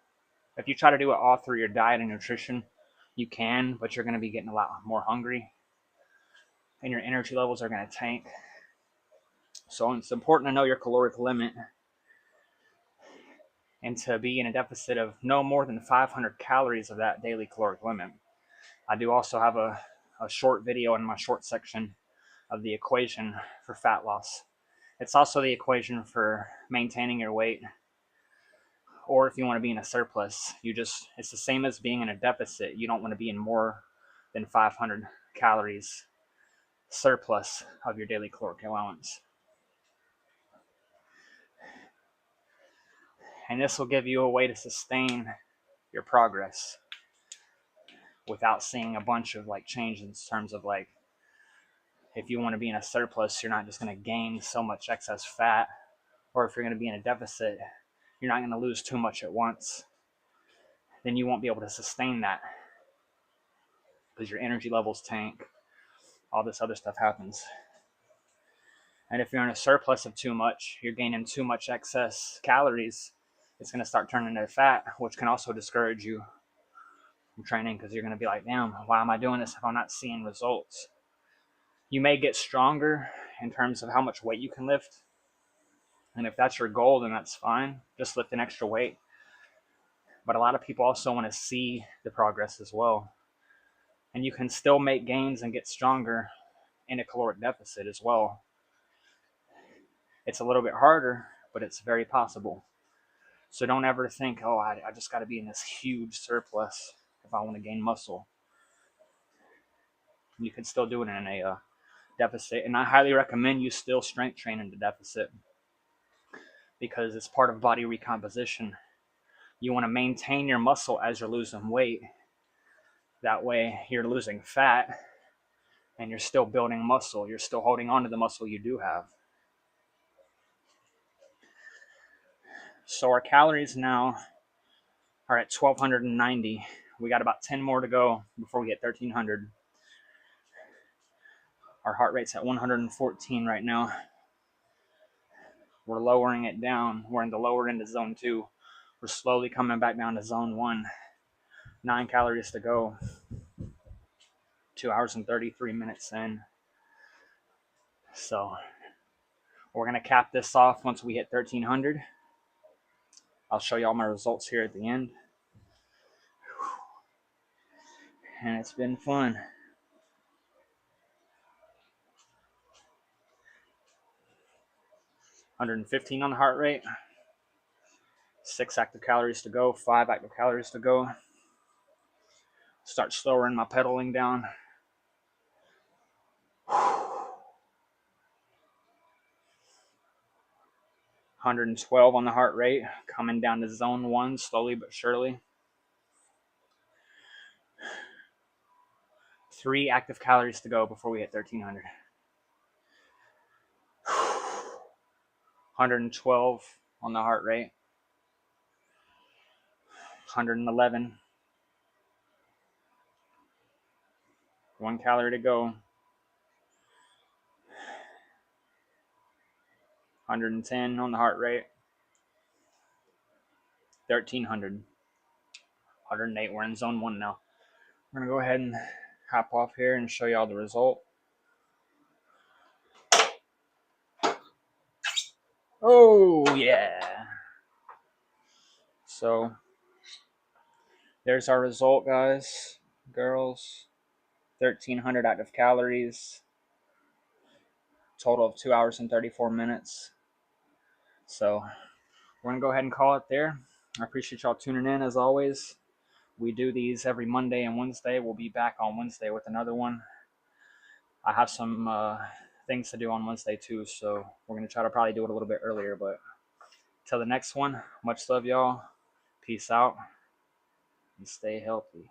[SPEAKER 1] if you try to do it all through your diet and nutrition, you can, but you're going to be getting a lot more hungry and your energy levels are going to tank. So it's important to know your caloric limit and to be in a deficit of no more than 500 calories of that daily caloric limit. I do also have a short video in my short section of the equation for fat loss. It's also the equation for maintaining your weight, or if you want to be in a surplus. It's the same as being in a deficit. You don't want to be in more than 500 calories surplus of your daily caloric allowance. And this will give you a way to sustain your progress without seeing a bunch of like change in terms of like, if you want to be in a surplus, you're not just going to gain so much excess fat, or if you're going to be in a deficit, you're not going to lose too much at once. Then you won't be able to sustain that because your energy levels tank, all this other stuff happens. And if you're in a surplus of too much, you're gaining too much excess calories, it's going to start turning into fat, which can also discourage you from training because you're going to be like, damn, why am I doing this if I'm not seeing results? You may get stronger in terms of how much weight you can lift. And if that's your goal, then that's fine. Just lift an extra weight. But a lot of people also want to see the progress as well. And you can still make gains and get stronger in a caloric deficit as well. It's a little bit harder, but it's very possible. So don't ever think, oh, I just got to be in this huge surplus if I want to gain muscle. You can still do it in a deficit. And I highly recommend you still strength train in the deficit because it's part of body recomposition. You want to maintain your muscle as you're losing weight. That way you're losing fat and you're still building muscle. You're still holding on to the muscle you do have. So our calories now are at 1,290. We got about 10 more to go before we hit 1,300. Our heart rate's at 114 right now. We're lowering it down. We're in the lower end of zone 2. We're slowly coming back down to zone 1. 9 calories to go. 2 hours and 33 minutes in. So we're going to cap this off once we hit 1,300. I'll show you all my results here at the end. And it's been fun. $115 on the heart rate. 6 active calories to go. 5 active calories to go. Start slowing my pedaling down. 112 on the heart rate. Coming down to zone 1 slowly but surely. 3 active calories to go before we hit 1,300. 112 on the heart rate. 111. 1 calorie to go. 110 on the heart rate. 1,300. 108. We're in zone 1 now. We're going to go ahead and hop off here and show you all the result. Oh, yeah. So, there's our result, guys, girls. 1,300 active calories. Total of 2 hours and 34 minutes. So, we're going to go ahead and call it there. I appreciate y'all tuning in as always. We do these every Monday and Wednesday. We'll be back on Wednesday with another one. I have some things to do on Wednesday too, so we're going to try to probably do it a little bit earlier. But till the next one, much love, y'all. Peace out and stay healthy.